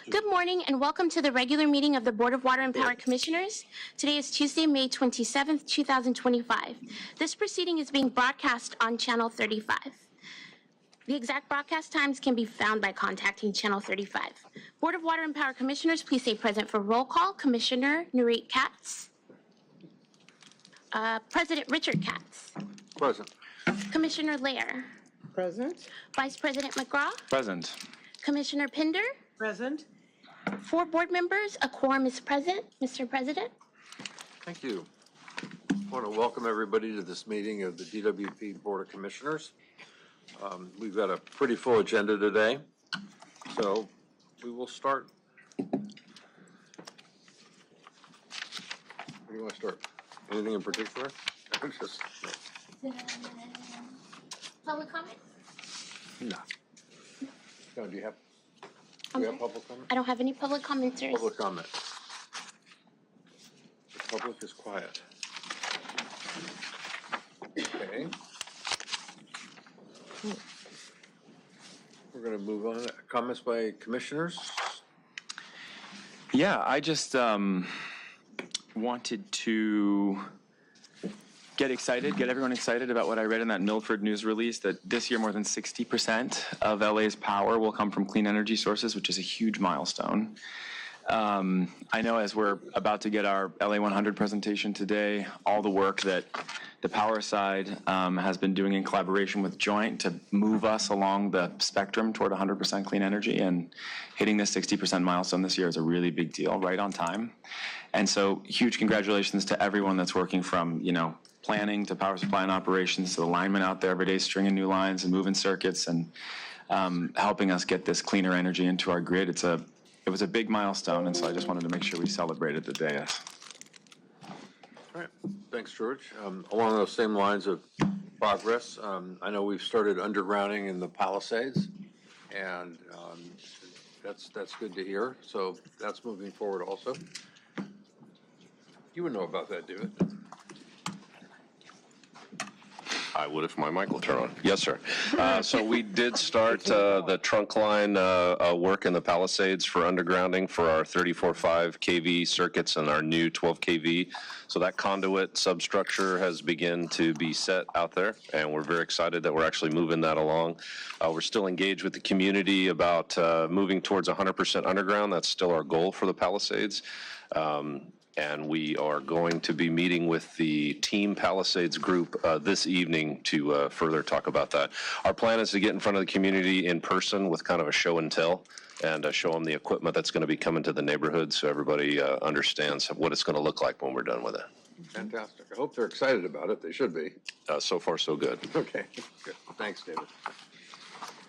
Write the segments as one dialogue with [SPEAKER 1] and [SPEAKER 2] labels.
[SPEAKER 1] Good morning and welcome to the regular meeting of the Board of Water and Power Commissioners. Today is Tuesday, May 27th, 2025. This proceeding is being broadcast on Channel 35. The exact broadcast times can be found by contacting Channel 35. Board of Water and Power Commissioners, please say present for roll call. Commissioner NURIT KATZ. President Richard KATZ.
[SPEAKER 2] Present.
[SPEAKER 1] Commissioner LEHRER.
[SPEAKER 3] Present.
[SPEAKER 1] Vice President MCGRAW.
[SPEAKER 4] Present.
[SPEAKER 1] Commissioner PINDER.
[SPEAKER 3] Present.
[SPEAKER 1] 4 board members, a quorum is present. Mr. President.
[SPEAKER 2] Thank you. I want to welcome everybody to this meeting of the DWP Board of Commissioners. We've got a pretty full agenda today, so we will start. Where do you want to start? Anything in particular? Just,
[SPEAKER 1] Public comment?
[SPEAKER 2] no. No, do you have public comment?
[SPEAKER 1] I don't have any public commenters.
[SPEAKER 2] Public comment. The public is quiet. Okay. We're going to move on. Comments by commissioners?
[SPEAKER 4] Yeah, I just wanted to get everyone excited about what I read in that Milford News release, that this year more than 60% of LA's power will come from clean energy sources, which is a huge milestone. I know as we're about to get our LA 100 presentation today, all the work that the power side has been doing in collaboration with Joint to move us along the spectrum toward 100% clean energy, and hitting this 60% milestone this year is a really big deal, right on time. And so huge congratulations to everyone that's working from, planning to power supply and operations to the linemen out there every day stringing new lines and moving circuits and helping us get this cleaner energy into our grid. It was a big milestone, and so I just wanted to make sure we celebrated the day.
[SPEAKER 2] All right. Thanks, George. Along those same lines of progress, I know we've started undergrounding in the Palisades, and that's good to hear. So that's moving forward also. You would know about that, David.
[SPEAKER 5] I would if my mic will turn on. Yes, sir. So we did start the trunk line work in the Palisades for undergrounding for our 34.5 kV circuits and our new 12 kV. So that conduit substructure has begun to be set out there, and we're very excited that we're actually moving that along. We're still engaged with the community about moving towards 100% underground. That's still our goal for the Palisades. And we are going to be meeting with the Team Palisades group this evening to further talk about that. Our plan is to get in front of the community in person with kind of a show and tell, and show them the equipment that's going to be coming to the neighborhood so everybody understands what it's going to look like when we're done with it.
[SPEAKER 2] Fantastic. I hope they're excited about it. They should be.
[SPEAKER 5] So far, so good.
[SPEAKER 2] Okay. Good. Thanks, David.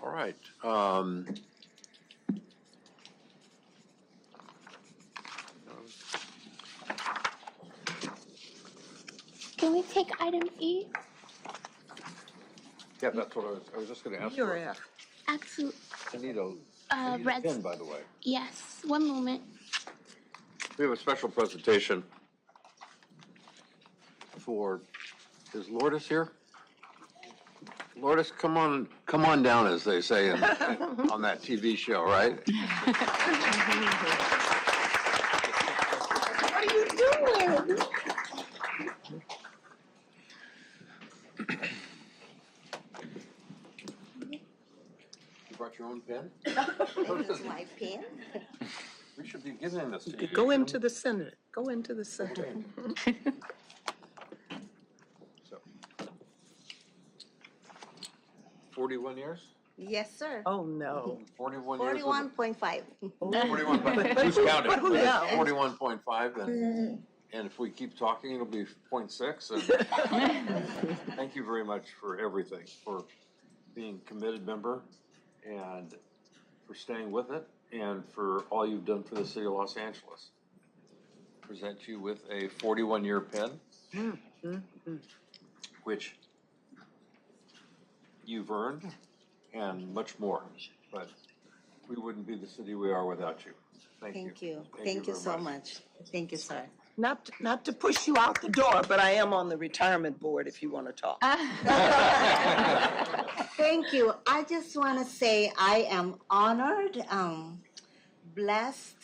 [SPEAKER 2] All right.
[SPEAKER 1] Can we take item E?
[SPEAKER 2] Yeah, that's what I was just going to ask.
[SPEAKER 3] You're F.
[SPEAKER 1] Absolutely.
[SPEAKER 2] I need a
[SPEAKER 1] red.
[SPEAKER 2] pen, by the way.
[SPEAKER 1] Yes, one moment.
[SPEAKER 2] We have a special presentation for, is Lourdes here? Lourdes, come on down, as they say on that TV show, right?
[SPEAKER 3] What are you doing?
[SPEAKER 2] You brought your own pen?
[SPEAKER 6] It's my pen.
[SPEAKER 2] We should be giving this to you.
[SPEAKER 3] Go into the center. Go into the center.
[SPEAKER 2] So, 41 years?
[SPEAKER 6] Yes, sir.
[SPEAKER 3] Oh, no.
[SPEAKER 2] 41 years?
[SPEAKER 6] 41.5.
[SPEAKER 2] 41. Who's counting?
[SPEAKER 3] Who knows?
[SPEAKER 2] 41.5, and if we keep talking, it'll be 0.6. And thank you very much for everything, for being a committed member, and for staying with it, and for all you've done for the city of Los Angeles. Present you with a 41-year pen, which you've earned, and much more. But we wouldn't be the city we are without you. Thank you.
[SPEAKER 6] Thank you so much. Thank you, sir.
[SPEAKER 3] Not to push you out the door, but I am on the retirement board if you want to talk.
[SPEAKER 6] Thank you. I just want to say I am honored blessed,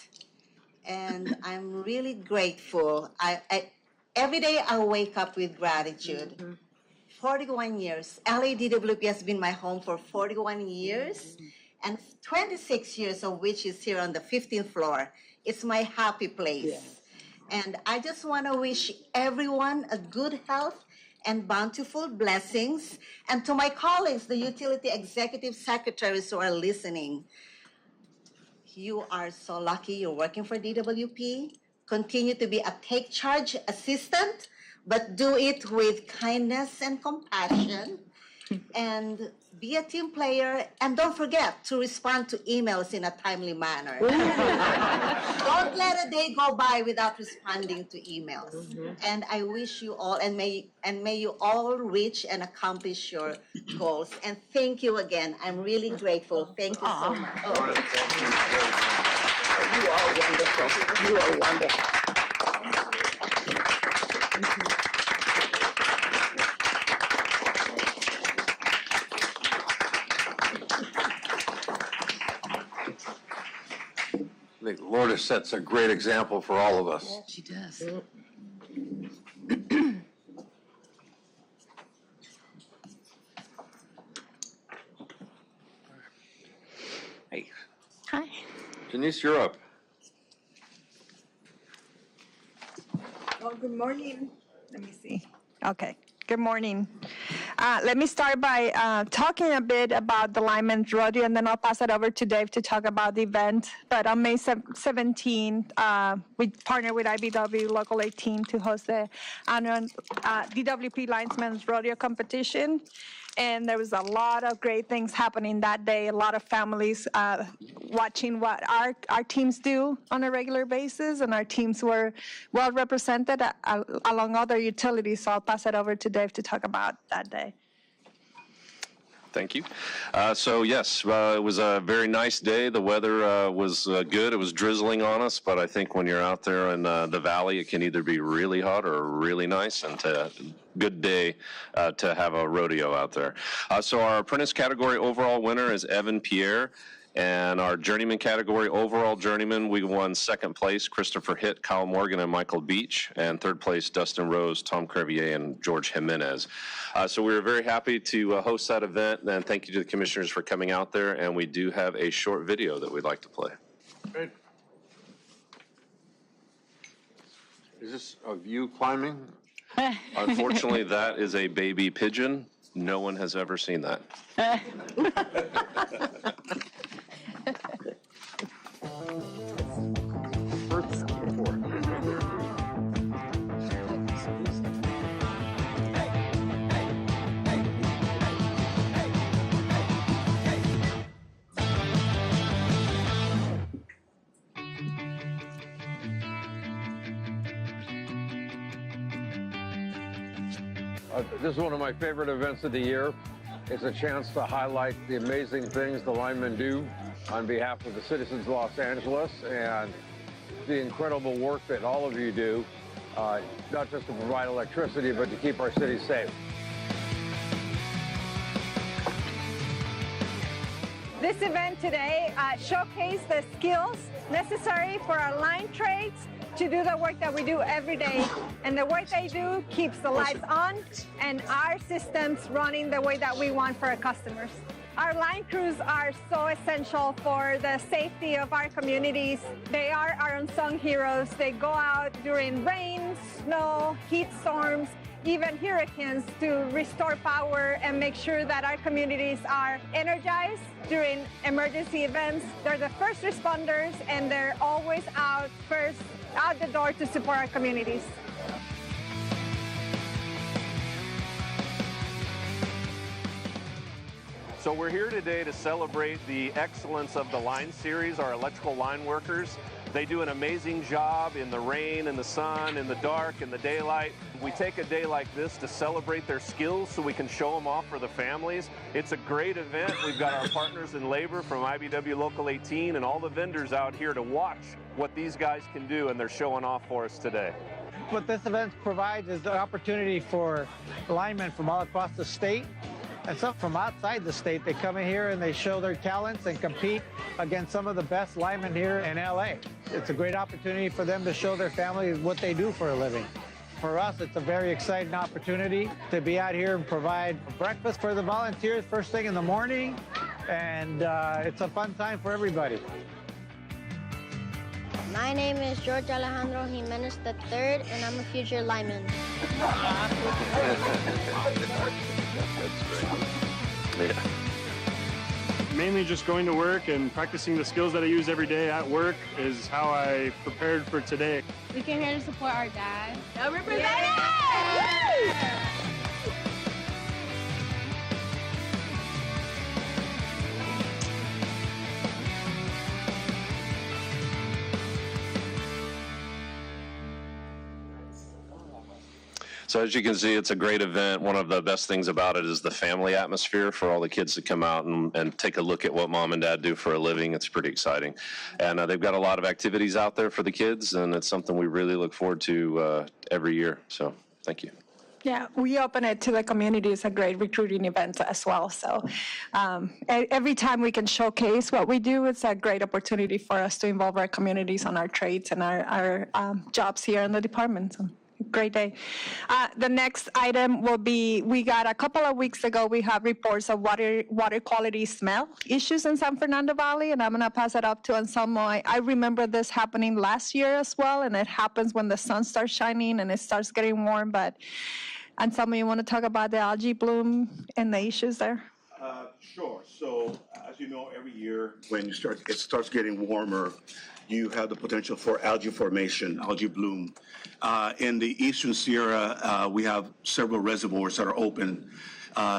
[SPEAKER 6] and I'm really grateful. Every day I wake up with gratitude. 41 years. LADWP has been my home for 41 years, and 26 years of which is here on the 15th floor. It's my happy place. And I just want to wish everyone a good health and bountiful blessings. And to my colleagues, the utility executive secretaries who are listening, you are so lucky you're working for DWP. Continue to be a take charge assistant, but do it with kindness and compassion. And be a team player, and don't forget to respond to emails in a timely manner. Don't let a day go by without responding to emails. And I wish you all, and may you all reach and accomplish your goals. And thank you again. I'm really grateful. Thank you so much.
[SPEAKER 3] You are wonderful. You are wonderful.
[SPEAKER 2] I think Lourdes sets a great example for all of us.
[SPEAKER 7] She does.
[SPEAKER 2] Hey,
[SPEAKER 1] Hi.
[SPEAKER 2] Janice, you're up.
[SPEAKER 8] Oh, good morning. Let me see. Okay. Good morning. Let me start by talking a bit about the Lineman's Rodeo, and then I'll pass it over to Dave to talk about the event. But on May 17, we partnered with IBW Local 18 to host the annual DWP Lineman's Rodeo competition. And there was a lot of great things happening that day, a lot of families watching what our teams do on a regular basis, and our teams were well represented along other utilities. So I'll pass it over to Dave to talk about that day.
[SPEAKER 5] Thank you. So yes, it was a very nice day. The weather was good. It was drizzling on us, but I think when you're out there in the valley, it can either be really hot or really nice, and good day to have a rodeo out there. So our apprentice category overall winner is Evan Pierre. And our journeyman category, overall journeyman, we won second place, Christopher Hitt, Kyle Morgan, and Michael Beach. And third place, Dustin Rose, Tom Crevier, and George Jimenez. So we were very happy to host that event. And thank you to the commissioners for coming out there. And we do have a short video that we'd like to play.
[SPEAKER 2] Great. Is this of you climbing?
[SPEAKER 5] Unfortunately, that is a baby pigeon. No one has ever seen that.
[SPEAKER 2] This is one of my favorite events of the year. It's a chance to highlight the amazing things the linemen do on behalf of the citizens of Los Angeles, and the incredible work that all of you do, not just to provide electricity, but to keep our city safe.
[SPEAKER 8] This event today showcased the skills necessary for our line trades to do the work that we do every day. And the work they do keeps the lights on and our systems running the way that we want for our customers. Our line crews are so essential for the safety of our communities. They are our unsung heroes. They go out during rain, snow, heat storms, even hurricanes to restore power and make sure that our communities are energized during emergency events. They're the first responders, and they're always out the door to support our communities.
[SPEAKER 9] So we're here today to celebrate the excellence of the line series, our electrical line workers. They do an amazing job in the rain, in the sun, in the dark, in the daylight. We take a day like this to celebrate their skills so we can show them off for the families. It's a great event. We've got our partners in labor from IBW Local 18 and all the vendors out here to watch what these guys can do, and they're showing off for us today.
[SPEAKER 10] What this event provides is the opportunity for linemen from all across the state
[SPEAKER 7] And some from outside the state, they come in here and they show their talents and compete against some of the best linemen here in LA. It's a great opportunity for them to show their families what they do for a living. For us, it's a very exciting opportunity to be out here and provide breakfast for the volunteers first thing in the morning, and it's a fun time for everybody.
[SPEAKER 10] My name is George Alejandro Jimenez III, and I'm a future lineman.
[SPEAKER 5] Yeah.
[SPEAKER 11] Mainly just going to work and practicing the skills that I use every day at work is how I prepared for today.
[SPEAKER 10] We came here to support our dad.
[SPEAKER 8] Go represent!
[SPEAKER 5] So as you can see, it's a great event. One of the best things about it is the family atmosphere for all the kids to come out and take a look at what mom and dad do for a living. It's pretty exciting. And they've got a lot of activities out there for the kids, and it's something we really look forward to every year. So thank you.
[SPEAKER 12] Yeah, we open it to the community. It's a great recruiting event as well. So every time we can showcase what we do, it's a great opportunity for us to involve our communities on our trades and our jobs here in the department. So. Great day. The next item will be, we got a couple of weeks ago, we have reports of water quality smell issues in San Fernando Valley, and I'm going to pass it up to Anselmo. I remember this happening last year as well, and it happens when the sun starts shining and it starts getting warm. But Anselmo, you want to talk about the algae bloom and the issues there?
[SPEAKER 13] Sure. So as you know, every year when it starts getting warmer, you have the potential for algae formation, algae bloom. In the Eastern Sierra, we have several reservoirs that are open.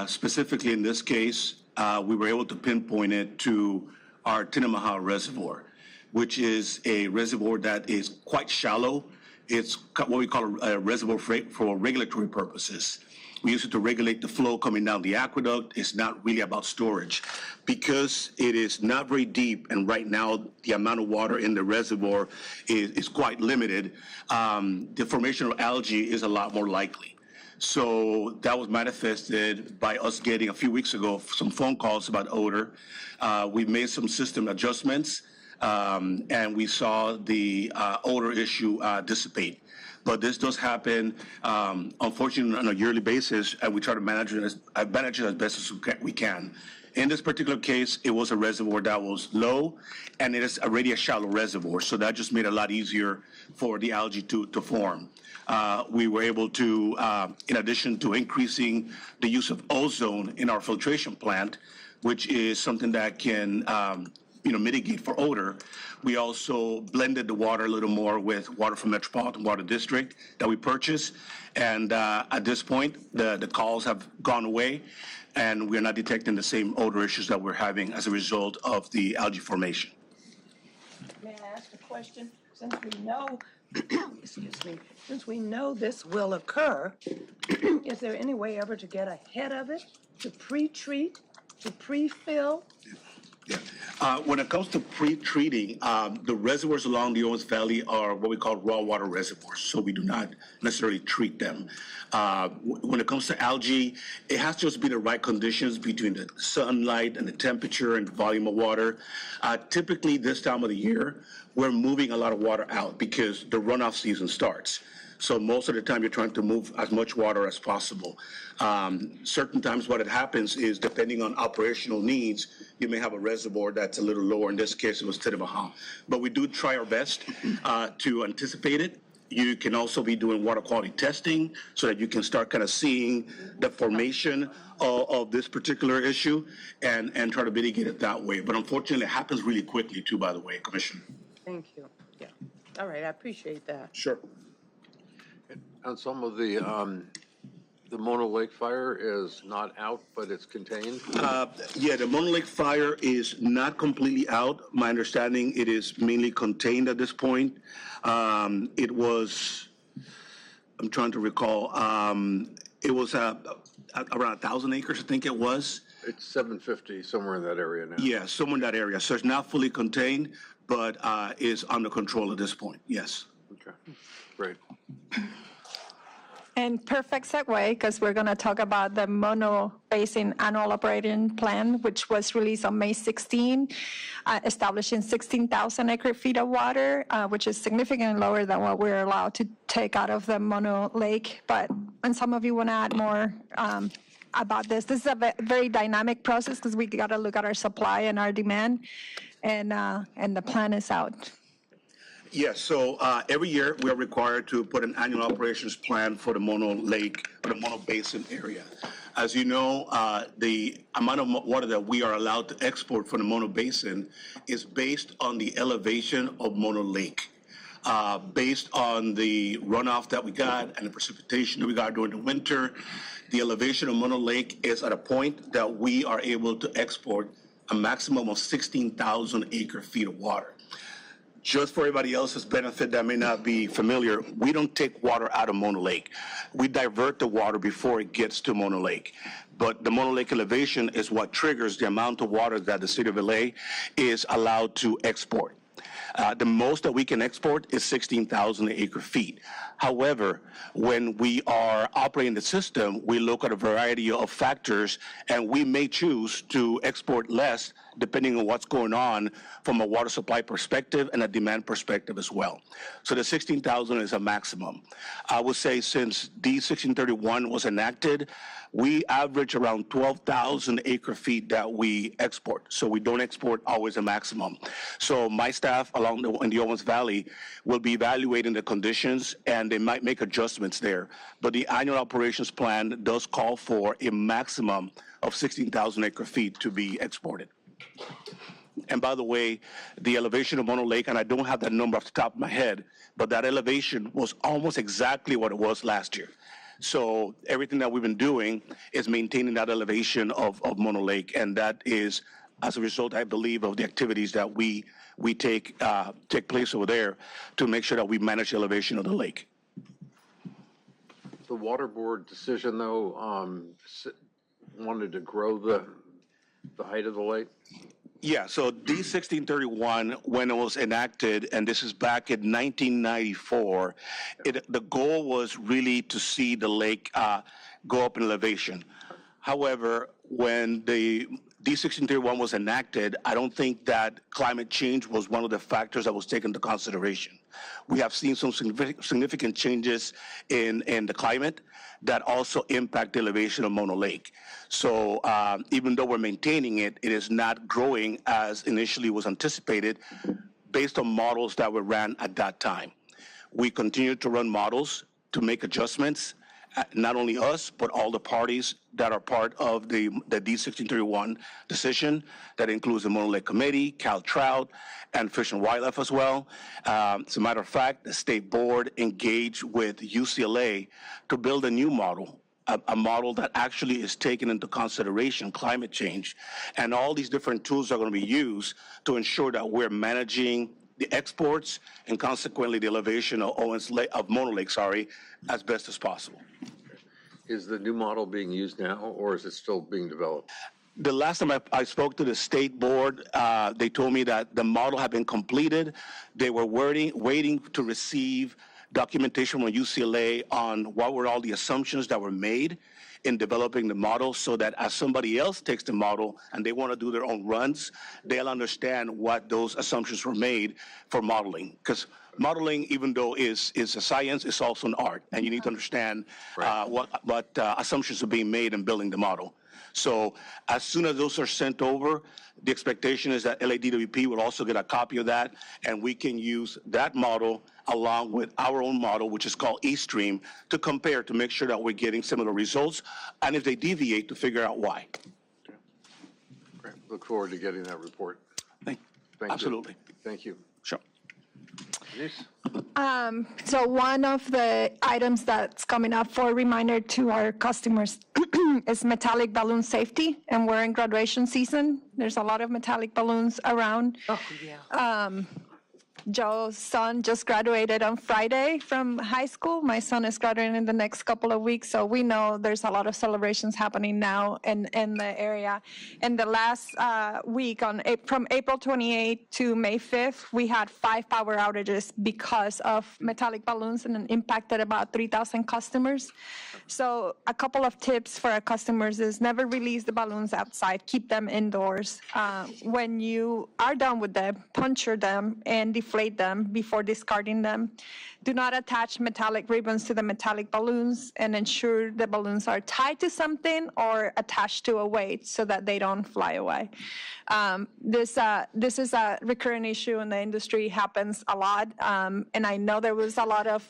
[SPEAKER 13] Specifically in this case, we were able to pinpoint it to our Tinamaha Reservoir, which is a reservoir that is quite shallow. It's what we call a reservoir for regulatory purposes. We use it to regulate the flow coming down the aqueduct. It's not really about storage. Because it is not very deep, and right now the amount of water in the reservoir is quite limited, the formation of algae is a lot more likely. So that was manifested by us getting, a few weeks ago, some phone calls about odor. We've made some system adjustments, and we saw the odor issue dissipate. But this does happen, unfortunately, on a yearly basis, and we try to manage it as best as we can. In this particular case, it was a reservoir that was low, and it is already a shallow reservoir, so that just made it a lot easier for the algae to form. We were able to, in addition to increasing the use of ozone in our filtration plant, which is something that can mitigate for odor, we also blended the water a little more with water from Metropolitan Water District that we purchased. And at this point, the calls have gone away, and we're not detecting the same odor issues that we're having as a result of the algae formation.
[SPEAKER 3] May I ask a question? Since we know, excuse me, since we know this will occur, is there any way ever to get ahead of it, to pre-treat, to pre-fill?
[SPEAKER 13] When it comes to pre-treating, the reservoirs along the Owens Valley are what we call raw water reservoirs, so we do not necessarily treat them. When it comes to algae, it has to just be the right conditions between the sunlight and the temperature and the volume of water. Typically, this time of the year, we're moving a lot of water out because the runoff season starts. So most of the time, you're trying to move as much water as possible. Certain times what happens is, depending on operational needs, you may have a reservoir that's a little lower. In this case, it was Tinamaha. But we do try our best to anticipate it. You can also be doing water quality testing so that you can start kind of seeing the formation of this particular issue and try to mitigate it that way. But unfortunately, it happens really quickly too, by the way, Commissioner.
[SPEAKER 3] Thank you. Yeah. All right, I appreciate that.
[SPEAKER 13] Sure.
[SPEAKER 2] And some of the Mono Lake fire is not out, but it's contained?
[SPEAKER 13] Yeah, the Mono Lake fire is not completely out. My understanding, it is mainly contained at this point. It was, I'm trying to recall, it was around 1,000 acres, I think it was.
[SPEAKER 2] It's 750, somewhere in that area now.
[SPEAKER 13] Yeah, somewhere in that area. So it's not fully contained, but is under control at this point, yes.
[SPEAKER 2] Okay, great.
[SPEAKER 12] And perfect segue, because we're going to talk about the Mono Basin Annual Operating Plan, which was released on May 16, establishing 16,000 acre-feet of water, which is significantly lower than what we're allowed to take out of the Mono Lake. And some of you want to add more about this. This is a very dynamic process because we got to look at our supply and our demand, and the plan is out.
[SPEAKER 13] Yes, so every year we are required to put an annual operations plan for the Mono Lake, or the Mono Basin area. As you know, the amount of water that we are allowed to export from the Mono Basin is based on the elevation of Mono Lake. Based on the runoff that we got and the precipitation that we got during the winter, the elevation of Mono Lake is at a point that we are able to export a maximum of 16,000 acre-feet of water. Just for everybody else's benefit that may not be familiar, we don't take water out of Mono Lake. We divert the water before it gets to Mono Lake. But the Mono Lake elevation is what triggers the amount of water that the city of LA is allowed to export. The most that we can export is 16,000 acre-feet. However, when we are operating the system, we look at a variety of factors, and we may choose to export less depending on what's going on from a water supply perspective and a demand perspective as well. So the 16,000 is a maximum. I would say since D1631 was enacted, we average around 12,000 acre-feet that we export. So we don't export always a maximum. So my staff in the Owens Valley will be evaluating the conditions, and they might make adjustments there. But the annual operations plan does call for a maximum of 16,000 acre-feet to be exported. And by the way, the elevation of Mono Lake, and I don't have that number off the top of my head, but that elevation was almost exactly what it was last year. So everything that we've been doing is maintaining that elevation of Mono Lake, and that is as a result, I believe, of the activities that we take place over there to make sure that we manage the elevation of the lake.
[SPEAKER 2] The water board decision, though, wanted to grow the height of the lake?
[SPEAKER 13] Yeah, so D1631, when it was enacted, and this is back in 1994, the goal was really to see the lake go up in elevation. However, when the D1631 was enacted, I don't think that climate change was one of the factors that was taken into consideration. We have seen some significant changes in the climate that also impact the elevation of Mono Lake. So even though we're maintaining it, it is not growing as initially was anticipated based on models that were ran at that time. We continue to run models to make adjustments, not only us, but all the parties that are part of the D1631 decision. That includes the Mono Lake Committee, Cal Trout, and Fish and Wildlife as well. As a matter of fact, the state board engaged with UCLA to build a new model, a model that actually is taking into consideration climate change. And all these different tools are going to be used to ensure that we're managing the exports and consequently the elevation of Mono Lake, as best as possible.
[SPEAKER 2] Is the new model being used now, or is it still being developed?
[SPEAKER 13] The last time I spoke to the state board, they told me that the model had been completed. They were waiting to receive documentation from UCLA on what were all the assumptions that were made in developing the model, so that as somebody else takes the model and they want to do their own runs, they'll understand what those assumptions were made for modeling. Because modeling, even though is a science, is also an art, and you need to understand what assumptions are being made in building the model. So as soon as those are sent over, the expectation is that LADWP will also get a copy of that, and we can use that model along with our own model, which is called eStream, to compare to make sure that we're getting similar results, and if they deviate, to figure out why.
[SPEAKER 2] Great. Look forward to getting that report. Thank
[SPEAKER 13] Absolutely.
[SPEAKER 2] You. Thank you.
[SPEAKER 13] Sure.
[SPEAKER 12] So one of the items that's coming up for a reminder to our customers is metallic balloon safety, and we're in graduation season. There's a lot of metallic balloons around.
[SPEAKER 3] Oh, yeah.
[SPEAKER 12] Joe's son just graduated on Friday from high school. My son is graduating in the next couple of weeks, so we know there's a lot of celebrations happening now in the area. In the last week, from April 28th to May 5th, we had 5 power outages because of metallic balloons, and it impacted about 3,000 customers. So a couple of tips for our customers is never release the balloons outside, keep them indoors. When you are done with them, puncture them and deflate them before discarding them. Do not attach metallic ribbons to the metallic balloons, and ensure the balloons are tied to something or attached to a weight so that they don't fly away. This is a recurring issue in the industry, happens a lot, and I know there was a lot of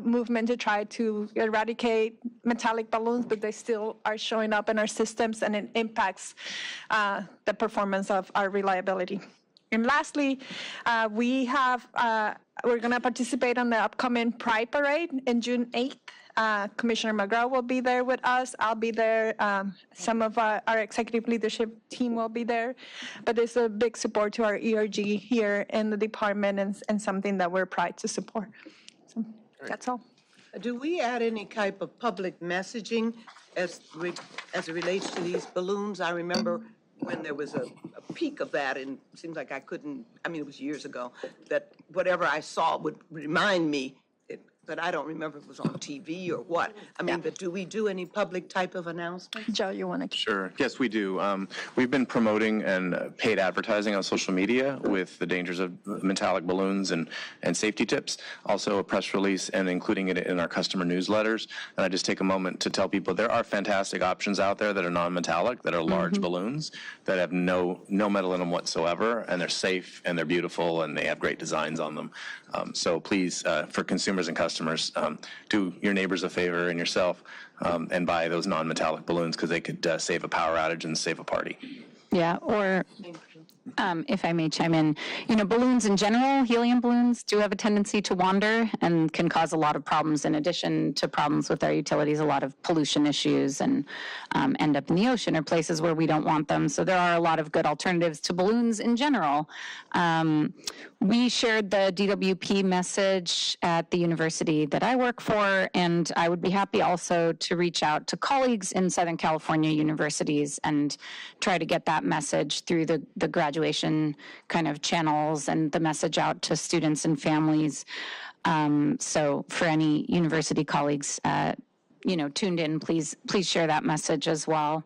[SPEAKER 12] movement to try to eradicate metallic balloons, but they still are showing up in our systems, and it impacts the performance of our reliability. And lastly, we're going to participate on the upcoming Pride Parade in June 8th. Commissioner MCGRAW will be there with us. I'll be there. Some of our executive leadership team will be there. But it's a big support to our ERG here in the department, and something that we're proud to support. So that's all.
[SPEAKER 3] Do we add any type of public messaging as it relates to these balloons? I remember when there was a peak of that, and it seems like it was years ago, that whatever I saw would remind me, but I don't remember if it was on TV or what. But do we do any public type of announcements?
[SPEAKER 12] Joe, you want to?
[SPEAKER 4] Sure. Yes, we do. We've been promoting and paid advertising on social media with the dangers of metallic balloons and safety tips. Also a press release and including it in our customer newsletters. And I just take a moment to tell people there are fantastic options out there that are non-metallic, that are large balloons, that have no metal in them whatsoever, and they're safe and they're beautiful and they have great designs on them. So please, for consumers and customers, do your neighbors a favor and yourself and buy those non-metallic balloons, because they could save a power outage and save a party.
[SPEAKER 14] Yeah, or if I may chime in, balloons in general, helium balloons do have a tendency to wander and can cause a lot of problems, in addition to problems with our utilities, a lot of pollution issues, and end up in the ocean or places where we don't want them. So there are a lot of good alternatives to balloons in general. We shared the DWP message at the university that I work for, and I would be happy also to reach out to colleagues in Southern California universities and try to get that message through the graduation kind of channels and the message out to students and families. So for any university colleagues, tuned in, please share that message as well.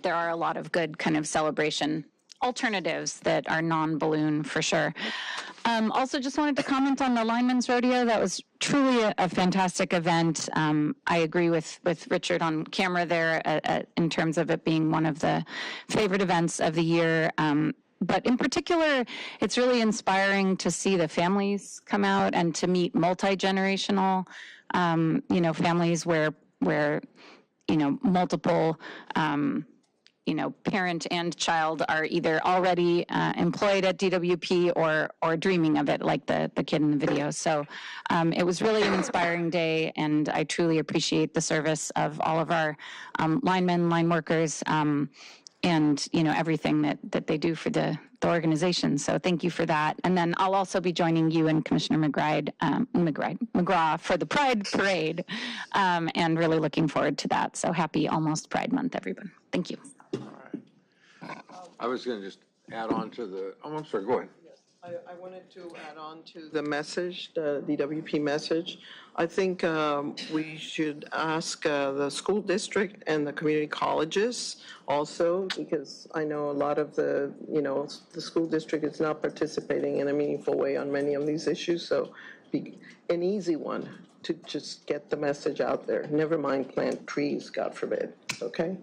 [SPEAKER 14] There are a lot of good kind of celebration alternatives that are non-balloon for sure. Also just wanted to comment on the Lineman's Rodeo. That was truly a fantastic event. I agree with Richard on camera there in terms of it being one of the favorite events of the year. But in particular, it's really inspiring to see the families come out and to meet multi-generational, families where multiple parent and child are either already employed at DWP or dreaming of it, like the kid in the video. So it was really an inspiring day, and I truly appreciate the service of all of our linemen, line workers, and everything that they do for the organization. So thank you for that. And then I'll also be joining you and Commissioner MCGRAW for the Pride Parade, and really looking forward to that. So happy almost Pride Month, everyone. Thank you.
[SPEAKER 2] I was going to just add on to I'm sorry, go ahead.
[SPEAKER 15] I wanted to add on to the message, the DWP message. I think we should ask the school district and the community colleges also, because I know a lot of the school district is not participating in a meaningful way on many of these issues. So be an easy one to just get the message out there. Never mind plant trees, God forbid, okay?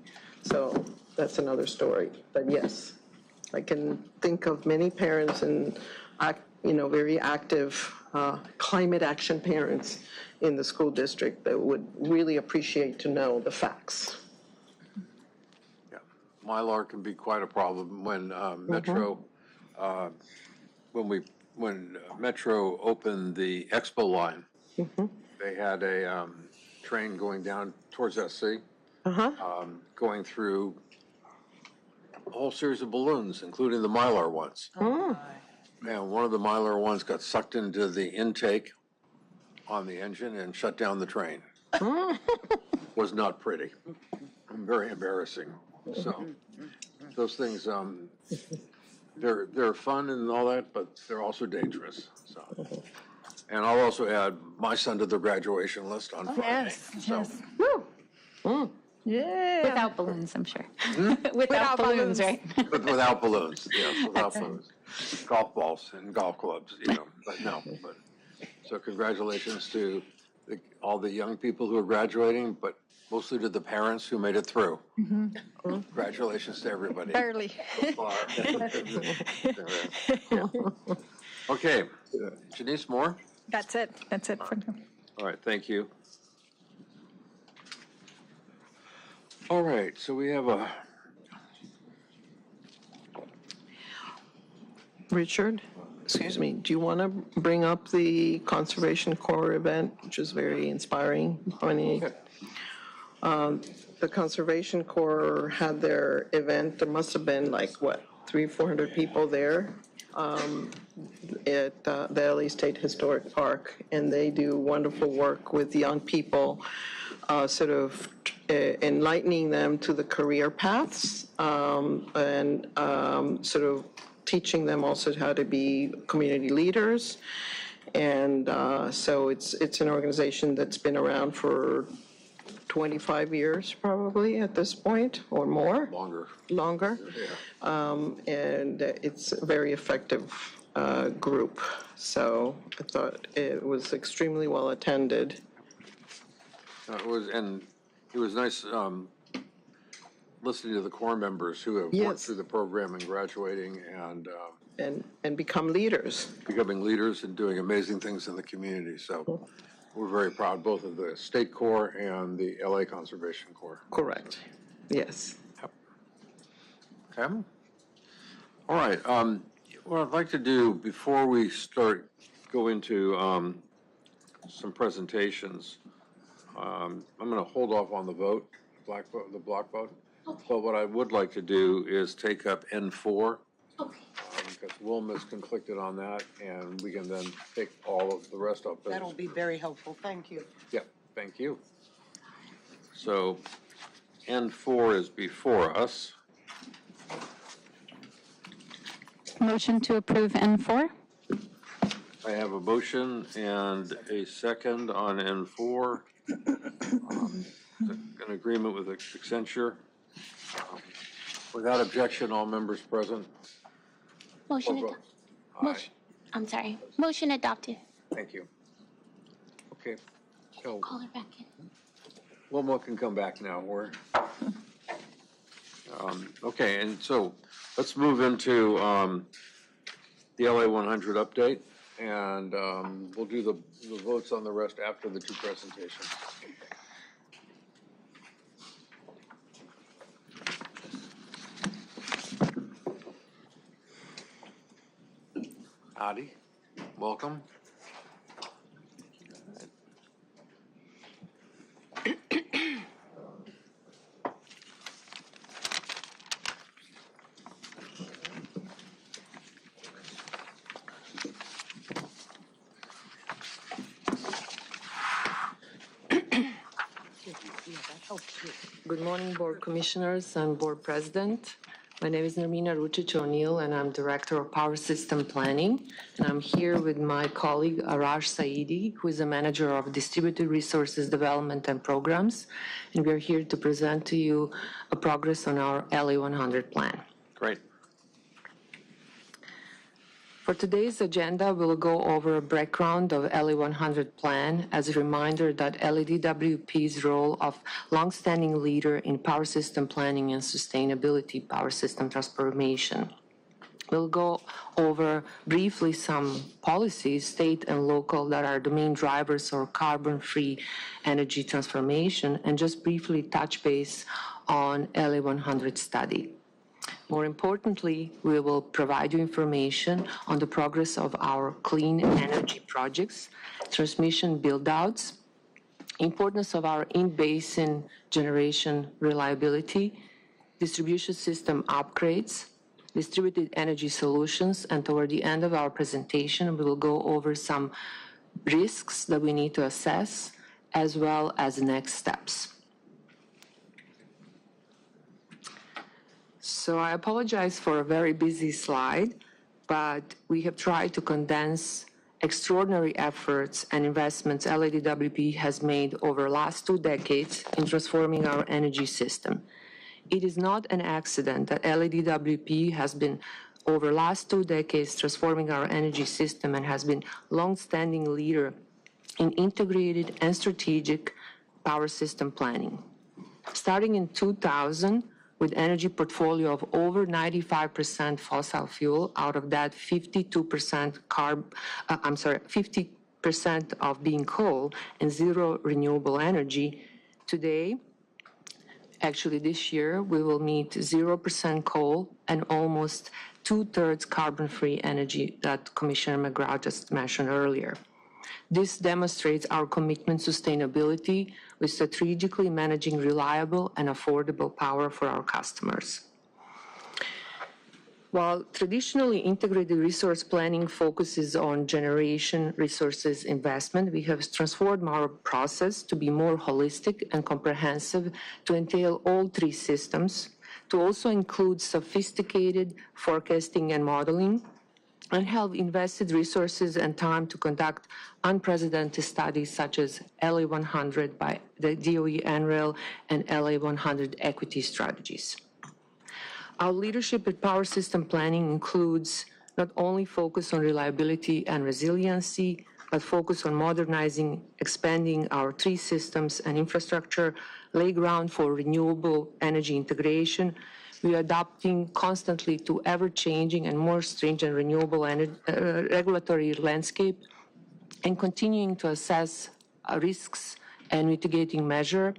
[SPEAKER 15] So that's another story. But yes, I can think of many parents and, very active climate action parents in the school district that would really appreciate to know the facts.
[SPEAKER 2] Yeah, Mylar can be quite a problem when Metro, when Metro opened the Expo line, they had a train going down towards SC, going through a whole series of balloons, including the Mylar ones. and one of the Mylar ones got sucked into the intake on the engine and shut down the train. Was not pretty. Very embarrassing. So those things, they're fun and all that, but they're also dangerous. So, and I'll also add my son to the graduation list on Friday.
[SPEAKER 14] Yes,
[SPEAKER 2] So,
[SPEAKER 3] Yeah.
[SPEAKER 14] Without balloons, I'm sure. Without balloons, right?
[SPEAKER 2] but without balloons, yes, without balloons. Golf balls and golf clubs, but no. But so congratulations to all the young people who are graduating, but mostly to the parents who made it through. Congratulations to everybody.
[SPEAKER 8] Barely.
[SPEAKER 2] So far. Yeah. Okay, Janice Moore?
[SPEAKER 12] That's it for now.
[SPEAKER 2] All right, thank you. All right, so we have a,
[SPEAKER 15] Richard, excuse me, do you want to bring up the Conservation Corps event, which is very inspiring? The Conservation Corps had their event. There must have been 300-400 people there at the LA State Historic Park, and they do wonderful work with young people, sort of enlightening them to the career paths, and sort of teaching them also how to be community leaders. And so it's an organization that's been around for 25 years probably at this point, or more. Longer. And it's a very effective group. So I thought it was extremely well attended.
[SPEAKER 2] it was nice listening to the Corps members who have worked through the program and graduating
[SPEAKER 15] and become leaders.
[SPEAKER 2] Becoming leaders and doing amazing things in the community. So we're very proud, both of the State Corps and the LA Conservation Corps.
[SPEAKER 15] Correct. Yes.
[SPEAKER 2] Okay. All right. What I'd like to do before we start go into some presentations, I'm going to hold off on the vote, the block vote. Okay. But what I would like to do is take up N4. Okay. Because WILMA is conflicted on that, and we can then take all of the rest up.
[SPEAKER 16] That'll be very helpful. Thank you.
[SPEAKER 2] Yep, thank you. So N4 is before us.
[SPEAKER 14] Motion to approve N4.
[SPEAKER 2] I have a motion and a second on N4. An agreement with Accenture. Without objection, all members present.
[SPEAKER 1] Motion adopted. I'm sorry. Motion adopted.
[SPEAKER 2] Thank you. Okay. So
[SPEAKER 1] call her back in.
[SPEAKER 2] Wilma can come back now. Okay, and so let's move into the LA 100 update, and we'll do the votes on the rest after the two presentations. Adi, welcome.
[SPEAKER 17] Good morning, Board Commissioners and Board President. My name is Nermina Rucic O'Neill, and I'm Director of Power System Planning. And I'm here with my colleague Arash Saidi, who is a Manager of Distributed Resources Development and Programs. And we are here to present to you a progress on our LA 100 plan.
[SPEAKER 2] Great.
[SPEAKER 17] For today's agenda, we'll go over a background of LA 100 plan as a reminder that LADWP's role of longstanding leader in power system planning and sustainability power system transformation. We'll go over briefly some policies, state and local, that are the main drivers for carbon-free energy transformation, and just briefly touch base on LA 100 study. More importantly, we will provide you information on the progress of our clean energy projects, transmission build-outs, importance of our in-basin generation reliability, distribution system upgrades, distributed energy solutions, and toward the end of our presentation, we will go over some risks that we need to assess, as well as next steps. So I apologize for a very busy slide, but we have tried to condense extraordinary efforts and investments LADWP has made over the last 2 decades in transforming our energy system. It is not an accident that LADWP has been, over the last 2 decades, transforming our energy system and has been long-standing leader in integrated and strategic power system planning. Starting in 2000, with energy portfolio of over 95% fossil fuel, out of that 52% 50% of being coal and zero renewable energy. Today, actually this year, we will meet 0% coal and almost 2/3 carbon-free energy that Commissioner McGraw just mentioned earlier. This demonstrates our commitment to sustainability with strategically managing reliable and affordable power for our customers. While traditionally integrated resource planning focuses on generation resources investment, we have transformed our process to be more holistic and comprehensive to entail all 3 systems, to also include sophisticated forecasting and modeling, and have invested resources and time to conduct unprecedented studies such as LA100 by the DOE NREL and LA100 equity strategies. Our leadership in power system planning includes not only focus on reliability and resiliency, but focus on modernizing, expanding our 3 systems and infrastructure, lay ground for renewable energy integration. We are adapting constantly to ever-changing and more stringent renewable energy, regulatory landscape, and continuing to assess risks and mitigating measure,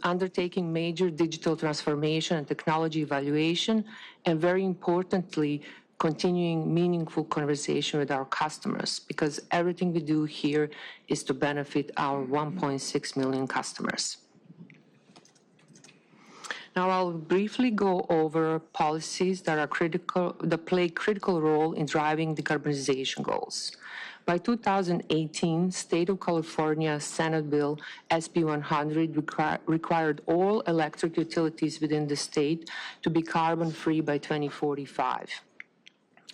[SPEAKER 17] undertaking major digital transformation and technology evaluation, and very importantly, continuing meaningful conversation with our customers, because everything we do here is to benefit our 1.6 million customers. Now I'll briefly go over policies that play critical role in driving decarbonization goals. By 2018, State of California Senate Bill SB 100 required all electric utilities within the state to be carbon-free by 2045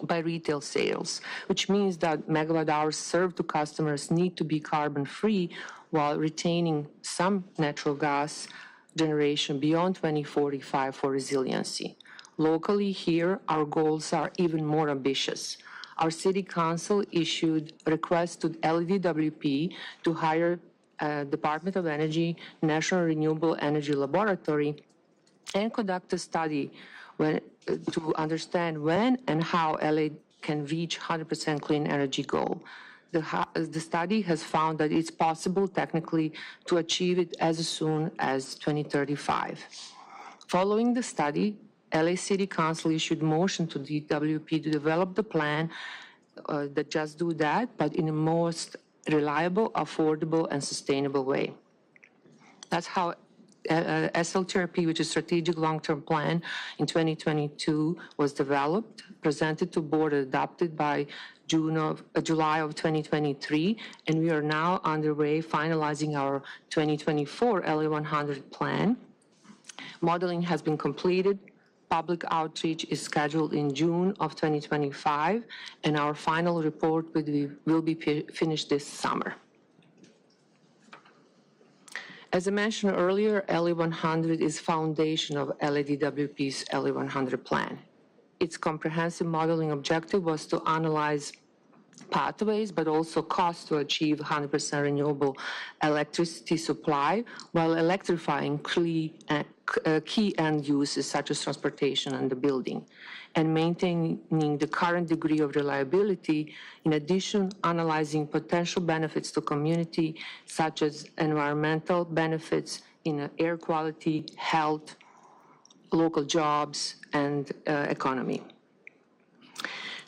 [SPEAKER 17] by retail sales, which means that megawatt hours served to customers need to be carbon-free while retaining some natural gas generation beyond 2045 for resiliency. Locally here, our goals are even more ambitious. Our City Council issued a request to LADWP to hire Department of Energy National Renewable Energy Laboratory and conduct a study to understand when and how LA can reach 100% clean energy goal. The study has found that it's possible technically to achieve it as soon as 2035. Following the study, LA City Council issued motion to DWP to develop the plan that just do that, but in the most reliable, affordable, and sustainable way. That's how SLTRP, which is Strategic Long-Term Plan, in 2022 was developed, presented to board, adopted by July of 2023, and we are now underway finalizing our 2024 LA100 plan. Modeling has been completed. Public outreach is scheduled in June of 2025, and our final report will be finished this summer. As I mentioned earlier, LA100 is foundation of LADWP's LA100 plan. Its comprehensive modeling objective was to analyze pathways, but also costs to achieve 100% renewable electricity supply while electrifying key end uses such as transportation and the building, and maintaining the current degree of reliability. In addition, analyzing potential benefits to community such as environmental benefits in air quality, health, local jobs, and economy.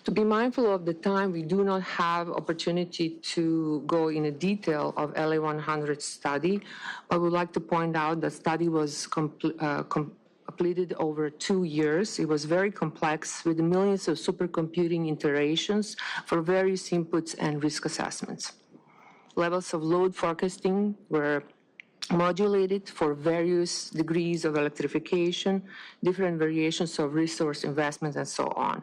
[SPEAKER 17] To be mindful of the time, we do not have opportunity to go in a detail of LA100 study, but would like to point out that study was completed over 2 years. It was very complex with millions of supercomputing iterations for various inputs and risk assessments. Levels of load forecasting were modulated for various degrees of electrification, different variations of resource investment, and so on.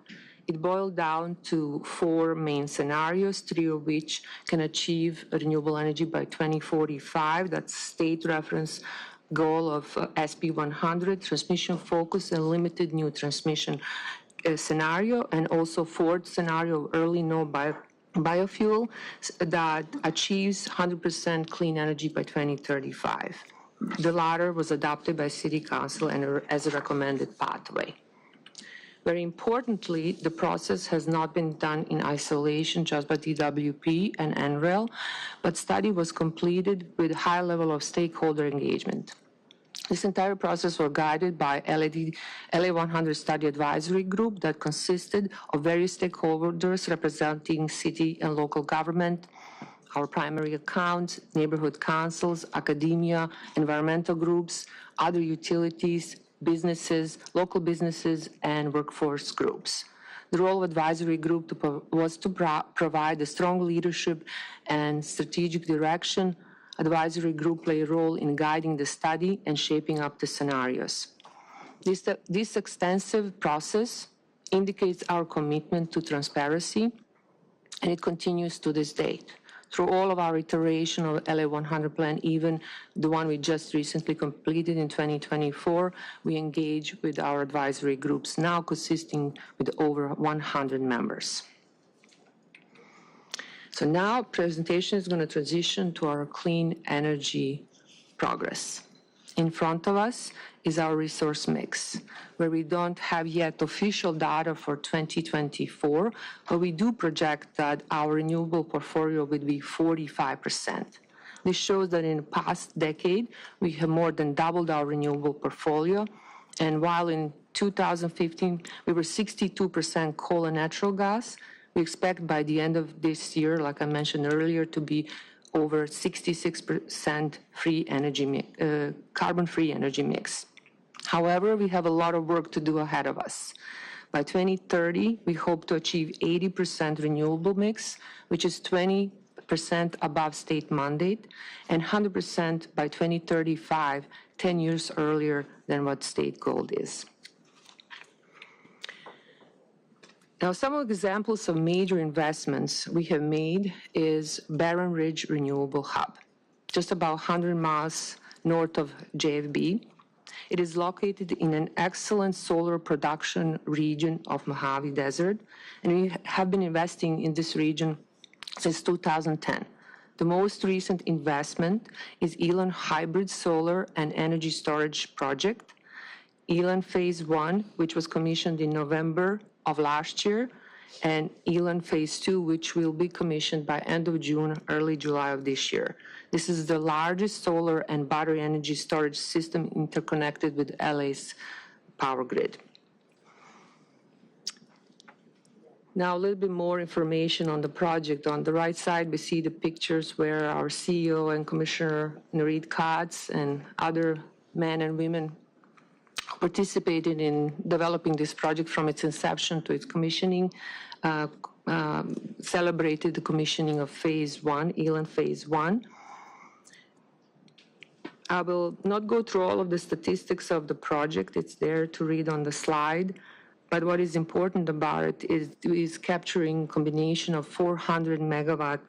[SPEAKER 17] It boiled down to 4 main scenarios, 3 of which can achieve renewable energy by 2045. That's state reference goal of SP 100, transmission focus and limited new transmission scenario, and also 4th scenario of early no biofuel that achieves 100% clean energy by 2035. The latter was adopted by City Council and as a recommended pathway. Very importantly, the process has not been done in isolation just by DWP and NREL, but study was completed with high level of stakeholder engagement. This entire process was guided by LA 100 Study Advisory Group that consisted of various stakeholders representing city and local government, our primary accounts, neighborhood councils, academia, environmental groups, other utilities, businesses, local businesses, and workforce groups. The role of advisory group was to provide a strong leadership and strategic direction. Advisory group play a role in guiding the study and shaping up the scenarios. This extensive process indicates our commitment to transparency, and it continues to this date. Through all of our iteration of LA 100 plan, even the one we just recently completed in 2024, we engage with our advisory groups, now consisting with over 100 members. So now presentation is going to transition to our clean energy progress. In front of us is our resource mix, where we don't have yet official data for 2024, but we do project that our renewable portfolio will be 45%. This shows that in the past decade, we have more than doubled our renewable portfolio, and while in 2015 we were 62% coal and natural gas, we expect by the end of this year, like I mentioned earlier, to be over 66% free energy, carbon-free energy mix. However, we have a lot of work to do ahead of us. By 2030, we hope to achieve 80% renewable mix, which is 20% above state mandate, and 100% by 2035, 10 years earlier than what state goal is. Now, some of the examples of major investments we have made is Barron Ridge Renewable Hub, just about 100 miles north of JFB. It is located in an excellent solar production region of Mojave Desert, and we have been investing in this region since 2010. The most recent investment is Elan Hybrid Solar and Energy Storage Project, Elan Phase 1, which was commissioned in November of last year, and Elan Phase 2, which will be commissioned by end of June, early July of this year. This is the largest solar and battery energy storage system interconnected with LA's power grid. Now, a little bit more information on the project. On the right side, we see the pictures where our CEO and Commissioner NURIT KATZ and other men and women participated in developing this project from its inception to its commissioning, celebrated the commissioning of Phase 1, Elan Phase 1. I will not go through all of the statistics of the project. It's there to read on the slide. But what is important about it is capturing a combination of 400 megawatt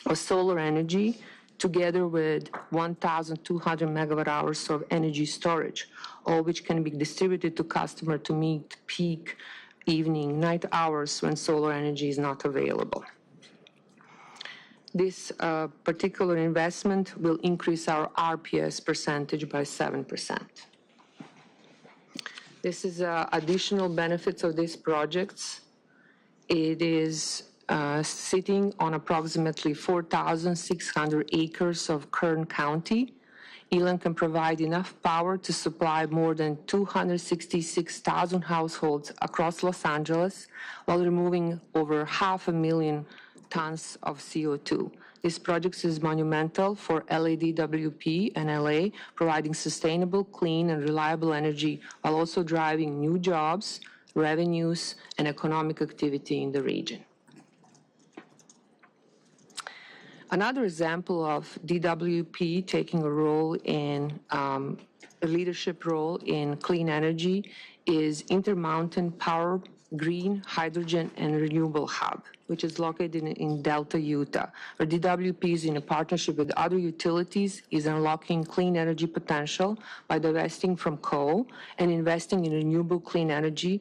[SPEAKER 17] of solar energy together with 1,200 megawatt hours of energy storage, all which can be distributed to customer to meet peak evening, night hours when solar energy is not available. This particular investment will increase our RPS percentage by 7%. This is additional benefits of these projects. It is sitting on approximately 4,600 acres of Kern County. Elan can provide enough power to supply more than 266,000 households across Los Angeles while removing over 500,000 tons of CO2. This project is monumental for LADWP and LA, providing sustainable, clean, and reliable energy while also driving new jobs, revenues, and economic activity in the region. Another example of DWP taking a role in a leadership role in clean energy is Intermountain Power Green Hydrogen and Renewable Hub, which is located in Delta, Utah, where DWP is in a partnership with other utilities, is unlocking clean energy potential by divesting from coal and investing in renewable clean energy.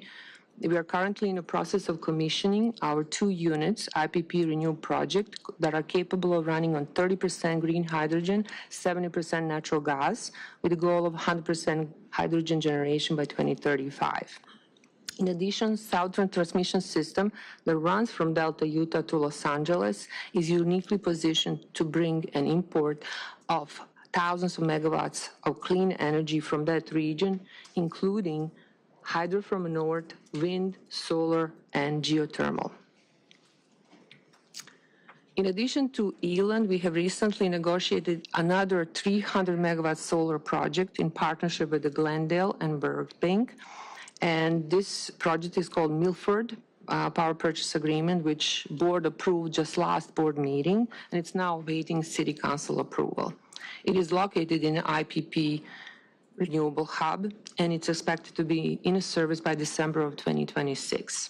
[SPEAKER 17] We are currently in the process of commissioning our 2 units, IPP Renew project, that are capable of running on 30% green hydrogen, 70% natural gas, with a goal of 100% hydrogen generation by 2035. In addition, Southern Transmission System that runs from Delta, Utah to Los Angeles is uniquely positioned to bring an import of thousands of megawatts of clean energy from that region, including hydro from the north, wind, solar, and geothermal. In addition to Eland, we have recently negotiated another 300 megawatt solar project in partnership with the Glendale and Burbank. And this project is called Milford Power Purchase Agreement, which board approved just last board meeting, and it's now awaiting City Council approval. It is located in the IPP Renewable Hub, and it's expected to be in service by December of 2026.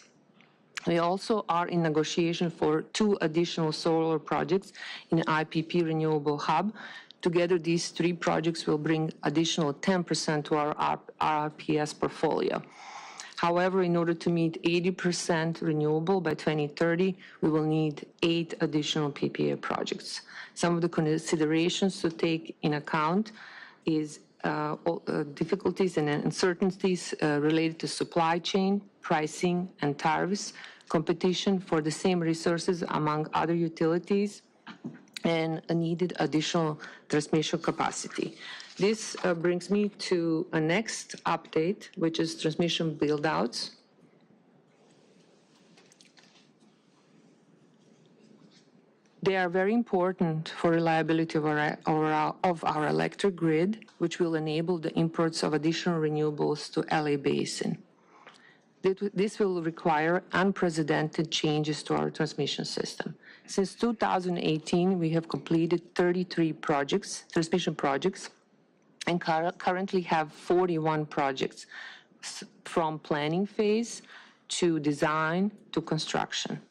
[SPEAKER 17] We also are in negotiation for 2 additional solar projects in IPP Renewable Hub. Together, these 3 projects will bring additional 10% to our RRPS portfolio. However, in order to meet 80% renewable by 2030, we will need 8 additional PPA projects. Some of the considerations to take in account is difficulties and uncertainties related to supply chain, pricing, and tariffs, competition for the same resources among other utilities, and a needed additional transmission capacity. This brings me to a next update, which is transmission build-outs. They are very important for reliability of our electric grid, which will enable the imports of additional renewables to LA Basin. This will require unprecedented changes to our transmission system. Since 2018, we have completed 33 transmission projects, and currently have 41 projects from planning phase to design to construction.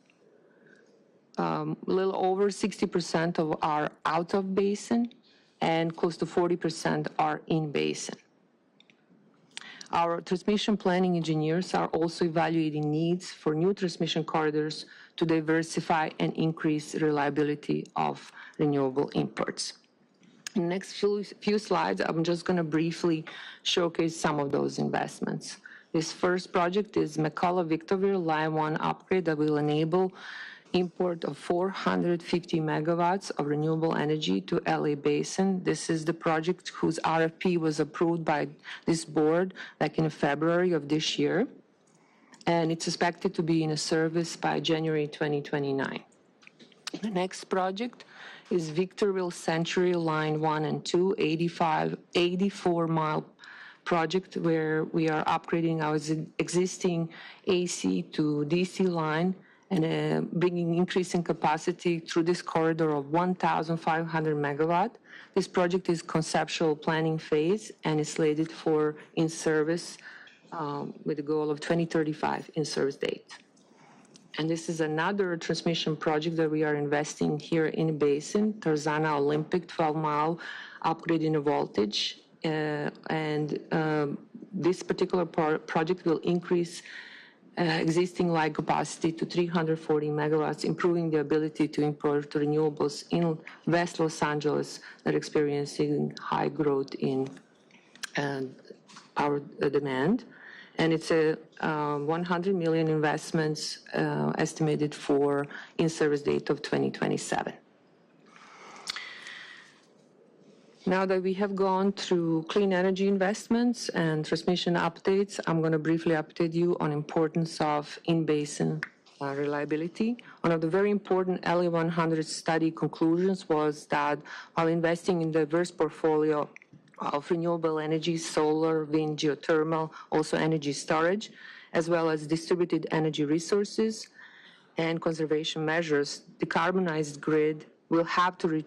[SPEAKER 17] A little over 60% of are out of basin, and close to 40% are in basin. Our transmission planning engineers are also evaluating needs for new transmission corridors to diversify and increase reliability of renewable imports. In the next few slides, I'm just going to briefly showcase some of those investments. This first project is McCullough-Victorville Line 1 upgrade that will enable import of 450 megawatts of renewable energy to LA Basin. This is the project whose RFP was approved by this board back in February of this year, and it's expected to be in service by January 2029. The next project is Victorville Century Line 1 and 2, 84-mile project where we are upgrading our existing AC to DC line and bringing increasing capacity through this corridor of 1,500 megawatt. This project is conceptual planning phase and is slated for in-service with a goal of 2035 in-service date. And this is another transmission project that we are investing here in Basin, Tarzana Olympic 12-mile upgrade in voltage. This particular project will increase existing line capacity to 340 megawatts, improving the ability to import renewables in West Los Angeles that are experiencing high growth in power demand. And it's a 100 million investments estimated for in-service date of 2027. Now that we have gone through clean energy investments and transmission updates, I'm going to briefly update you on importance of in-basin reliability. One of the very important LE100 study conclusions was that while investing in diverse portfolio of renewable energy, solar, wind, geothermal, also energy storage, as well as distributed energy resources and conservation measures, the decarbonized grid will have to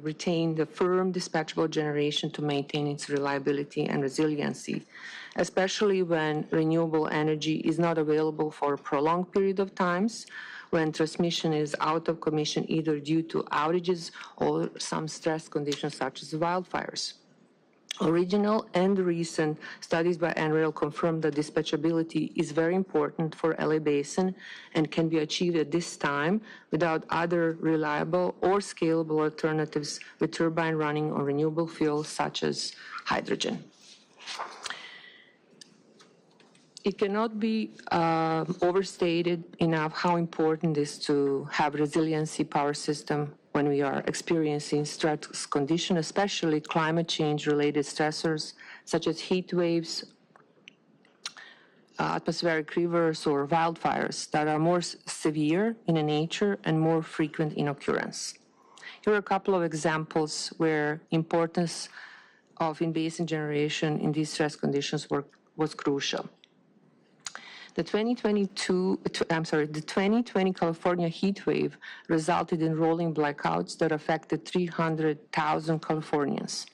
[SPEAKER 17] retain the firm dispatchable generation to maintain its reliability and resiliency, especially when renewable energy is not available for a prolonged period of times, when transmission is out of commission either due to outages or some stress conditions such as wildfires. Original and recent studies by NREL confirm that dispatchability is very important for LA Basin and can be achieved at this time without other reliable or scalable alternatives with turbine running on renewable fuels such as hydrogen. It cannot be overstated enough how important it is to have resiliency power system when we are experiencing stress conditions, especially climate change-related stressors such as heat waves, atmospheric rivers, or wildfires that are more severe in nature and more frequent in occurrence. Here are a couple of examples where importance of in-basin generation in these stress conditions was crucial. The 2020 California heat wave resulted in rolling blackouts that affected 300,000 Californians.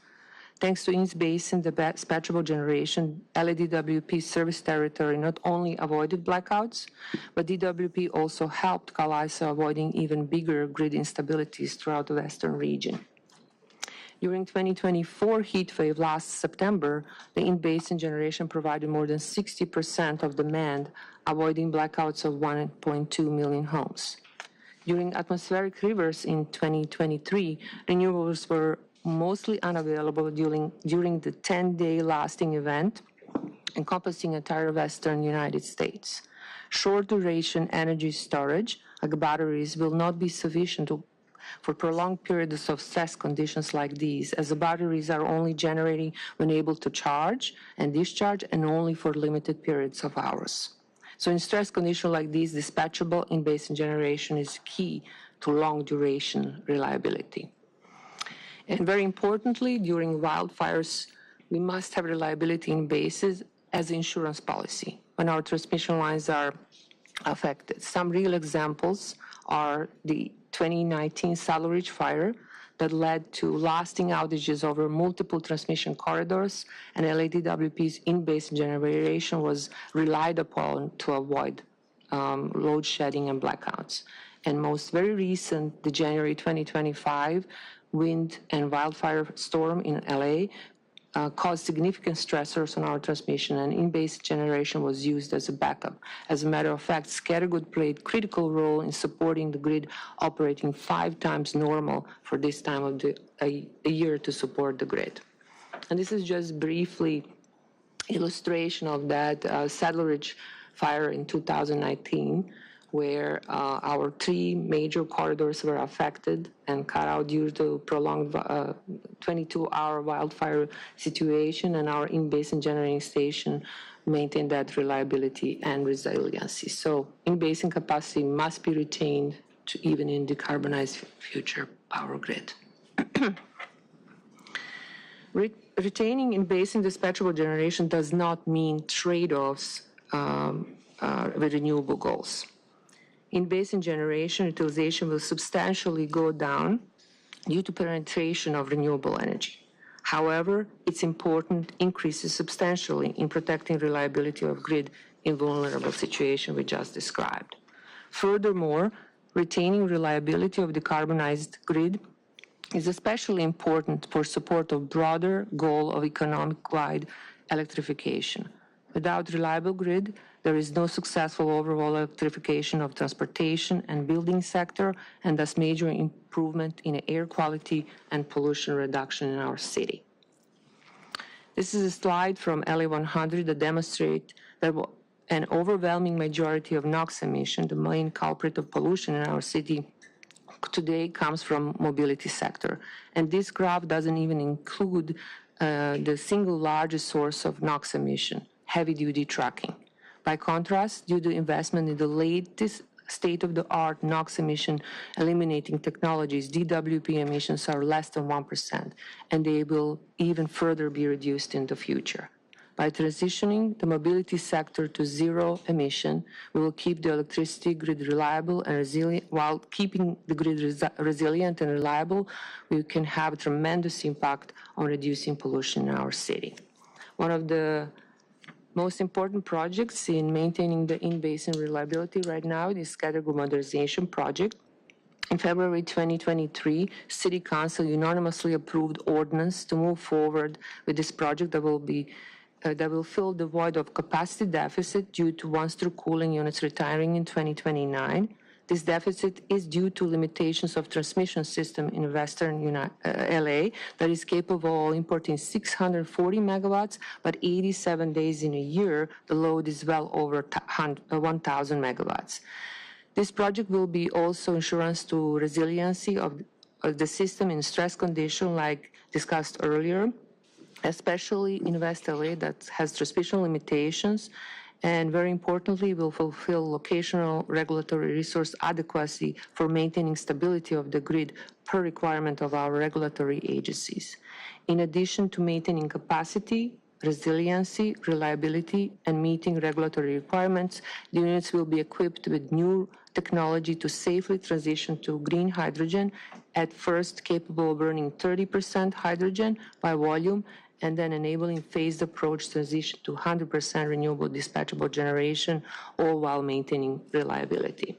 [SPEAKER 17] Thanks to in-basin dispatchable generation, LADWP service territory not only avoided blackouts, but DWP also helped CalISO avoiding even bigger grid instabilities throughout the western region. During 2024 heat wave last September, the in-basin generation provided more than 60% of demand, avoiding blackouts of 1.2 million homes. During atmospheric rivers in 2023, renewables were mostly unavailable during the 10-day lasting event encompassing entire western United States. Short-duration energy storage, like batteries, will not be sufficient for prolonged periods of stress conditions like these, as the batteries are only generating when able to charge and discharge and only for limited periods of hours. So in stress conditions like these, dispatchable in-basin generation is key to long-duration reliability. And very importantly, during wildfires, we must have reliability in bases as insurance policy when our transmission lines are affected. Some real examples are the 2019 Saddle Ridge fire that led to lasting outages over multiple transmission corridors, and LADWP's in-basin generation was relied upon to avoid load shedding and blackouts. And most very recent, the January 2025 wind and wildfire storm in LA caused significant stressors on our transmission, and in-basin generation was used as a backup. As a matter of fact, Scattergood played critical role in supporting the grid operating 5 times normal for this time of the year to support the grid. And this is just briefly illustration of that Saddle Ridge fire in 2019, where our 3 major corridors were affected and cut out due to prolonged 22-hour wildfire situation, and our in-basin generating station maintained that reliability and resiliency. So in-basin capacity must be retained to even in decarbonized future power grid. Retaining in-basin dispatchable generation does not mean trade-offs with renewable goals. In-basin generation utilization will substantially go down due to penetration of renewable energy. However, its importance increases substantially in protecting reliability of grid in vulnerable situations we just described. Furthermore, retaining reliability of decarbonized grid is especially important for support of broader goal of economic-wide electrification. Without reliable grid, there is no successful overall electrification of transportation and building sector, and thus major improvement in air quality and pollution reduction in our city. This is a slide from LA100 that demonstrates that an overwhelming majority of NOx emission, the main culprit of pollution in our city today, comes from mobility sector. And this graph doesn't even include the single largest source of NOx emission, heavy-duty trucking. By contrast, due to investment in the latest state-of-the-art NOx emission eliminating technologies, DWP emissions are less than 1%, and they will even further be reduced in the future. By transitioning the mobility sector to zero emission, we will keep the electricity grid reliable and resilient. While keeping the grid resilient and reliable, we can have a tremendous impact on reducing pollution in our city. One of the most important projects in maintaining the in-basin reliability right now is Category Modernization Project. In February 2023, City Council unanimously approved ordinance to move forward with this project that will fill the void of capacity deficit due to one-stroke cooling units retiring in 2029. This deficit is due to limitations of transmission system in Western LA that is capable of importing 640 megawatts, but 87 days in a year, the load is well over 1,000 megawatts. This project will be also insurance to resiliency of the system in stress condition like discussed earlier, especially in West LA that has transmission limitations, and very importantly, will fulfill locational regulatory resource adequacy for maintaining stability of the grid per requirement of our regulatory agencies. In addition to maintaining capacity, resiliency, reliability, and meeting regulatory requirements, the units will be equipped with new technology to safely transition to green hydrogen, at first capable of burning 30% hydrogen by volume, and then enabling phased approach transition to 100% renewable dispatchable generation, all while maintaining reliability.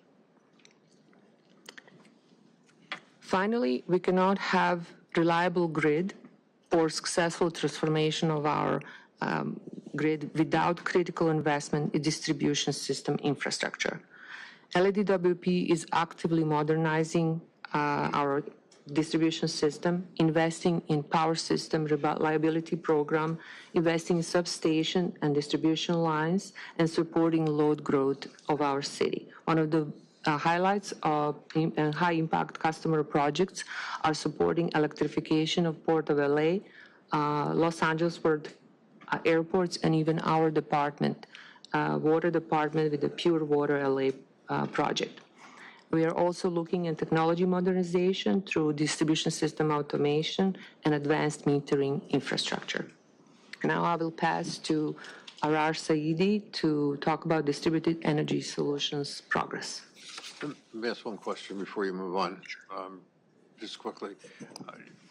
[SPEAKER 17] Finally, we cannot have reliable grid or successful transformation of our grid without critical investment in distribution system infrastructure. LEDWP is actively modernizing our distribution system, investing in power system reliability program, investing in substation and distribution lines, and supporting load growth of our city. One of the highlights of high-impact customer projects are supporting electrification of Port of LA, Los Angeles Port airports, and even our department, water department with the Pure Water LA project. We are also looking at technology modernization through distribution system automation and advanced metering infrastructure. Now I will pass to Arar Saidi to talk about distributed energy solutions progress.
[SPEAKER 2] Let me ask one question before you move on. Just quickly,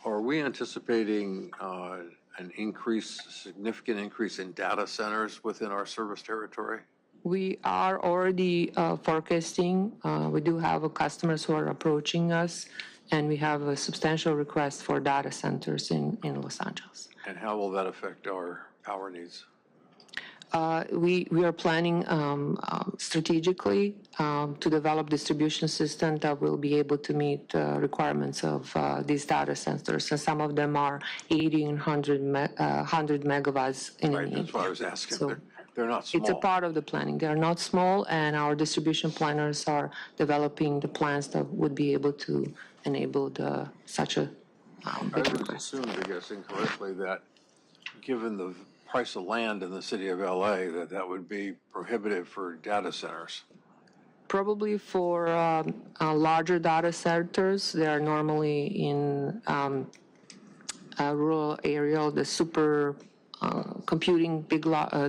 [SPEAKER 2] are we anticipating an increase, significant increase in data centers within our service territory?
[SPEAKER 17] We are already forecasting. We do have customers who are approaching us, and we have a substantial request for data centers in Los Angeles.
[SPEAKER 2] And how will that affect our power needs?
[SPEAKER 17] We are planning strategically to develop distribution system that will be able to meet requirements of these data centers. And some of them are 80 and 100 megawatts in
[SPEAKER 2] Right, that's what I was asking.
[SPEAKER 17] So
[SPEAKER 2] they're not small.
[SPEAKER 17] it's a part of the planning. They're not small, and our distribution planners are developing the plans that would be able to enable such a big
[SPEAKER 2] I was
[SPEAKER 17] request.
[SPEAKER 2] assumed, I guess incorrectly, that given the price of land in the city of LA, that would be prohibitive for data centers.
[SPEAKER 17] Probably for larger data centers, they are normally in a rural area, the super computing big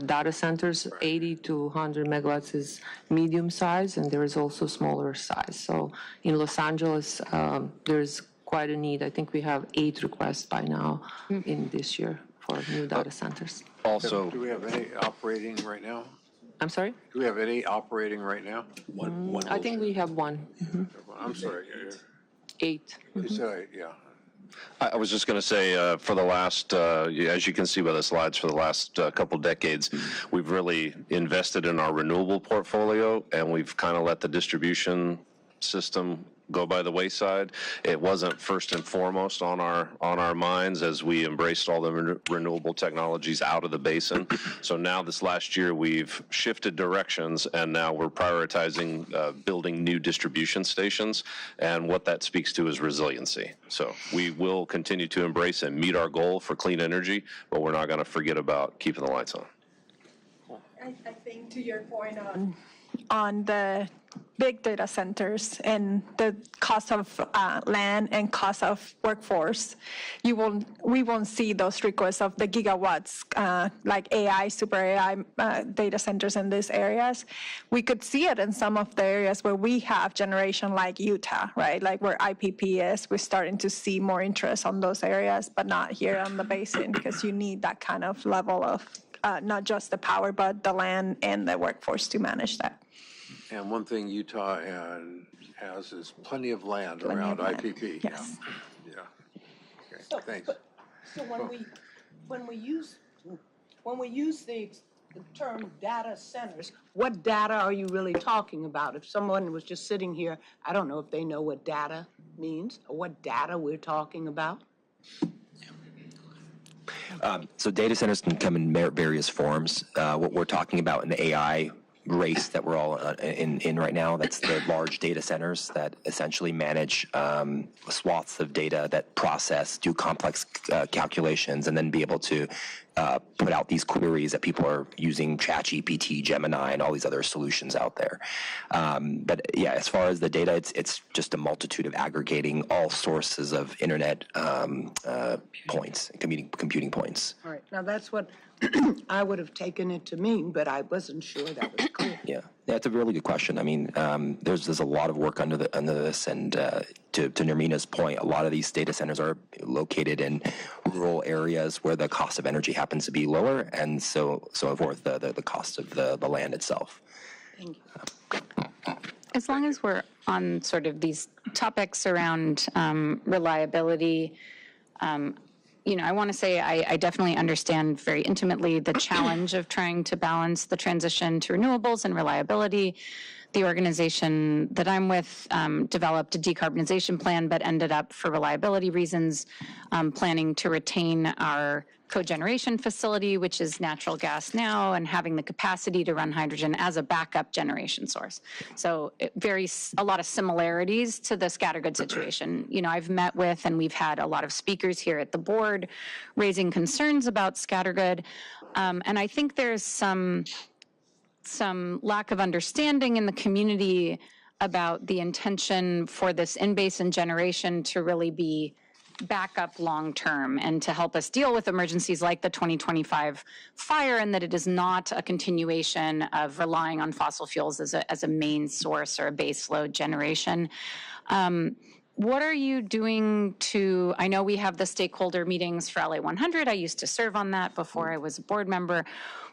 [SPEAKER 17] data centers, 80 to 100 megawatts is medium size, and there is also smaller size. So in Los Angeles, there's quite a need. I think we have 8 requests by now in this year for new data centers.
[SPEAKER 5] Also,
[SPEAKER 2] Do we have any operating right now?
[SPEAKER 17] I'm sorry?
[SPEAKER 2] Do we have any operating right now?
[SPEAKER 17] I think we have 1.
[SPEAKER 2] I'm sorry.
[SPEAKER 17] 8.
[SPEAKER 2] You said 8, yeah.
[SPEAKER 5] I was just going to say, for the last, as you can see by the slides, for the last couple decades, we've really invested in our renewable portfolio, and we've kind of let the distribution system go by the wayside. It wasn't first and foremost on our minds as we embraced all the renewable technologies out of the basin. So now this last year we've shifted directions, and now we're prioritizing building new distribution stations, and what that speaks to is resiliency. So we will continue to embrace and meet our goal for clean energy, but we're not going to forget about keeping the lights on.
[SPEAKER 12] I think to your point on the big data centers and the cost of land and cost of workforce, we won't see those requests of the gigawatts like AI, super AI data centers in these areas. We could see it in some of the areas where we have generation like Utah, right? Like where IPP is, we're starting to see more interest on those areas, but not here on the basin because you need that kind of level of not just the power, but the land and the workforce to manage that.
[SPEAKER 2] And one thing Utah has is plenty of land around IPP.
[SPEAKER 12] Yes.
[SPEAKER 2] Yeah. Okay, thanks.
[SPEAKER 3] So when we use the term data centers, what data are you really talking about? If someone was just sitting here, I don't know if they know what data means or what data we're talking about.
[SPEAKER 18] So data centers can come in various forms. What we're talking about in the AI race that we're all in right now, that's the large data centers that essentially manage swaths of data that process, do complex calculations, and then be able to put out these queries that people are using ChatGPT, Gemini, and all these other solutions out there. But yeah, as far as the data, it's just a multitude of aggregating all sources of internet points, computing points.
[SPEAKER 3] All right, now that's what I would have taken it to mean, but I wasn't sure that was clear.
[SPEAKER 18] Yeah, that's a really good question. I mean, there's a lot of work under this, and to Nermina's point, a lot of these data centers are located in rural areas where the cost of energy happens to be lower, and so forth, the cost of the land itself.
[SPEAKER 3] Thank you.
[SPEAKER 14] As long as we're on sort of these topics around reliability, I want to say I definitely understand very intimately the challenge of trying to balance the transition to renewables and reliability. The organization that I'm with developed a decarbonization plan, but ended up, for reliability reasons, planning to retain our cogeneration facility, which is natural gas now, and having the capacity to run hydrogen as a backup generation source. So a lot of similarities to the scattergood situation. I've met with, and we've had a lot of speakers here at the board raising concerns about scattergood. And I think there's some lack of understanding in the community about the intention for this in-basin generation to really be backup long-term and to help us deal with emergencies like the 2025 fire, and that it is not a continuation of relying on fossil fuels as a main source or a base load generation. What are you doing I know we have the stakeholder meetings for LA 100. I used to serve on that before I was a board member.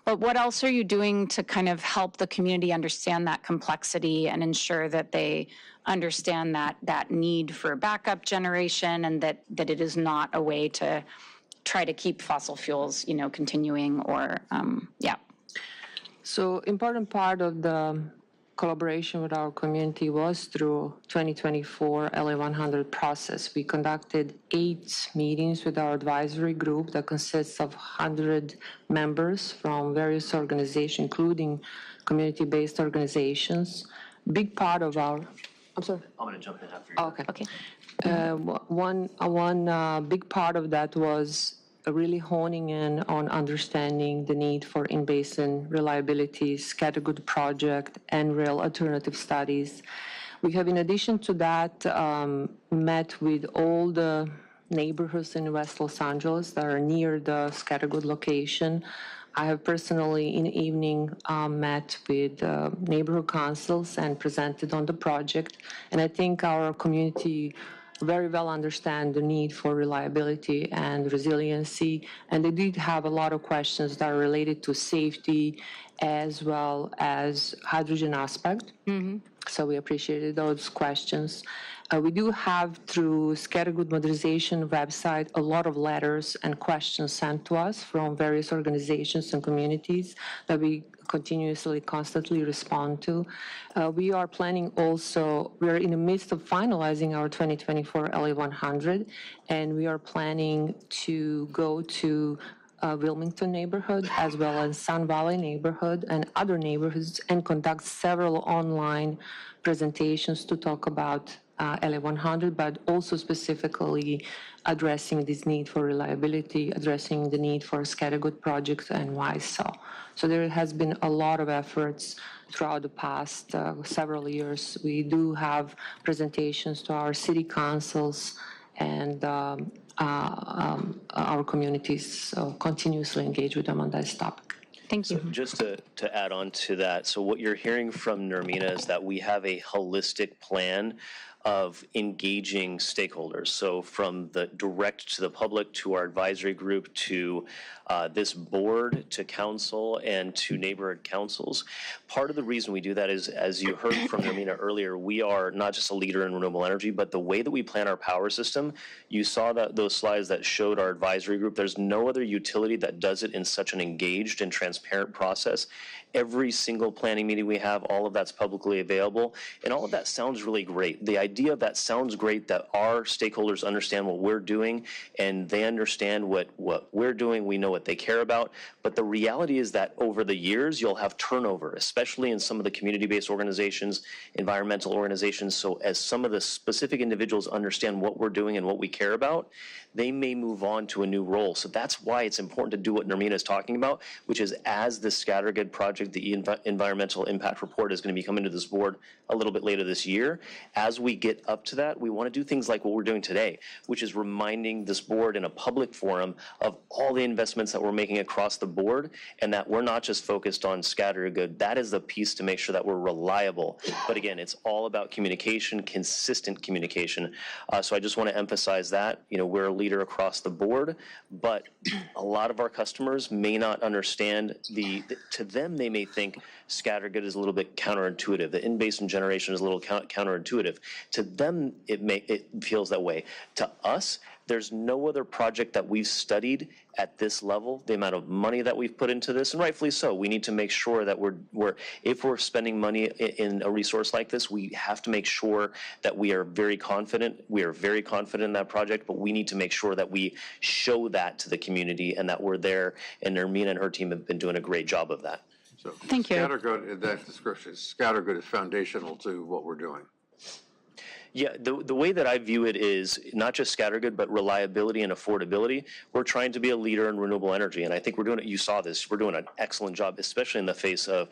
[SPEAKER 14] But what else are you doing to kind of help the community understand that complexity and ensure that they understand that need for backup generation, and that it is not a way to try to keep fossil fuels, continuing or, yeah.
[SPEAKER 17] So important part of the collaboration with our community was through 2024 LA 100 process. We conducted 8 meetings with our advisory group that consists of 100 members from various organizations, including community-based organizations. Big part of our, I'm sorry.
[SPEAKER 18] I'm going to jump in after you.
[SPEAKER 17] Okay. One big part of that was really honing in on understanding the need for in-basin reliability, scattergood project, and rail alternative studies. We have, in addition to that, met with all the neighborhoods in West Los Angeles that are near the scattergood location. I have personally, in the evening, met with neighborhood councils and presented on the project. And I think our community very well understand the need for reliability and resiliency. And they did have a lot of questions that are related to safety as well as hydrogen aspect. Mm-hmm. So we appreciated those questions. We do have, through Scattergood Modernization website, a lot of letters and questions sent to us from various organizations and communities that we continuously, constantly respond to. We are planning also, we are in the midst of finalizing our 2024 LA 100, and we are planning to go to Wilmington neighborhood as well as Sun Valley neighborhood and other neighborhoods and conduct several online presentations to talk about LA 100, but also specifically addressing this need for reliability, addressing the need for scattergood projects, and why so. So there has been a lot of efforts throughout the past several years. We do have presentations to our city councils and our communities continuously engage with them on this topic.
[SPEAKER 14] Thank you.
[SPEAKER 19] So just to add on to that, so what you're hearing from Nermina is that we have a holistic plan of engaging stakeholders. So from the direct to the public, to our advisory group, to this board, to council, and to neighborhood councils. Part of the reason we do that is, as you heard from Nermina earlier, we are not just a leader in renewable energy, but the way that we plan our power system, you saw those slides that showed our advisory group. There's no other utility that does it in such an engaged and transparent process. Every single planning meeting we have, all of that's publicly available, and all of that sounds really great. The idea of that sounds great, that our stakeholders understand what we're doing, and they understand what we're doing, we know what they care about, but the reality is that over the years, you'll have turnover, especially in some of the community-based organizations, environmental organizations, so as some of the specific individuals understand what we're doing and what we care about, they may move on to a new role. So that's why it's important to do what Nermina is talking about, which is as the Scattergood project, the environmental impact report is going to be coming to this board a little bit later this year. As we get up to that, we want to do things like what we're doing today, which is reminding this board in a public forum of all the investments that we're making across the board, and that we're not just focused on Scattergood. That is the piece to make sure that we're reliable. But again, it's all about communication, consistent communication. So I just want to emphasize that, we're a leader across the board, but a lot of our customers may not understand to them, they may think Scattergood is a little bit counterintuitive. The in-basin generation is a little counterintuitive. To them, it feels that way. To us, there's no other project that we've studied at this level, the amount of money that we've put into this, and rightfully so. We need to make sure that if we're spending money in a resource like this, we have to make sure that we are very confident. We are very confident in that project, but we need to make sure that we show that to the community and that we're there, and Nermina and her team have been doing a great job of that.
[SPEAKER 2] So
[SPEAKER 14] Thank you.
[SPEAKER 2] Scattergood, in that description, Scattergood is foundational to what we're doing.
[SPEAKER 19] Yeah, the way that I view it is not just Scattergood, but reliability and affordability. We're trying to be a leader in renewable energy, and I think we're doing it. You saw this. We're doing an excellent job, especially in the face of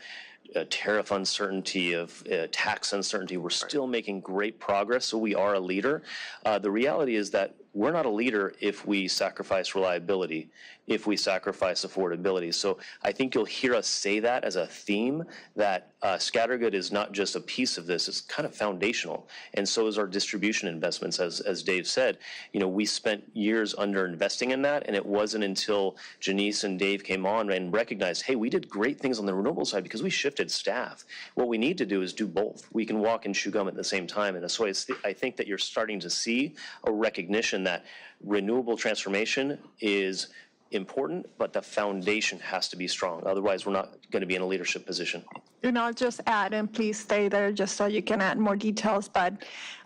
[SPEAKER 19] tariff uncertainty, of tax uncertainty. We're still making great progress, so we are a leader. The reality is that we're not a leader if we sacrifice reliability, if we sacrifice affordability. So I think you'll hear us say that as a theme, that Scattergood is not just a piece of this, it's kind of foundational. And so is our distribution investments, as Dave said. We spent years under investing in that, and it wasn't until Janice and Dave came on and recognized, hey, we did great things on the renewable side because we shifted staff. What we need to do is do both. We can walk and chew gum at the same time. And so I think that you're starting to see a recognition that renewable transformation is important, but the foundation has to be strong. Otherwise, we're not going to be in a leadership position.
[SPEAKER 12] I'll just add, and please stay there just so you can add more details, but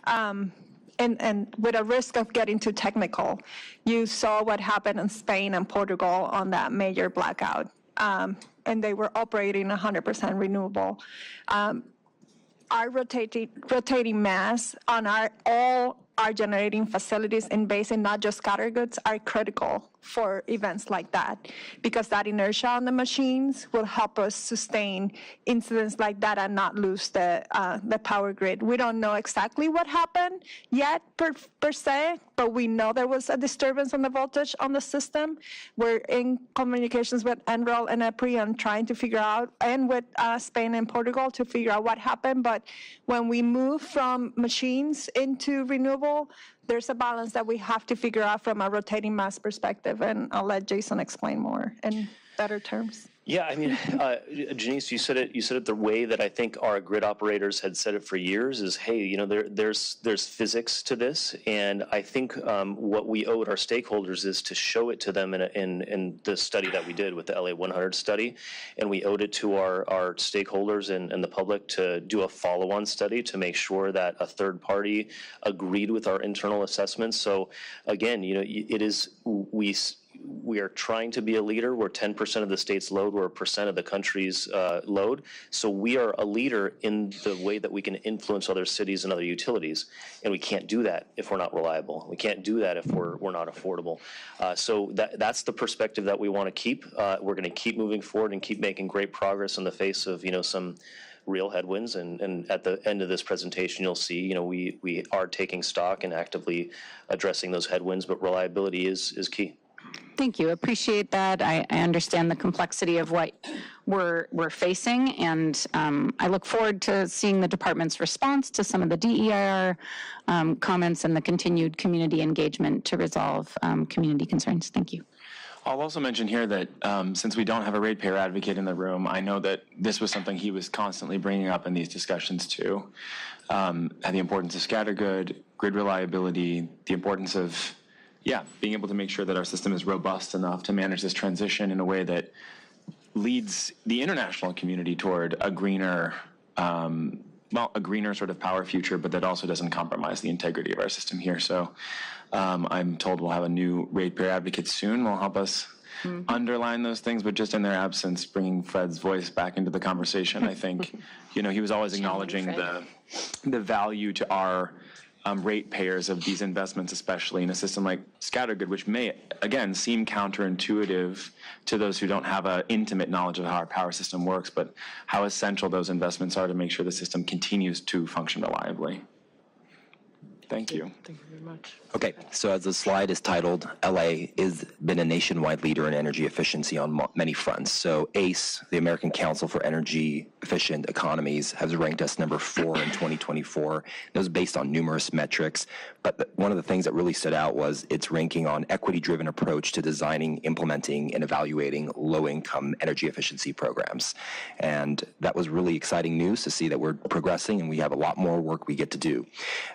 [SPEAKER 12] and with a risk of getting too technical, you saw what happened in Spain and Portugal on that major blackout, and they were operating 100% renewable. Our rotating mass on all our generating facilities in basin, not just scattergoods, are critical for events like that, because that inertia on the machines will help us sustain incidents like that and not lose the power grid. We don't know exactly what happened yet per se, but we know there was a disturbance on the voltage on the system. We're in communications with NREL and EPRI and trying to figure out, and with Spain and Portugal to figure out what happened. But when we move from machines into renewable, there's a balance that we have to figure out from a rotating mass perspective, and I'll let Jason explain more in better terms.
[SPEAKER 19] Yeah, I mean, Janice, you said it the way that I think our grid operators had said it for years is, hey, there's physics to this, and I think what we owed our stakeholders is to show it to them in the study that we did with the LA 100 study, and we owed it to our stakeholders and the public to do a follow-on study to make sure that a third party agreed with our internal assessments. So again, it is we are trying to be a leader. We're 10% of the state's load. We're 1% of the country's load. So we are a leader in the way that we can influence other cities and other utilities. And we can't do that if we're not reliable. We can't do that if we're not affordable. So that's the perspective that we want to keep. We're going to keep moving forward and keep making great progress in the face of, some real headwinds, and at the end of this presentation, you'll see, we are taking stock and actively addressing those headwinds, but reliability is key.
[SPEAKER 14] Thank you. Appreciate that. I understand the complexity of what we're facing, and I look forward to seeing the department's response to some of the DEIR comments and the continued community engagement to resolve community concerns. Thank you.
[SPEAKER 4] I'll also mention here that since we don't have a ratepayer advocate in the room, I know that this was something he was constantly bringing up in these discussions too. The importance of scattergood, grid reliability, the importance of, being able to make sure that our system is robust enough to manage this transition in a way that leads the international community toward a greener, a greener sort of power future, but that also doesn't compromise the integrity of our system here. So I'm told we'll have a new ratepayer advocate soon. Will help us underline those things, but just in their absence, bringing Fred's voice back into the conversation. I think, he was always acknowledging the value to our ratepayers of these investments, especially in a system like scattergood, which may, again, seem counterintuitive to those who don't have an intimate knowledge of how our power system works, but how essential those investments are to make sure the system continues to function reliably. Thank you.
[SPEAKER 15] Thank you very much.
[SPEAKER 18] Okay, so as the slide is titled, LA has been a nationwide leader in energy efficiency on many fronts. So ACE, the American Council for Energy Efficient Economies, has ranked us number 4 in 2024. That was based on numerous metrics, but one of the things that really stood out was its ranking on equity-driven approach to designing, implementing, and evaluating low-income energy efficiency programs. And that was really exciting news to see that we're progressing and we have a lot more work we get to do.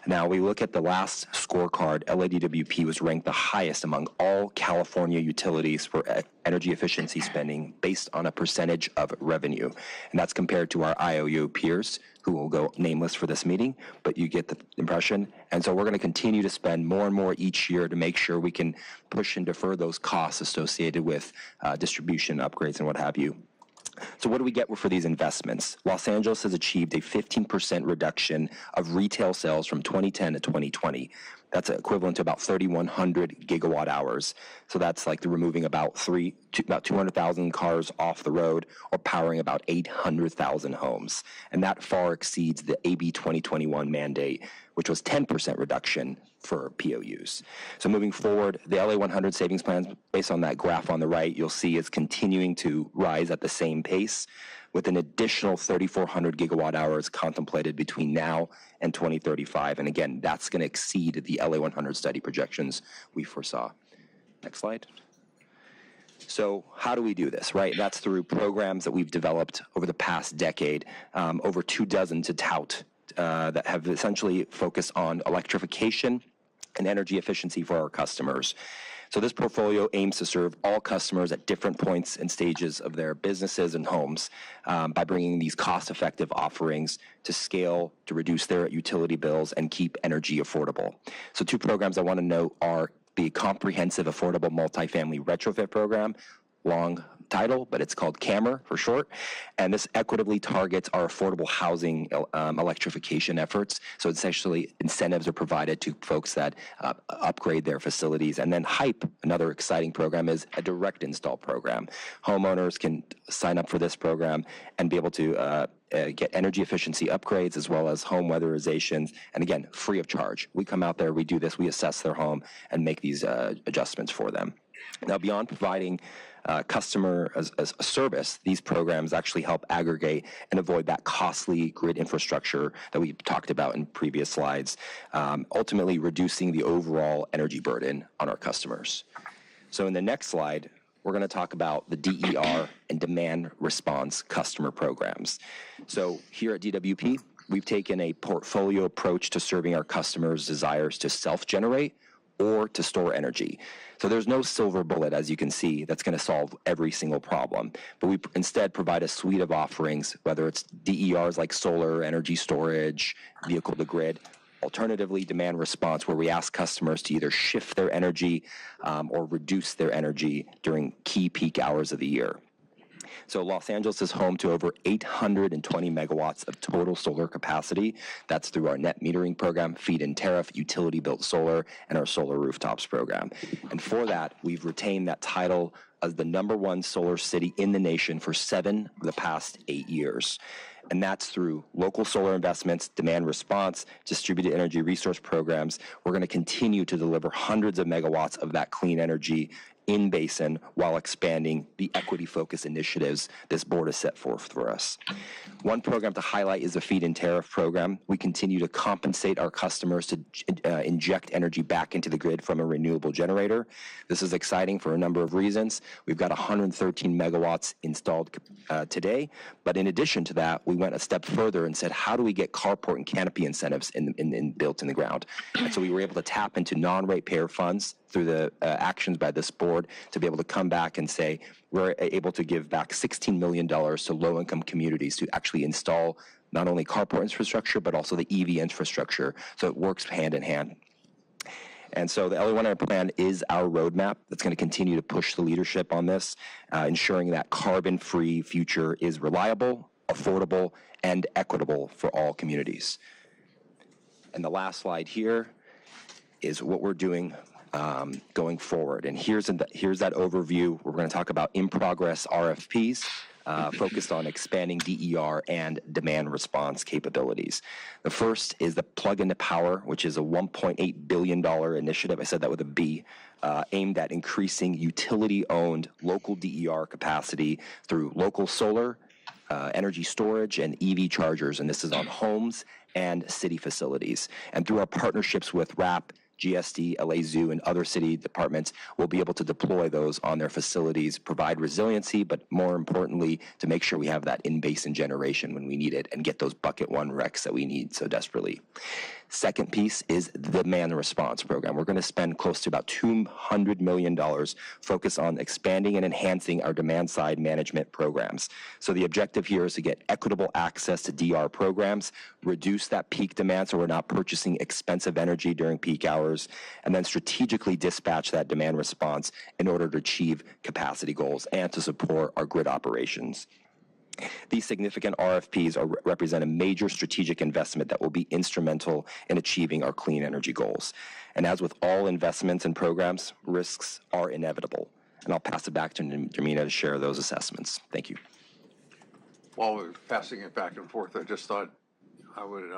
[SPEAKER 18] Now, we look at the last scorecard. LADWP was ranked the highest among all California utilities for energy efficiency spending based on a percentage of revenue. And that's compared to our IOU peers, who will go nameless for this meeting, but you get the impression. And so we're going to continue to spend more and more each year to make sure we can push and defer those costs associated with distribution upgrades and what have you. So what do we get for these investments? Los Angeles has achieved a 15% reduction of retail sales from 2010 to 2020. That's equivalent to about 3,100 gigawatt hours. So that's like removing about 200,000 cars off the road or powering about 800,000 homes. And that far exceeds the AB 2021 mandate, which was 10% reduction for POUs. So moving forward, the LA 100 savings plans, based on that graph on the right, you'll see is continuing to rise at the same pace, with an additional 3,400 gigawatt hours contemplated between now and 2035. And again, that's going to exceed the LA 100 study projections we foresaw. Next slide. So how do we do this, right? That's through programs that we've developed over the past decade, over 24 to tout, that have essentially focused on electrification and energy efficiency for our customers. So this portfolio aims to serve all customers at different points and stages of their businesses and homes by bringing these cost-effective offerings to scale to reduce their utility bills and keep energy affordable. So 2 programs I want to note are the Comprehensive Affordable Multifamily Retrofit Program, long title, but it's called CAMR for short, and this equitably targets our affordable housing electrification efforts. So essentially incentives are provided to folks that upgrade their facilities. And then HYPE, another exciting program, is a direct install program. Homeowners can sign up for this program and be able to get energy efficiency upgrades as well as home weatherizations, and again, free of charge. We come out there, we do this, we assess their home and make these adjustments for them. Now, beyond providing customer as a service, these programs actually help aggregate and avoid that costly grid infrastructure that we talked about in previous slides, ultimately reducing the overall energy burden on our customers. So in the next slide, we're going to talk about the DER and demand response customer programs. So here at DWP, we've taken a portfolio approach to serving our customers' desires to self-generate or to store energy. So there's no silver bullet, as you can see, that's going to solve every single problem. But we instead provide a suite of offerings, whether it's DERs like solar, energy storage, vehicle to grid, Alternatively, demand response, where we ask customers to either shift their energy or reduce their energy during key peak hours of the year. So Los Angeles is home to over 820 megawatts of total solar capacity. That's through our net metering program, feed-in tariff, utility-built solar, and our solar rooftops program. And for that, we've retained that title as the #1 solar city in the nation for 7 of the past 8 years. And that's through local solar investments, demand response, distributed energy resource programs. We're going to continue to deliver hundreds of megawatts of that clean energy in basin while expanding the equity-focused initiatives this board has set forth for us. One program to highlight is the feed-in tariff program. We continue to compensate our customers to inject energy back into the grid from a renewable generator. This is exciting for a number of reasons. We've got 113 megawatts installed today, but in addition to that, we went a step further and said, how do we get carport and canopy incentives built in the ground? And so we were able to tap into non-ratepayer funds through the actions by this board to be able to come back and say, we're able to give back $16 million to low-income communities to actually install not only carport infrastructure, but also the EV infrastructure, so it works hand in hand. And so the LE100 plan is our roadmap that's going to continue to push the leadership on this, ensuring that carbon-free future is reliable, affordable, and equitable for all communities. And the last slide here is what we're doing going forward. And here's that overview. We're going to talk about in-progress RFPs focused on expanding DER and demand response capabilities. The first is the Plug into Power, which is a $1.8 billion initiative. I said that with a B, aimed at increasing utility-owned local DER capacity through local solar, energy storage, and EV chargers. And this is on homes and city facilities. And through our partnerships with RAP, GSD, LA Zoo, and other city departments will be able to deploy those on their facilities, provide resiliency, but more importantly, to make sure we have that in-basin generation when we need it and get those bucket 1 RECs that we need so desperately. Second piece is the demand response program. We're going to spend close to about $200 million focused on expanding and enhancing our demand side management programs. So the objective here is to get equitable access to DR programs, reduce that peak demand so we're not purchasing expensive energy during peak hours, and then strategically dispatch that demand response in order to achieve capacity goals and to support our grid operations. These significant RFPs represent a major strategic investment that will be instrumental in achieving our clean energy goals. And as with all investments and programs, risks are inevitable. And I'll pass it back to Nermina to share those assessments. Thank you.
[SPEAKER 2] While we're passing it back and forth, I just thought I would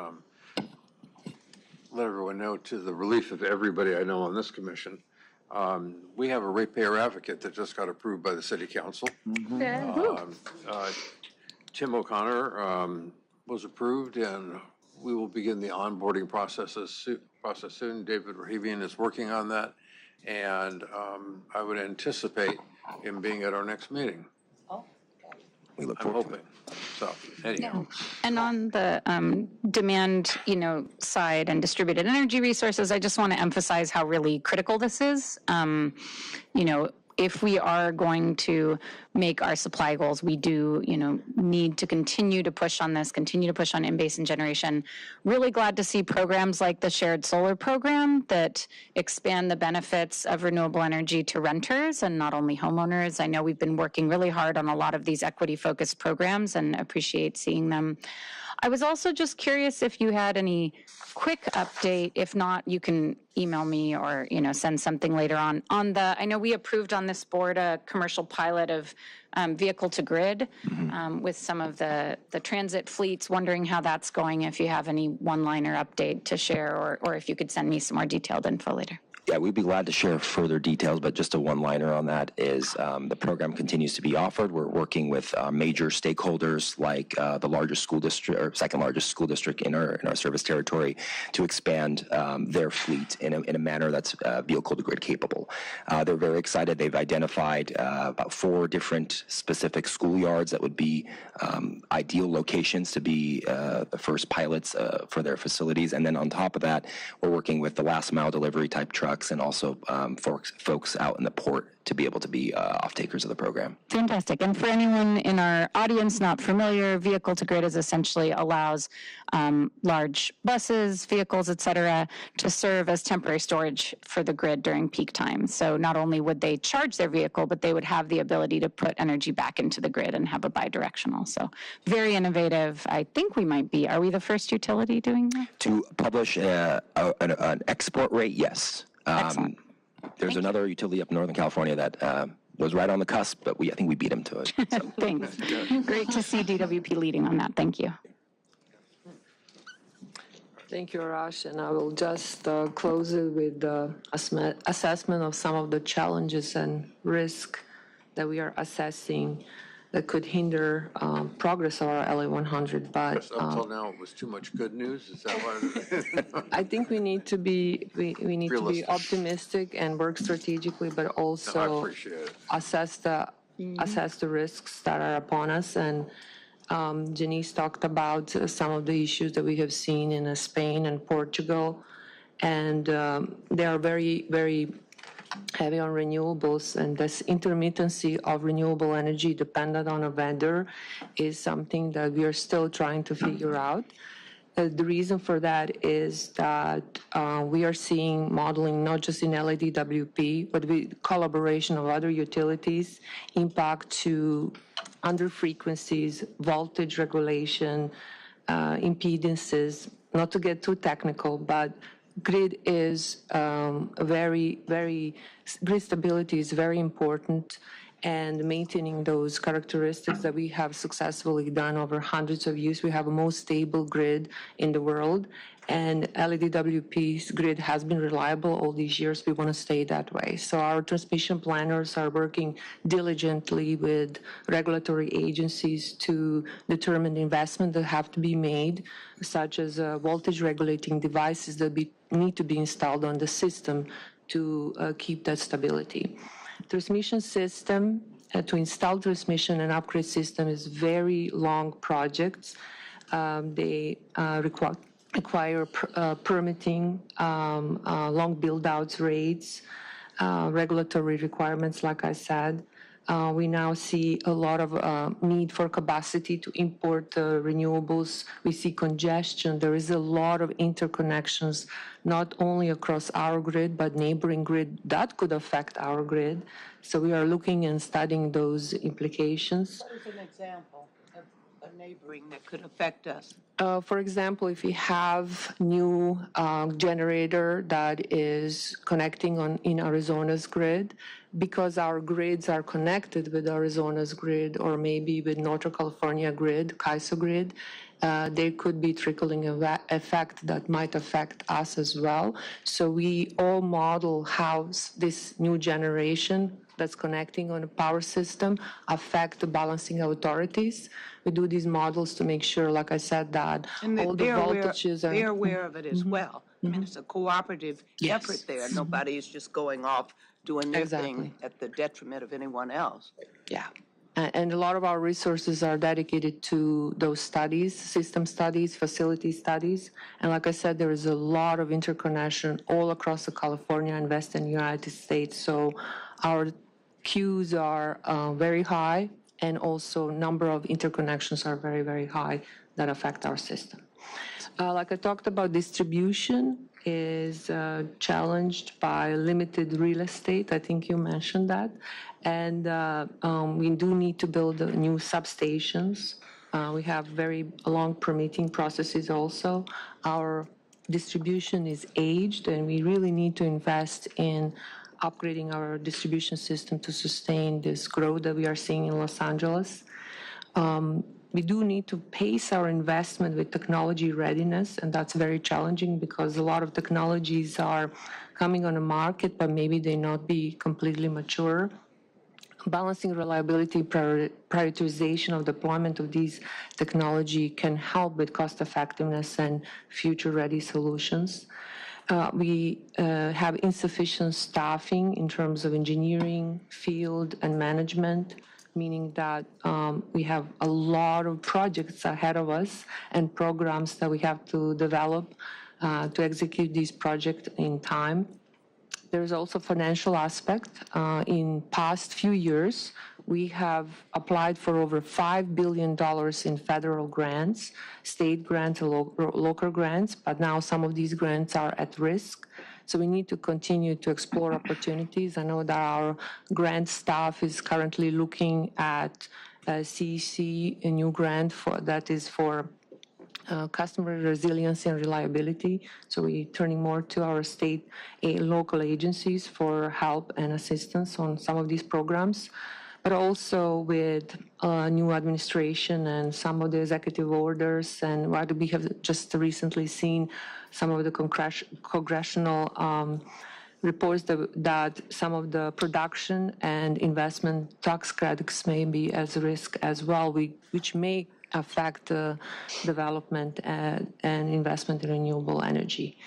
[SPEAKER 2] let everyone know, to the relief of everybody I know on this commission, we have a ratepayer advocate that just got approved by the city council. Tim O'Connor was approved, and we will begin the onboarding process soon. David Rahavian is working on that, and I would anticipate him being at our next meeting.
[SPEAKER 18] We look
[SPEAKER 2] I'm
[SPEAKER 18] forward to it.
[SPEAKER 2] hoping. So, anyhow.
[SPEAKER 14] And on the demand, side and distributed energy resources, I just want to emphasize how really critical this is. If we are going to make our supply goals, we do, need to continue to push on this, continue to push on in-basin generation. Really glad to see programs like the Shared Solar Program that expand the benefits of renewable energy to renters and not only homeowners. I know we've been working really hard on a lot of these equity-focused programs and appreciate seeing them. I was also just curious if you had any quick update. If not, you can email me or, send something later on. I know we approved on this board a commercial pilot of vehicle to grid with some of the transit fleets, wondering how that's going, if you have any one-liner update to share, or if you could send me some more detailed info later.
[SPEAKER 18] Yeah, we'd be glad to share further details, but just a one-liner on that is the program continues to be offered. We're working with major stakeholders like the largest school district or second largest school district in our service territory to expand their fleet in a manner that's vehicle to grid capable. They're very excited. They've identified about 4 different specific schoolyards that would be ideal locations to be the first pilots for their facilities. And then on top of that, we're working with the last mile delivery type trucks and also folks out in the port to be able to be off-takers of the program.
[SPEAKER 14] Fantastic. And for anyone in our audience not familiar, vehicle to grid is essentially allows large buses, vehicles, et cetera, to serve as temporary storage for the grid during peak times. So not only would they charge their vehicle, but they would have the ability to put energy back into the grid and have a bidirectional. So very innovative. I think we might be. Are we the first utility doing that?
[SPEAKER 18] To publish an export rate, yes.
[SPEAKER 14] Excellent.
[SPEAKER 18] There's another utility up in Northern California that was right on the cusp, but I think we beat them to it. So.
[SPEAKER 14] Thanks. Great to see DWP leading on that. Thank you.
[SPEAKER 17] Thank you, Arash, and I will just close it with the assessment of some of the challenges and risk that we are assessing that could hinder progress of our LA 100. But
[SPEAKER 2] Up till now, it was too much good news. Is that what?
[SPEAKER 17] I think we need to be to be
[SPEAKER 2] Realistic.
[SPEAKER 17] optimistic and work strategically, but also
[SPEAKER 2] I appreciate it.
[SPEAKER 17] assess the risks that are upon us. And Janice talked about some of the issues that we have seen in Spain and Portugal, and they are very, very heavy on renewables, and this intermittency of renewable energy dependent on a vendor is something that we are still trying to figure out. The reason for that is that we are seeing modeling not just in LADWP, but with collaboration of other utilities, impact to under frequencies, voltage regulation, impedances. Not to get too technical, but grid is grid stability is very important, and maintaining those characteristics that we have successfully done over hundreds of years. We have the most stable grid in the world, and LADWP's grid has been reliable all these years. We want to stay that way. So our transmission planners are working diligently with regulatory agencies to determine the investment that have to be made, such as voltage regulating devices that need to be installed on the system to keep that stability. Transmission system, to install transmission and upgrade system is very long projects. They require permitting, long build-outs rates, regulatory requirements, like I said. We now see a lot of need for capacity to import renewables. We see congestion. There is a lot of interconnections, not only across our grid, but neighboring grid that could affect our grid. So we are looking and studying those implications.
[SPEAKER 16] What is an example of a neighboring that could affect us?
[SPEAKER 17] For example, if we have new generator that is connecting in Arizona's grid, because our grids are connected with Arizona's grid or maybe with Northern California grid, CAISO grid, there could be trickling effect that might affect us as well. So we all model how this new generation that's connecting on a power system affect the balancing authorities. We do these models to make sure, like I said, that all the voltages are...
[SPEAKER 16] They're aware of it as well. I mean, it's a cooperative effort there. Nobody is just going off doing their thing at the detriment of anyone else.
[SPEAKER 17] Yeah. And a lot of our resources are dedicated to those studies, system studies, facility studies. And like I said, there is a lot of interconnection all across the California and Western United States. So our queues are very high, and also number of interconnections are very, very high that affect our system. Like I talked about, distribution is challenged by limited real estate. I think you mentioned that. And we do need to build new substations. We have very long permitting processes also. Our distribution is aged, and we really need to invest in upgrading our distribution system to sustain this growth that we are seeing in Los Angeles. We do need to pace our investment with technology readiness, and that's very challenging because a lot of technologies are coming on the market, but maybe they not be completely mature. Balancing reliability, prioritization of deployment of these technology can help with cost effectiveness and future-ready solutions. We have insufficient staffing in terms of engineering, field, and management, meaning that we have a lot of projects ahead of us and programs that we have to develop to execute these projects in time. There is also financial aspect. In past few years, we have applied for over $5 billion in federal grants, state grants, and local grants, but now some of these grants are at risk. So we need to continue to explore opportunities. I know that our grant staff is currently looking at CEC, a new grant that is for customer resiliency and reliability. So we're turning more to our state local agencies for help and assistance on some of these programs. But also with new administration and some of the executive orders, and what we have just recently seen some of the congressional reports that some of the production and investment tax credits may be at risk as well, which may affect the development and investment in renewable energy.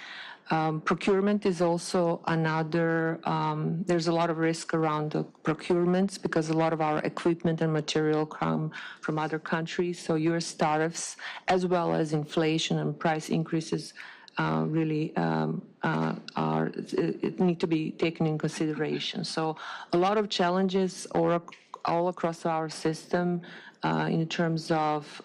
[SPEAKER 17] Procurement is also another, there's a lot of risk around the procurements because a lot of our equipment and material come from other countries. So US tariffs, as well as inflation and price increases, really need to be taken in consideration. So a lot of challenges all across our system in terms of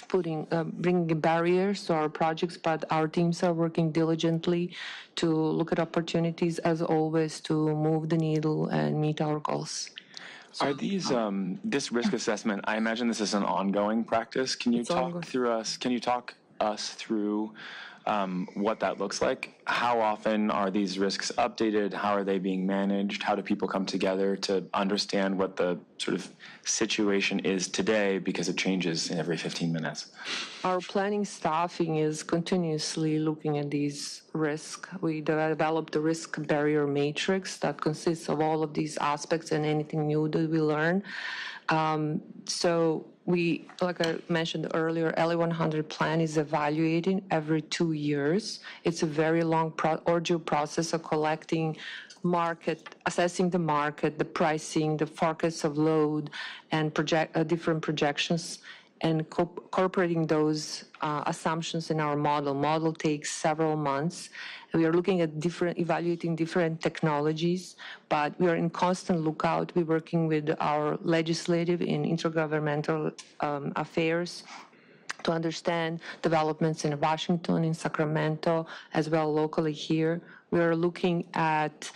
[SPEAKER 17] bringing barriers to our projects, but our teams are working diligently to look at opportunities, as always, to move the needle and meet our goals.
[SPEAKER 4] Are these, this risk assessment, I imagine this is an ongoing practice. Can you talk us through what that looks like? How often are these risks updated? How are they being managed? How do people come together to understand what the sort of situation is today, because it changes every 15 minutes?
[SPEAKER 17] Our planning staffing is continuously looking at these risks. We developed a risk barrier matrix that consists of all of these aspects and anything new that we learn. So we, like I mentioned earlier, LE100 plan is evaluating every 2 years. It's a very long, arduous process of collecting assessing the market, the pricing, the forecasts of load, and different projections, and incorporating those assumptions in our model. Model takes several months. We are looking at evaluating different technologies, but we are in constant lookout. We're working with our legislative and intergovernmental affairs to understand developments in Washington, in Sacramento, as well locally here. We are looking at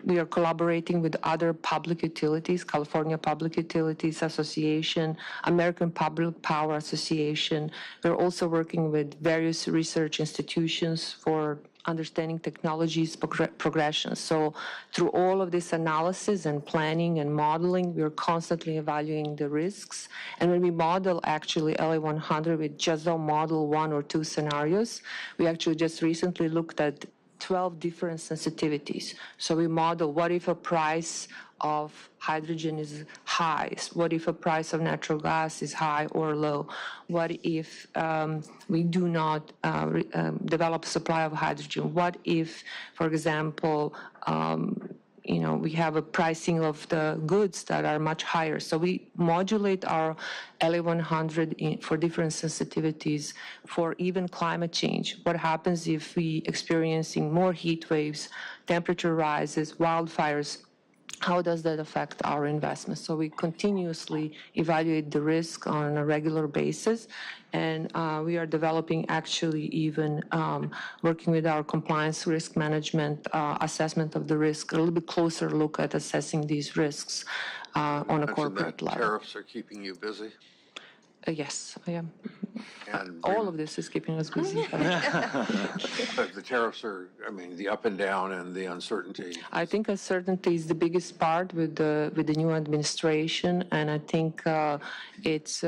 [SPEAKER 17] we are collaborating with other public utilities, California Public Utilities Association, American Public Power Association. We're also working with various research institutions for understanding technologies progression. So through all of this analysis and planning and modeling, we're constantly evaluating the risks. And when we model actually LE100, we just don't model 1 or 2 scenarios. We actually just recently looked at 12 different sensitivities. So we model what if a price of hydrogen is high? What if a price of natural gas is high or low? What if we do not develop supply of hydrogen? What if, for example, we have a pricing of the goods that are much higher. So we modulate our LE100 for different sensitivities for even climate change. What happens if we experiencing more heat waves, temperature rises, wildfires? How does that affect our investments? So we continuously evaluate the risk on a regular basis, and we are developing actually even working with our compliance risk management assessment of the risk, a little bit closer look at assessing these risks on a corporate level.
[SPEAKER 2] Tariffs are keeping you busy?
[SPEAKER 17] Yes, I am.
[SPEAKER 2] And
[SPEAKER 17] all of this is keeping us busy.
[SPEAKER 2] But the tariffs are, the up and down and the uncertainty.
[SPEAKER 17] I think uncertainty is the biggest part with the new administration, and I think it's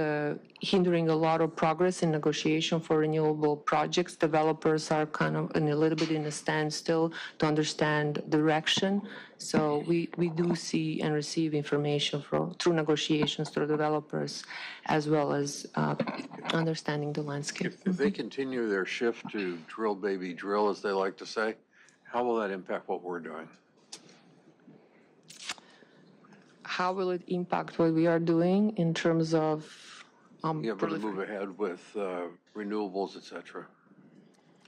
[SPEAKER 17] hindering a lot of progress in negotiation for renewable projects. Developers are kind of a little bit in a standstill to understand direction. So we do see and receive information through negotiations through developers, as well as understanding the landscape.
[SPEAKER 2] If they continue their shift to drill, baby, drill, as they like to say, how will that impact what we're doing?
[SPEAKER 17] How will it impact what we are doing in terms of
[SPEAKER 2] to move ahead with renewables, et cetera?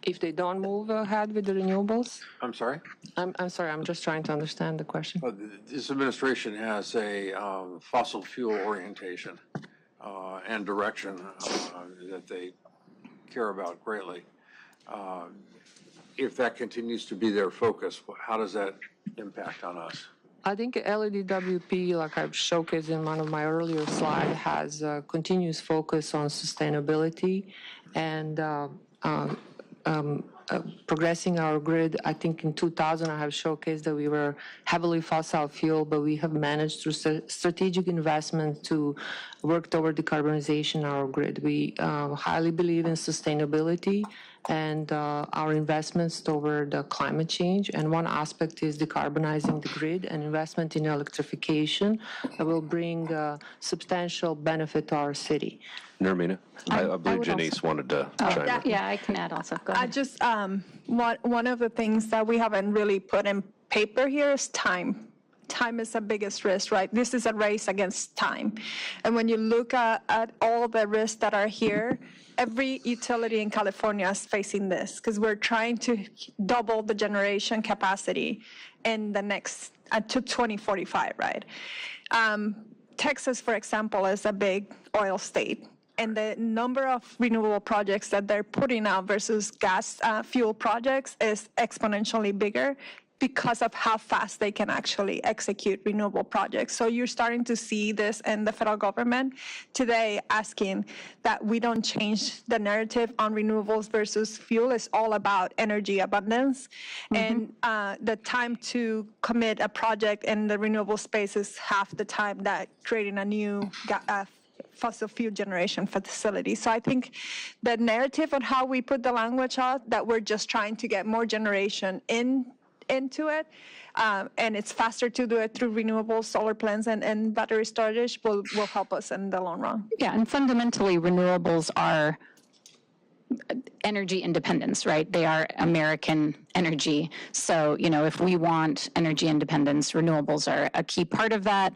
[SPEAKER 17] If they don't move ahead with the renewables?
[SPEAKER 2] I'm sorry?
[SPEAKER 17] I'm sorry, I'm just trying to understand the question.
[SPEAKER 2] This administration has a fossil fuel orientation and direction that they care about greatly. If that continues to be their focus, how does that impact on us?
[SPEAKER 17] I think LEDWP, like I've showcased in one of my earlier slides, has a continuous focus on sustainability and progressing our grid. I think in 2000 I have showcased that we were heavily fossil fuel, but we have managed through strategic investment to work toward decarbonization of our grid. We highly believe in sustainability and our investments toward climate change. And one aspect is decarbonizing the grid and investment in electrification that will bring substantial benefit to our city.
[SPEAKER 5] Nurmina, I believe Janice wanted to chime in.
[SPEAKER 14] Yeah, I can add also. Go ahead.
[SPEAKER 12] I just, one of the things that we haven't really put in paper here is time. Time is the biggest risk, right? This is a race against time. And when you look at all the risks that are here, every utility in California is facing this because we're trying to double the generation capacity in the next, to 2045, right? Texas, for example, is a big oil state. And the number of renewable projects that they're putting out versus gas fuel projects is exponentially bigger because of how fast they can actually execute renewable projects. So you're starting to see this in the federal government today asking that we don't change the narrative on renewables versus fuel. It's all about energy abundance. And the time to commit a project in the renewable space is half the time that creating a new fossil fuel generation facility. So I think the narrative on how we put the language out, that we're just trying to get more generation into it, and it's faster to do it through renewable solar plants and battery storage will help us in the long run.
[SPEAKER 14] Yeah, and fundamentally, renewables are energy independence, right? They are American energy. So, if we want energy independence, renewables are a key part of that.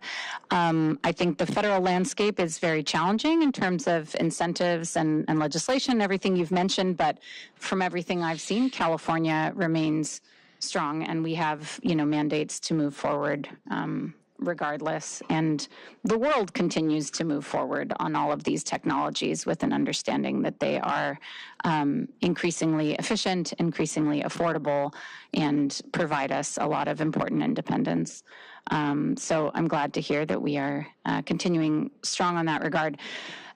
[SPEAKER 14] I think the federal landscape is very challenging in terms of incentives and legislation, everything you've mentioned, but from everything I've seen, California remains strong, and we have, mandates to move forward regardless. And the world continues to move forward on all of these technologies with an understanding that they are increasingly efficient, increasingly affordable, and provide us a lot of important independence. So I'm glad to hear that we are continuing strong on that regard.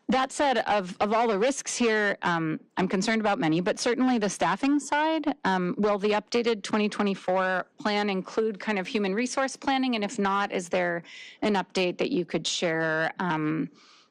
[SPEAKER 14] That said, of all the risks here, I'm concerned about many, but certainly the staffing side. Will the updated 2024 plan include kind of human resource planning? And if not, is there an update that you could share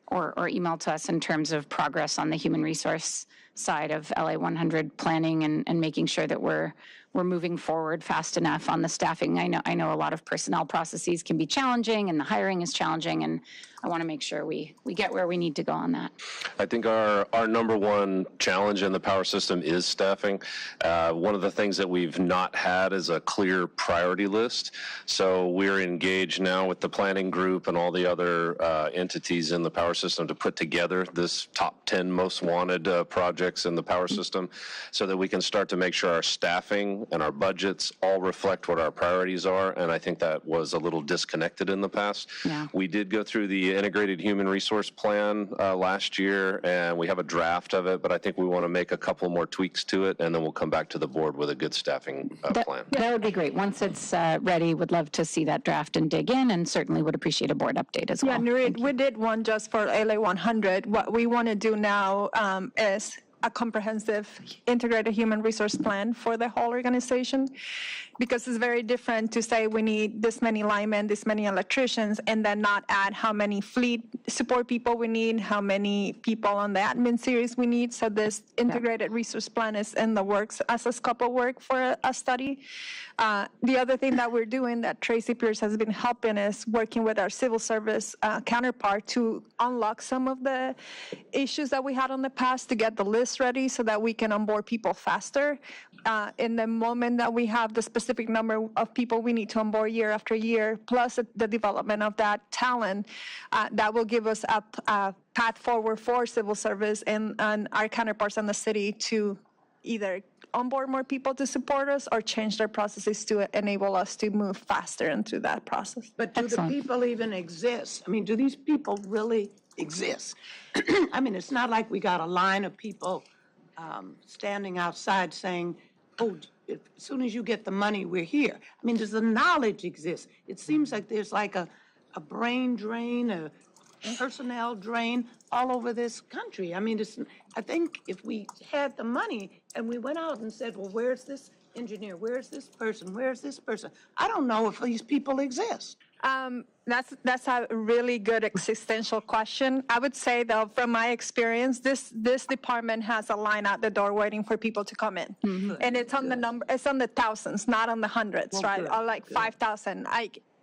[SPEAKER 14] or email to us in terms of progress on the human resource side of LA 100 planning and making sure that we're moving forward fast enough on the staffing? I know a lot of personnel processes can be challenging and the hiring is challenging, and I want to make sure we get where we need to go on that.
[SPEAKER 5] I think our number one challenge in the power system is staffing. One of the things that we've not had is a clear priority list. So we're engaged now with the planning group and all the other entities in the power system to put together this top 10 most wanted projects in the power system so that we can start to make sure our staffing and our budgets all reflect what our priorities are. And I think that was a little disconnected in the past.
[SPEAKER 14] Yeah.
[SPEAKER 5] We did go through the integrated human resource plan last year, and we have a draft of it, but I think we want to make a couple more tweaks to it, and then we'll come back to the board with a good staffing plan.
[SPEAKER 14] That would be great. Once it's ready, would love to see that draft and dig in, and certainly would appreciate a board update as well.
[SPEAKER 12] Yeah, NURIT, we did one just for LA 100. What we want to do now is a comprehensive integrated human resource plan for the whole organization, because it's very different to say we need this many linemen, this many electricians, and then not add how many fleet support people we need, how many people on the admin series we need. So this integrated resource plan is in the works as a scope of work for a study. The other thing that we're doing that Tracy Pierce has been helping is working with our civil service counterpart to unlock some of the issues that we had in the past to get the list ready so that we can onboard people faster. In the moment that we have the specific number of people we need to onboard year after year, plus the development of that talent, that will give us a path forward for civil service and our counterparts in the city to either onboard more people to support us or change their processes to enable us to move faster into that process.
[SPEAKER 16] But do the people even exist? I mean, do these people really exist? I mean, it's not like we got a line of people standing outside saying, oh, as soon as you get the money, we're here. I mean, does the knowledge exist? It seems like there's like a brain drain, a personnel drain all over this country. I mean, I think if we had the money and we went out and said, well, where's this engineer? Where's this person? Where's this person? I don't know if these people exist.
[SPEAKER 12] That's a really good existential question. I would say, though, from my experience, this department has a line out the door waiting for people to come in, and it's on it's on the thousands, not on the hundreds, right? Or like 5,000.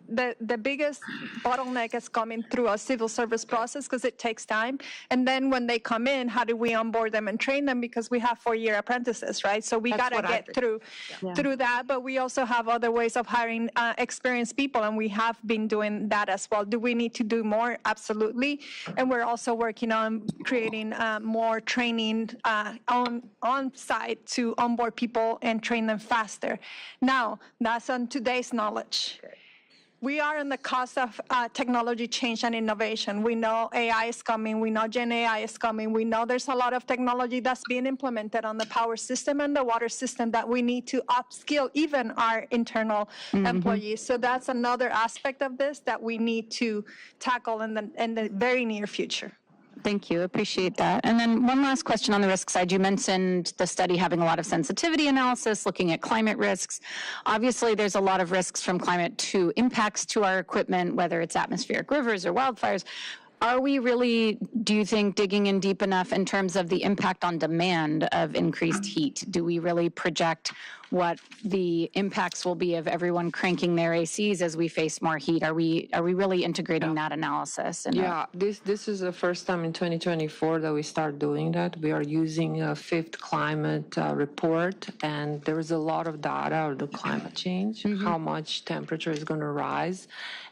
[SPEAKER 12] The biggest bottleneck is coming through a civil service process because it takes time. And then when they come in, how do we onboard them and train them? Because we have 4-year apprentices, right? So we got to get through that. But we also have other ways of hiring experienced people, and we have been doing that as well. Do we need to do more? Absolutely. And we're also working on creating more training on site to onboard people and train them faster. Now, that's on today's knowledge. We are on the cusp of technology change and innovation. We know AI is coming. We know Gen AI is coming. We know there's a lot of technology that's being implemented on the power system and the water system that we need to upskill even our internal employees. So that's another aspect of this that we need to tackle in the very near future.
[SPEAKER 14] Thank you. Appreciate that. And then one last question on the risk side. You mentioned the study having a lot of sensitivity analysis, looking at climate risks. Obviously, there's a lot of risks from climate to impacts to our equipment, whether it's atmospheric rivers or wildfires. Are we really, do you think, digging in deep enough in terms of the impact on demand of increased heat? Do we really project what the impacts will be of everyone cranking their ACs as we face more heat? Are we really integrating that analysis?
[SPEAKER 17] Yeah, this is the first time in 2024 that we start doing that. We are using a fifth climate report, and there is a lot of data on the climate change, how much temperature is going to rise.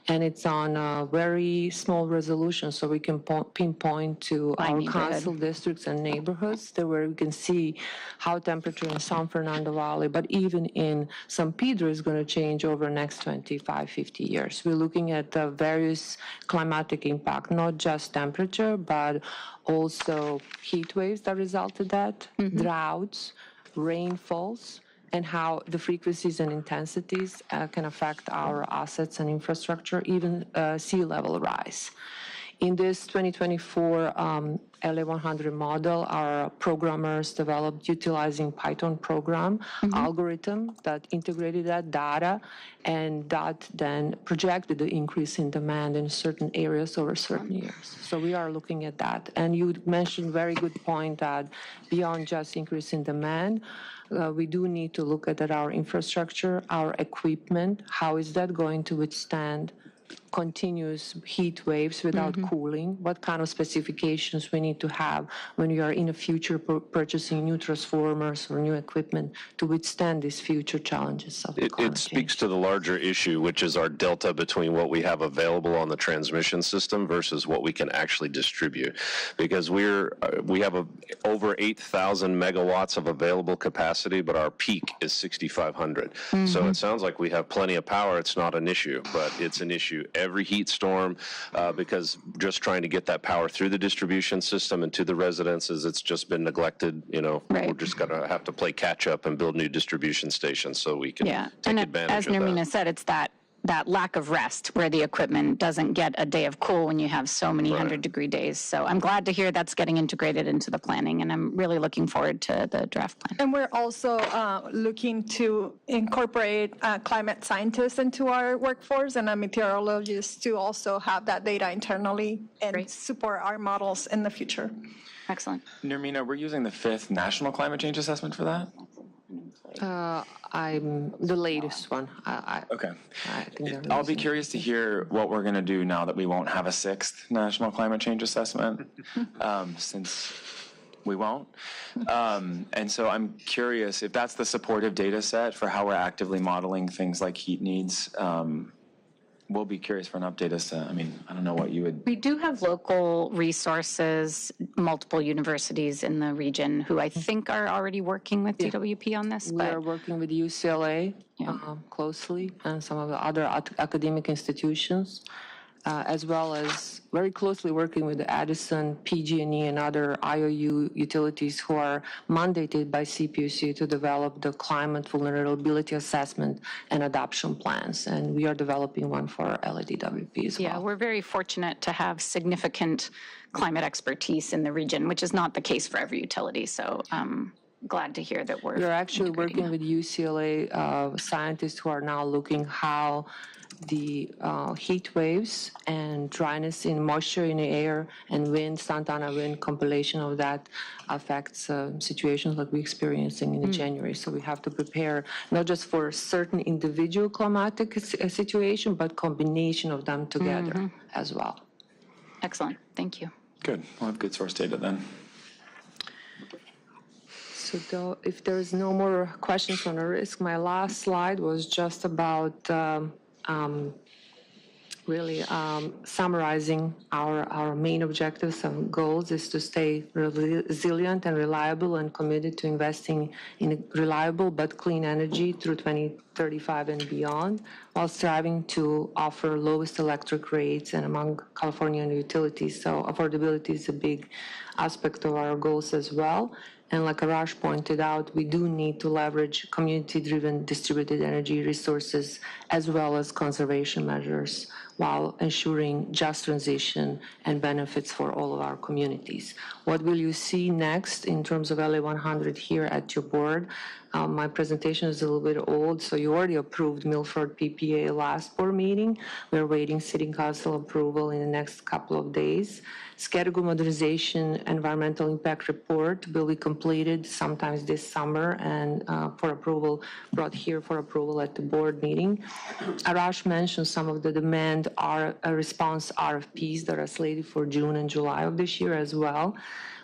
[SPEAKER 17] And it's on a very small resolution, so we can pinpoint to our council districts and neighborhoods where we can see how temperature in San Fernando Valley, but even in San Pedro is going to change over the next 25, 50 years. We're looking at the various climatic impact, not just temperature, but also heat waves that resulted that, droughts, rainfalls, and how the frequencies and intensities can affect our assets and infrastructure, even sea level rise. In this 2024 LA100 model, our programmers developed utilizing Python program algorithm that integrated that data, and that then projected the increase in demand in certain areas over certain years. So we are looking at that. And you mentioned very good point that beyond just increase in demand, we do need to look at our infrastructure, our equipment, how is that going to withstand continuous heat waves without cooling, what kind of specifications we need to have when we are in the future purchasing new transformers or new equipment to withstand these future challenges of climate change.
[SPEAKER 5] It speaks to the larger issue, which is our delta between what we have available on the transmission system versus what we can actually distribute. Because we have over 8,000 megawatts of available capacity, but our peak is 6,500. So it sounds like we have plenty of power. It's not an issue, but it's an issue every heat storm, because just trying to get that power through the distribution system and to the residences, it's just been neglected. You know, we're just going to have to play catch up and build new distribution stations so we can take advantage of that.
[SPEAKER 14] As Nermina said, it's that lack of rest where the equipment doesn't get a day of cool when you have so many 100-degree days. So I'm glad to hear that's getting integrated into the planning, and I'm really looking forward to the draft plan.
[SPEAKER 12] And we're also looking to incorporate climate scientists into our workforce and meteorologists to also have that data internally and support our models in the future.
[SPEAKER 14] Excellent.
[SPEAKER 4] Nermina, we're using the 5th National Climate Change Assessment for that?
[SPEAKER 17] I'm the latest one.
[SPEAKER 4] Okay.
[SPEAKER 17] I think
[SPEAKER 4] I'll be curious to hear what we're going to do now that we won't have a 6th National Climate Change Assessment, since we won't. And so I'm curious if that's the supportive data set for how we're actively modeling things like heat needs. we'll be curious for an update as to, I mean, I don't know what you would.
[SPEAKER 14] We do have local resources, multiple universities in the region who I think are already working with DWP on this.
[SPEAKER 17] We are working with UCLA closely and some of the other academic institutions, as well as very closely working with Addison, PG&E, and other IOU utilities who are mandated by CPUC to develop the climate vulnerability assessment and adoption plans. And we are developing one for LEDWP as well.
[SPEAKER 14] Yeah, we're very fortunate to have significant climate expertise in the region, which is not the case for every utility. So glad to hear that we're
[SPEAKER 17] actually working with UCLA scientists who are now looking how the heat waves and dryness in moisture in the air and wind, Santa Ana wind, compilation of that affects situations like we're experiencing in January. So we have to prepare not just for certain individual climatic situation, but combination of them together as well.
[SPEAKER 14] Excellent. Thank you.
[SPEAKER 4] Good. We'll have good source data then.
[SPEAKER 17] So if there's no more questions on the risk, my last slide was just about really summarizing our main objectives and goals is to stay resilient and reliable and committed to investing in reliable but clean energy through 2035 and beyond, while striving to offer lowest electric rates and among California utilities. So affordability is a big aspect of our goals as well. And like Arash pointed out, we do need to leverage community-driven distributed energy resources as well as conservation measures while ensuring just transition and benefits for all of our communities. What will you see next in terms of LA 100 here at your board? My presentation is a little bit old, so you already approved Milford PPA last board meeting. We're waiting City Council approval in the next couple of days. Schedule modernization environmental impact report will be completed sometimes this summer and for approval, brought here for approval at the board meeting. Arash mentioned some of the demand response RFPs that are slated for June and July of this year as well.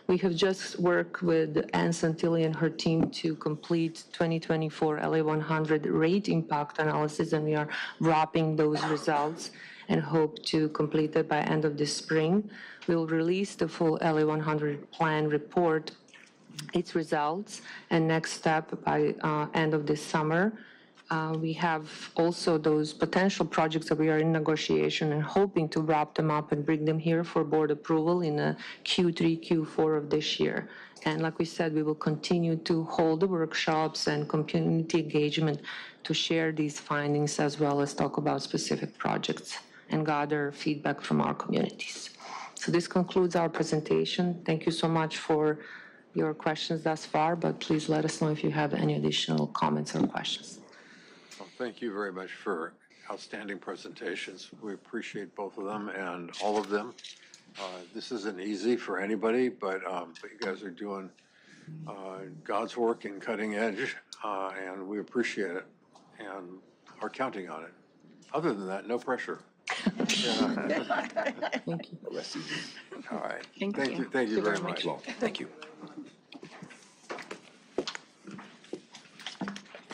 [SPEAKER 17] We have just worked with Ann Santilli and her team to complete 2024 LA 100 rate impact analysis, and we are wrapping those results and hope to complete it by end of this spring. We'll release the full LA 100 plan report, its results, and next step by end of this summer. We have also those potential projects that we are in negotiation and hoping to wrap them up and bring them here for board approval in Q3, Q4 of this year. And like we said, we will continue to hold the workshops and community engagement to share these findings as well as talk about specific projects and gather feedback from our communities. So this concludes our presentation. Thank you so much for your questions thus far, but please let us know if you have any additional comments or questions.
[SPEAKER 2] Well, thank you very much for outstanding presentations. We appreciate both of them and all of them. This isn't easy for anybody, but you guys are doing God's work in cutting edge, and we appreciate it and are counting on it. Other than that, no pressure.
[SPEAKER 17] Thank you.
[SPEAKER 2] All right.
[SPEAKER 14] Thank you.
[SPEAKER 2] Thank you very much.
[SPEAKER 18] Thank you.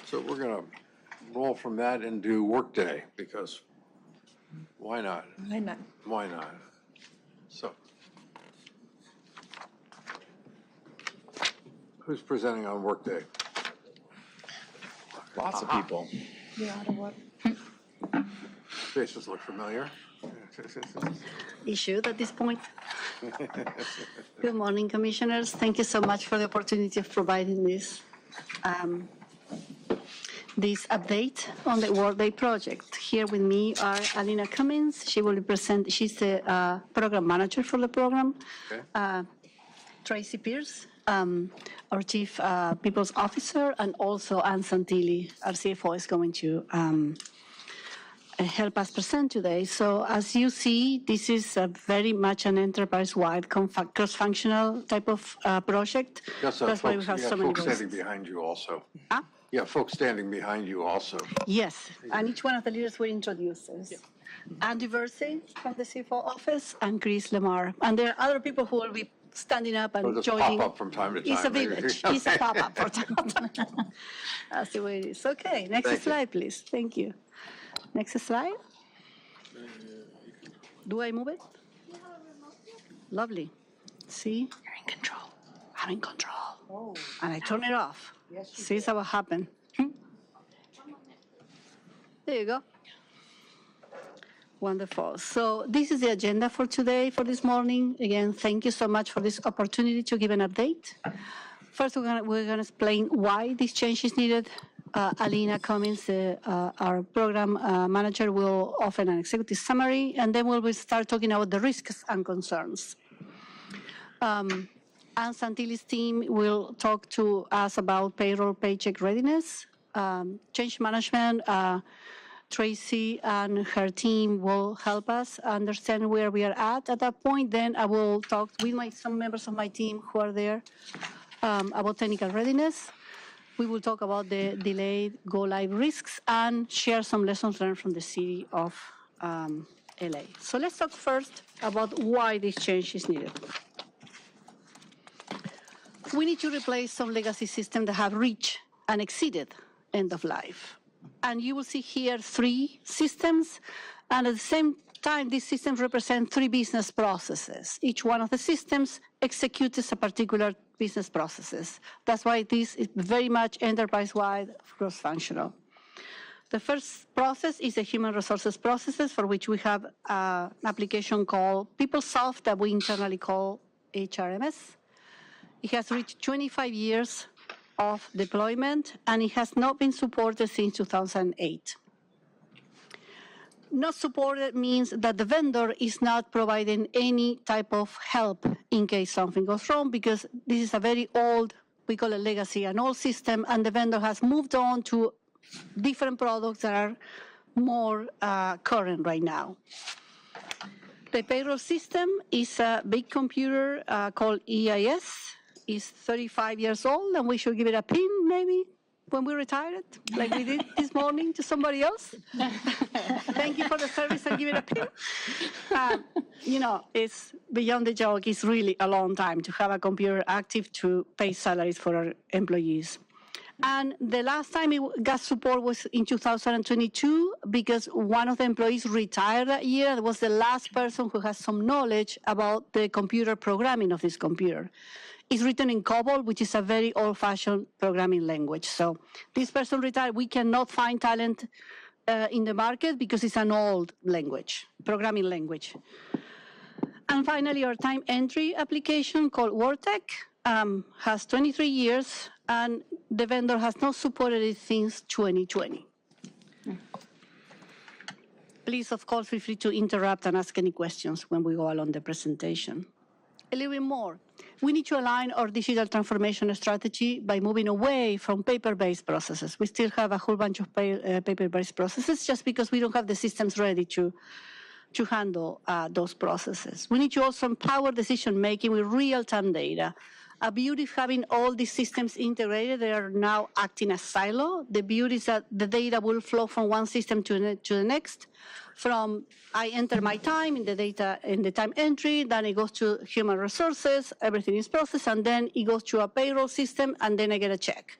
[SPEAKER 2] So we're going to roll from that and do workday because why not?
[SPEAKER 16] Why not?
[SPEAKER 2] Why not? So who's presenting on workday?
[SPEAKER 4] Lots of people.
[SPEAKER 16] You out of what?
[SPEAKER 2] Faces look familiar.
[SPEAKER 20] Issued at this point. Good morning, commissioners. Thank you so much for the opportunity of providing this update on the workday project. Here with me are Alina Cummins. She will present. She's the program manager for the program.
[SPEAKER 2] Okay.
[SPEAKER 20] Tracy Pierce, our chief people's officer, and also Ann Santilli, our CFO, is going to help us present today. So as you see, this is very much an enterprise-wide cross-functional type of project.
[SPEAKER 2] Yes,
[SPEAKER 20] That's why we have so many
[SPEAKER 2] folks
[SPEAKER 20] roles.
[SPEAKER 2] standing behind you also.
[SPEAKER 20] Ah?
[SPEAKER 2] Yeah, folks standing behind you also.
[SPEAKER 20] Yes, and each one of the leaders will introduce us. Andy Versey from the CFO office and Chris Lemar. And there are other people who will be standing up and
[SPEAKER 2] Or just
[SPEAKER 20] joining.
[SPEAKER 2] pop up from time to time.
[SPEAKER 20] It's a
[SPEAKER 2] maybe.
[SPEAKER 20] village. It's a pop-up for time. That's the way it is. Okay, next slide, please. Thank you. Next slide. Do I move it? Lovely. See? You're in control. I'm in control.
[SPEAKER 16] Oh.
[SPEAKER 20] And I turn it off.
[SPEAKER 16] Yes, you
[SPEAKER 20] See
[SPEAKER 16] did.
[SPEAKER 20] what happened. There you go. Wonderful. So this is the agenda for today, for this morning. Again, thank you so much for this opportunity to give an update. First, we're going to explain why this change is needed. Alina Cummins, our program manager, will offer an executive summary, and then we'll start talking about the risks and concerns. Anne Santilli's team will talk to us about payroll paycheck readiness, change management. Tracy and her team will help us understand where we are at that point. Then I will talk with some members of my team who are there about technical readiness. We will talk about the delayed go-live risks and share some lessons learned from the city of LA. So let's talk first about why this change is needed. We need to replace some legacy systems that have reached and exceeded end of life. And you will see here 3 systems, and at the same time, these systems represent 3 business processes. Each one of the systems executes a particular business processes. That's why this is very much enterprise-wide, cross-functional. The first process is the human resources processes, for which we have an application called PeopleSoft that we internally call HRMS. It has reached 25 years of deployment, and it has not been supported since 2008. Not supported means that the vendor is not providing any type of help in case something goes wrong, because this is a very old, we call it legacy, an old system, and the vendor has moved on to different products that are more current right now. The payroll system is a big computer called EIS. Is 35 years old, and we should give it a pin maybe when we retire it, like we did this morning to somebody else. Thank you for the service and give it a pin. You know, it's beyond the joke. It's really a long time to have a computer active to pay salaries for our employees. And the last time it got support was in 2022, because one of the employees retired that year. It was the last person who has some knowledge about the computer programming of this computer. It's written in COBOL, which is a very old-fashioned programming language. So this person retired. We cannot find talent in the market because it's an old language, programming language. And finally, our time entry application called WorkTech has 23 years, and the vendor has not supported it since 2020. Please, of course, feel free to interrupt and ask any questions when we go along the presentation. A little bit more. We need to align our digital transformation strategy by moving away from paper-based processes. We still have a whole bunch of paper-based processes just because we don't have the systems ready to handle those processes. We need to also empower decision-making with real-time data. A beauty of having all these systems integrated, they are now acting as silo. The beauty is that the data will flow from one system to the next. From I enter my time in the data in the time entry, then it goes to human resources, everything is processed, and then it goes to a payroll system, and then I get a check.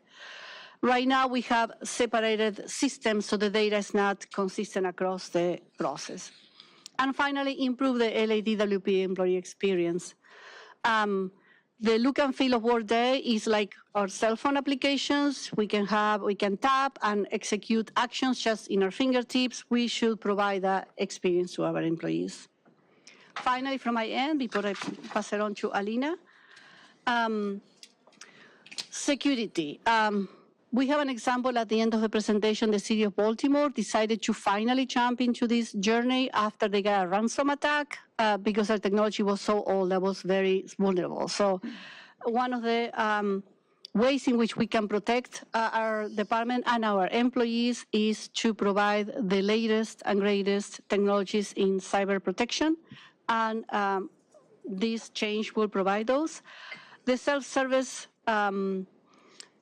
[SPEAKER 20] Right now we have separated systems, so the data is not consistent across the process. And finally, improve the LADWP employee experience. The look and feel of Workday is like our cell phone applications. We can tap and execute actions just in our fingertips. We should provide that experience to our employees. Finally, from my end, before I pass it on to Alina, security. We have an example at the end of the presentation. The city of Baltimore decided to finally jump into this journey after they got a ransom attack because their technology was so old that was very vulnerable. So one of the ways in which we can protect our department and our employees is to provide the latest and greatest technologies in cyber protection. And this change will provide those. The self-service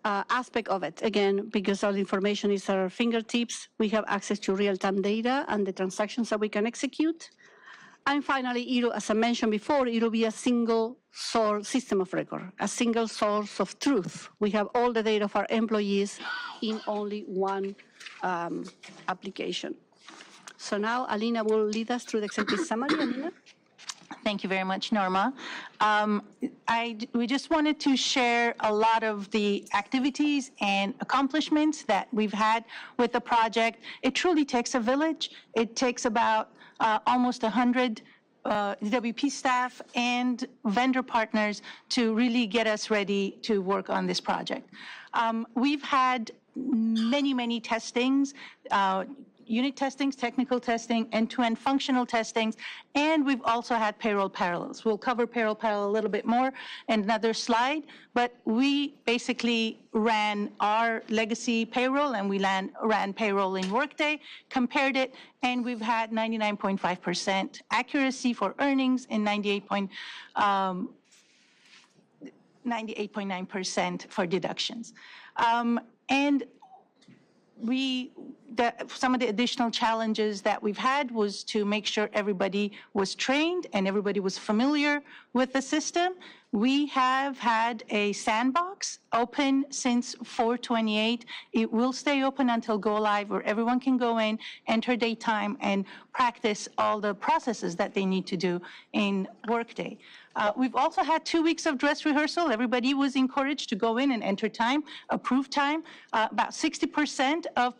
[SPEAKER 20] aspect of it, again, because all the information is at our fingertips, we have access to real-time data and the transactions that we can execute. And finally, as I mentioned before, it will be a single source system of record, a single source of truth. We have all the data of our employees in only one application. So now Alina will lead us through the executive summary. Alina?
[SPEAKER 21] Thank you very much, Norma. We just wanted to share a lot of the activities and accomplishments that we've had with the project. It truly takes a village. It takes about almost 100 DWP staff and vendor partners to really get us ready to work on this project. We've had many testings, unit testings, technical testing, end-to-end functional testings, and we've also had payroll parallels. We'll cover payroll parallel a little bit more in another slide, but we basically ran our legacy payroll and we ran payroll in Workday, compared it, and we've had 99.5% accuracy for earnings and 98.9% for deductions. And some of the additional challenges that we've had was to make sure everybody was trained and everybody was familiar with the system. We have had a sandbox open since 4/28. It will stay open until go live, where everyone can go in, enter their time, and practice all the processes that they need to do in Workday. We've also had 2 weeks of dress rehearsal. Everybody was encouraged to go in and enter time, approve time. About 60% of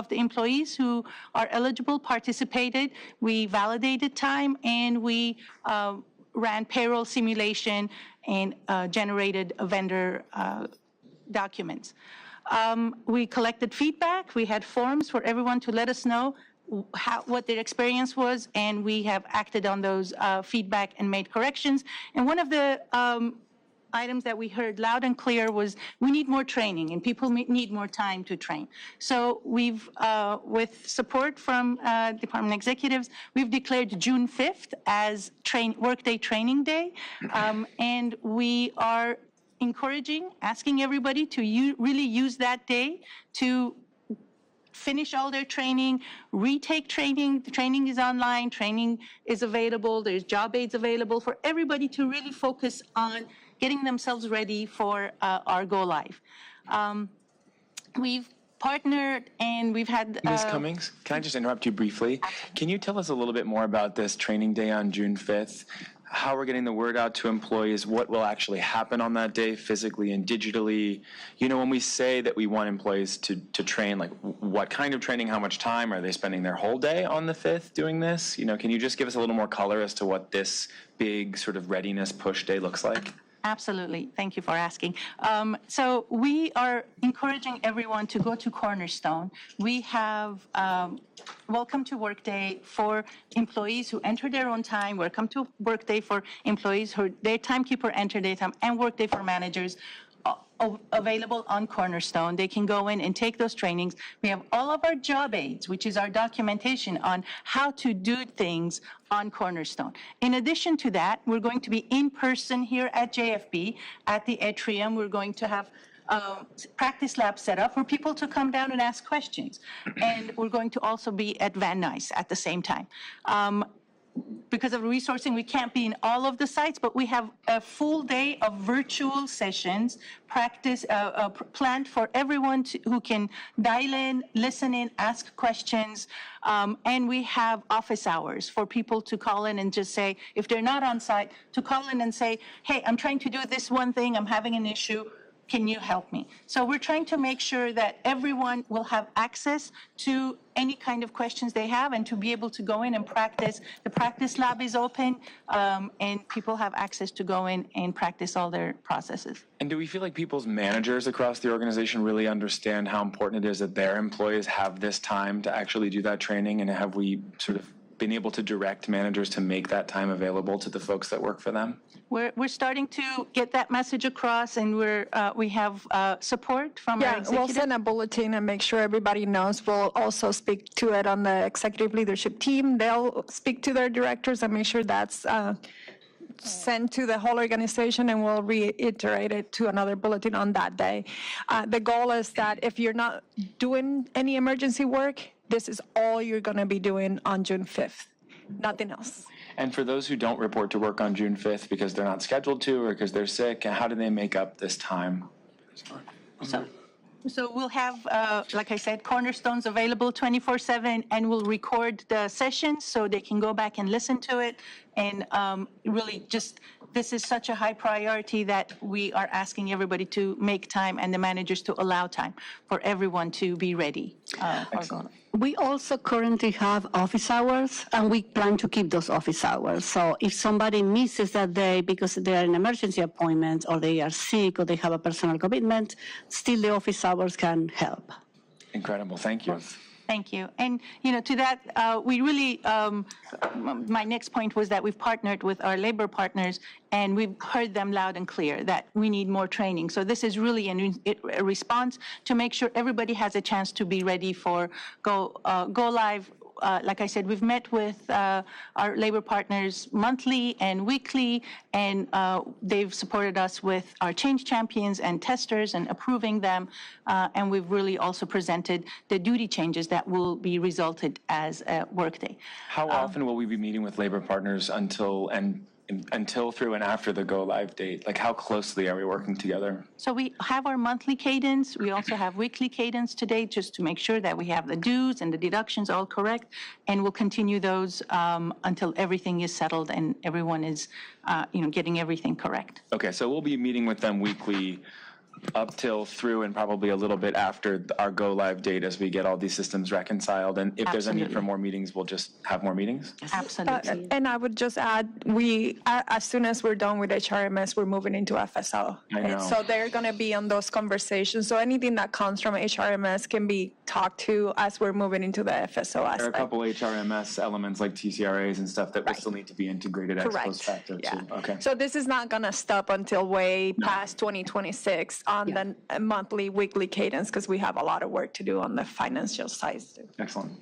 [SPEAKER 21] the employees who are eligible participated. We validated time, and we ran payroll simulation and generated vendor documents. We collected feedback. We had forms for everyone to let us know what their experience was, and we have acted on those feedback and made corrections. And one of the items that we heard loud and clear was we need more training, and people need more time to train. So we've, with support from department executives, we've declared June 5th as Workday Training Day, and we are asking everybody to really use that day to finish all their training, retake training. The training is online, training is available, there's job aids available for everybody to really focus on getting themselves ready for our go live. We've partnered and we've had...
[SPEAKER 4] Ms. Cummings, can I just interrupt you briefly? Can you tell us a little bit more about this training day on June 5th? How we're getting the word out to employees, what will actually happen on that day physically and digitally. You know, when we say that we want employees to train, like what kind of training, how much time? Are they spending their whole day on the 5th doing this? You know, can you just give us a little more color as to what this big sort of readiness push day looks like?
[SPEAKER 21] Absolutely. Thank you for asking. So we are encouraging everyone to go to Cornerstone. We have Welcome to Workday for employees who enter their own time, Welcome to Workday for employees who their timekeeper enter their time, and Workday for managers available on Cornerstone. They can go in and take those trainings. We have all of our job aids, which is our documentation on how to do things on Cornerstone. In addition to that, we're going to be in person here at JFB at the atrium. We're going to have practice lab set up for people to come down and ask questions. And we're going to also be at Van Nuys at the same time. Because of resourcing, we can't be in all of the sites, but we have a full day of virtual sessions, practice planned for everyone who can dial in, listen in, ask questions, and we have office hours for people to call in and just say, if they're not on site, to call in and say, hey, I'm trying to do this one thing, I'm having an issue, can you help me? So we're trying to make sure that everyone will have access to any kind of questions they have and to be able to go in and practice. The practice lab is open, and people have access to go in and practice all their processes.
[SPEAKER 4] And do we feel like people's managers across the organization really understand how important it is that their employees have this time to actually do that training? And have we sort of been able to direct managers to make that time available to the folks that work for them?
[SPEAKER 21] We're starting to get that message across, and we have support from our executive.
[SPEAKER 12] We'll send a bulletin and make sure everybody knows. We'll also speak to it on the executive leadership team. They'll speak to their directors and make sure that's sent to the whole organization, and we'll reiterate it to another bulletin on that day. The goal is that if you're not doing any emergency work, this is all you're going to be doing on June 5th, nothing else.
[SPEAKER 4] And for those who don't report to work on June 5th because they're not scheduled to or because they're sick, how do they make up this time?
[SPEAKER 21] So we'll have, like I said, cornerstones available 24/7, and we'll record the sessions so they can go back and listen to it. And really just, this is such a high priority that we are asking everybody to make time and the managers to allow time for everyone to be ready.
[SPEAKER 20] We also currently have office hours, and we plan to keep those office hours. So if somebody misses that day because they are in emergency appointment, or they are sick, or they have a personal commitment, still the office hours can help.
[SPEAKER 4] Incredible, thank you.
[SPEAKER 21] Thank you. And, to that, we really, my next point was that we've partnered with our labor partners, and we've heard them loud and clear that we need more training. So this is really a response to make sure everybody has a chance to be ready for go live. Like I said, we've met with our labor partners monthly and weekly, and they've supported us with our change champions and testers and approving them. And we've really also presented the duty changes that will be resulted as a workday.
[SPEAKER 4] How often will we be meeting with labor partners until, through, and after the go-live date? Like, how closely are we working together?
[SPEAKER 21] So we have our monthly cadence. We also have weekly cadence today, just to make sure that we have the dues and the deductions all correct. And we'll continue those until everything is settled and everyone is, getting everything correct.
[SPEAKER 4] Okay, so we'll be meeting with them weekly up till, through, and probably a little bit after our go-live date as we get all these systems reconciled. And if there's a need for more meetings, we'll just have more meetings?
[SPEAKER 21] Absolutely.
[SPEAKER 12] And I would just add, as soon as we're done with HRMS, we're moving into FSO.
[SPEAKER 4] I know.
[SPEAKER 12] So they're going to be on those conversations. So anything that comes from HRMS can be talked to as we're moving into the FSO aspect.
[SPEAKER 4] There are a couple HRMS elements like TCRAs and stuff that will still need to be integrated ex post facto too. Okay.
[SPEAKER 12] So this is not going to stop until way past 2026 on the monthly, weekly cadence, because we have a lot of work to do on the financial side too.
[SPEAKER 4] Excellent.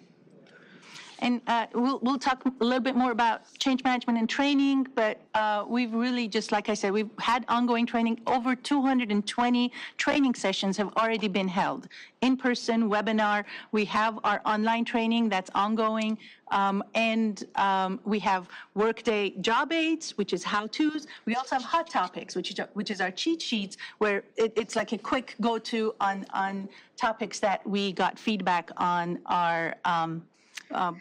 [SPEAKER 21] And we'll talk a little bit more about change management and training, but we've really, just like I said, we've had ongoing training. Over 220 training sessions have already been held. In-person, webinar, we have our online training that's ongoing, and we have workday job aids, which is how-tos. We also have hot topics, which is our cheat sheets, where it's like a quick go-to on topics that we got feedback on our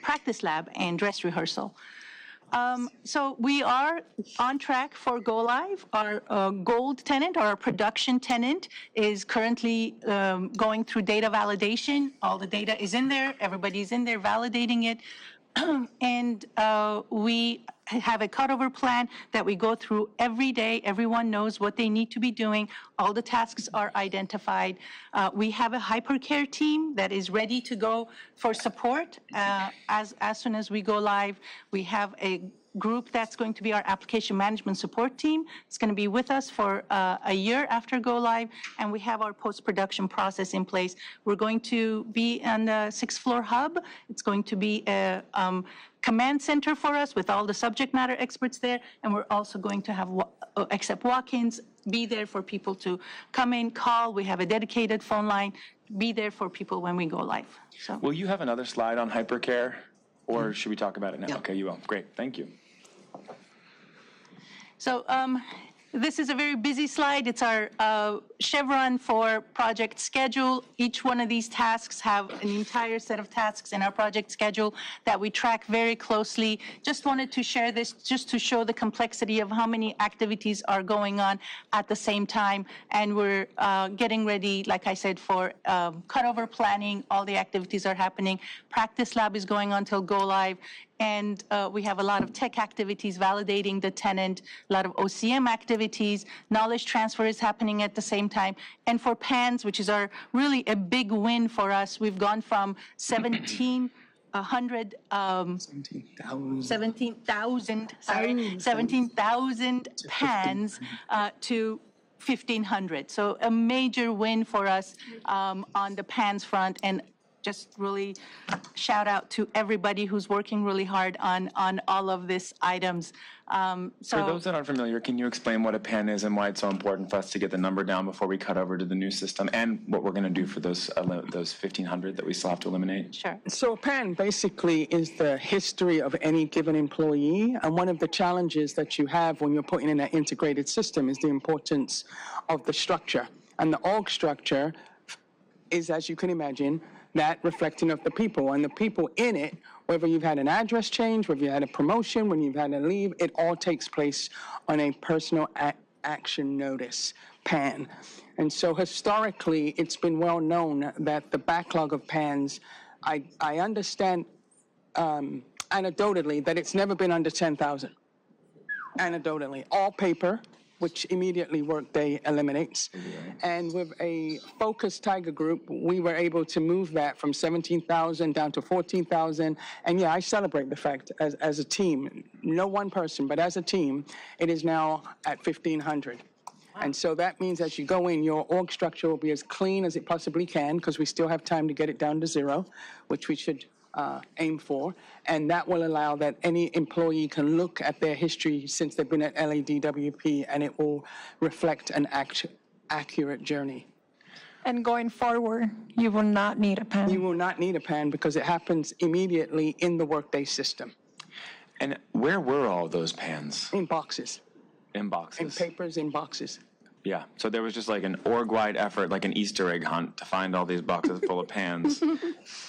[SPEAKER 21] practice lab and dress rehearsal. So we are on track for go live. Our gold tenant, or our production tenant, is currently going through data validation. All the data is in there. Everybody's in there validating it. And we have a cutover plan that we go through every day. Everyone knows what they need to be doing. All the tasks are identified. We have a hypercare team that is ready to go for support as soon as we go live. We have a group that's going to be our application management support team. It's going to be with us for a year after go live, and we have our post-production process in place. We're going to be on the 6th floor hub. It's going to be a command center for us with all the subject matter experts there, and we're also going to have accept walk-ins, be there for people to come in, call. We have a dedicated phone line, be there for people when we go live. So,
[SPEAKER 4] will you have another slide on hypercare, or should we talk about it now? Okay, you will. Great, thank you.
[SPEAKER 21] So this is a very busy slide. It's our chevron for project schedule. Each one of these tasks have an entire set of tasks in our project schedule that we track very closely. Just wanted to share this just to show the complexity of how many activities are going on at the same time. And we're getting ready, like I said, for cutover planning. All the activities are happening. Practice lab is going on till go live. And we have a lot of tech activities validating the tenant, a lot of OCM activities, knowledge transfer is happening at the same time. And for PANS, which is really a big win for us, we've gone from 17,000 PANs to 1,500. So a major win for us on the PANS front, and just really shout out to everybody who's working really hard on all of these items.
[SPEAKER 4] For those that aren't familiar, can you explain what a PAN is and why it's so important for us to get the number down before we cut over to the new system, and what we're going to do for those 1,500 that we still have to eliminate?
[SPEAKER 21] Sure.
[SPEAKER 6] So PAN basically is the history of any given employee, and one of the challenges that you have when you're putting in an integrated system is the importance of the structure. And the org structure is, as you can imagine, that reflecting of the people. And the people in it, whether you've had an address change, whether you had a promotion, when you've had a leave, it all takes place on a personal action notice, PAN. And so historically, it's been well known that the backlog of PANs, I understand anecdotally that it's never been under 10,000. Anecdotally, all paper, which immediately Workday eliminates. And with a focused Tiger group, we were able to move that from 17,000 down to 14,000. And yeah, I celebrate the fact as a team, no one person, but as a team, it is now at 1,500. And so that means as you go in, your org structure will be as clean as it possibly can, because we still have time to get it down to 0, which we should aim for, and that will allow that any employee can look at their history since they've been at LEDWP, and it will reflect an accurate journey.
[SPEAKER 12] And going forward, you will not need a PAN.
[SPEAKER 6] You will not need a PAN because it happens immediately in the Workday system.
[SPEAKER 4] And where were all those PANs?
[SPEAKER 6] In boxes.
[SPEAKER 4] In boxes?
[SPEAKER 6] In papers, in boxes.
[SPEAKER 4] Yeah, so there was just like an org-wide effort, like an Easter egg hunt to find all these boxes full of PANs,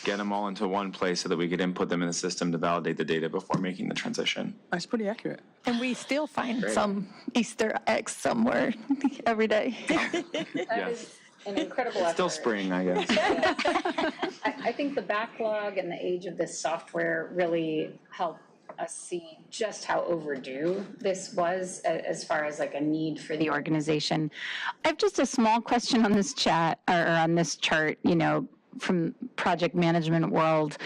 [SPEAKER 4] get them all into one place so that we could input them in the system to validate the data before making the transition.
[SPEAKER 6] That's pretty accurate.
[SPEAKER 12] And we still find some Easter eggs somewhere every day.
[SPEAKER 14] That is an incredible effort.
[SPEAKER 4] Still spring, I guess.
[SPEAKER 14] I think the backlog and the age of this software really helped us see just how overdue this was as far as like a need for the organization. I have just a small question on this chat or on this chart, you know, from project management world.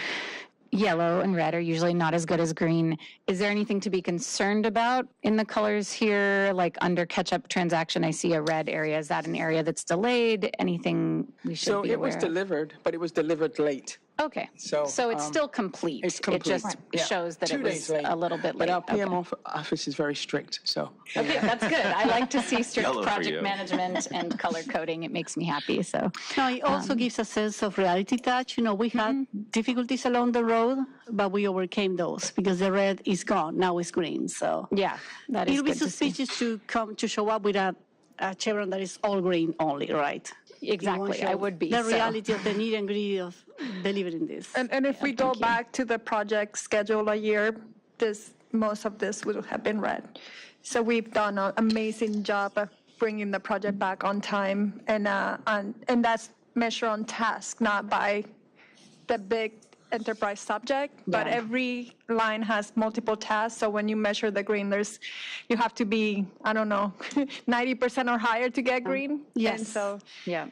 [SPEAKER 14] Yellow and red are usually not as good as green. Is there anything to be concerned about in the colors here? Like under catch-up transaction, I see a red area. Is that an area that's delayed? Anything we should be aware of?
[SPEAKER 6] So it was delivered, but it was delivered late.
[SPEAKER 14] Okay, so it's still complete.
[SPEAKER 6] It's complete.
[SPEAKER 14] It just shows that
[SPEAKER 6] 2
[SPEAKER 14] it
[SPEAKER 6] days
[SPEAKER 14] was
[SPEAKER 6] late.
[SPEAKER 14] a little bit late.
[SPEAKER 6] But our PM office is very strict, so.
[SPEAKER 14] Okay, that's good. I like to see strict
[SPEAKER 6] Yellow for
[SPEAKER 14] project
[SPEAKER 6] you.
[SPEAKER 14] management and color coding. It makes me happy, so.
[SPEAKER 20] No, it also gives a sense of reality touch. You know, we had difficulties along the road, but we overcame those because the red is gone. Now it's green, so.
[SPEAKER 14] Yeah, that is
[SPEAKER 20] It'll be
[SPEAKER 14] good to see.
[SPEAKER 20] suspicious to come to show up with a chevron that is all green only, right?
[SPEAKER 14] Exactly, I would be,
[SPEAKER 20] The
[SPEAKER 14] so.
[SPEAKER 20] reality of the need and greed of delivering this.
[SPEAKER 12] And if we go back to the project schedule a year, most of this would have been red. So we've done an amazing job of bringing the project back on time, and that's measured on task, not by the big enterprise subject, but every line has multiple tasks. So when you measure the green, you have to be, I don't know, 90% or higher to get green.
[SPEAKER 14] Yes.
[SPEAKER 12] And so,
[SPEAKER 14] yeah.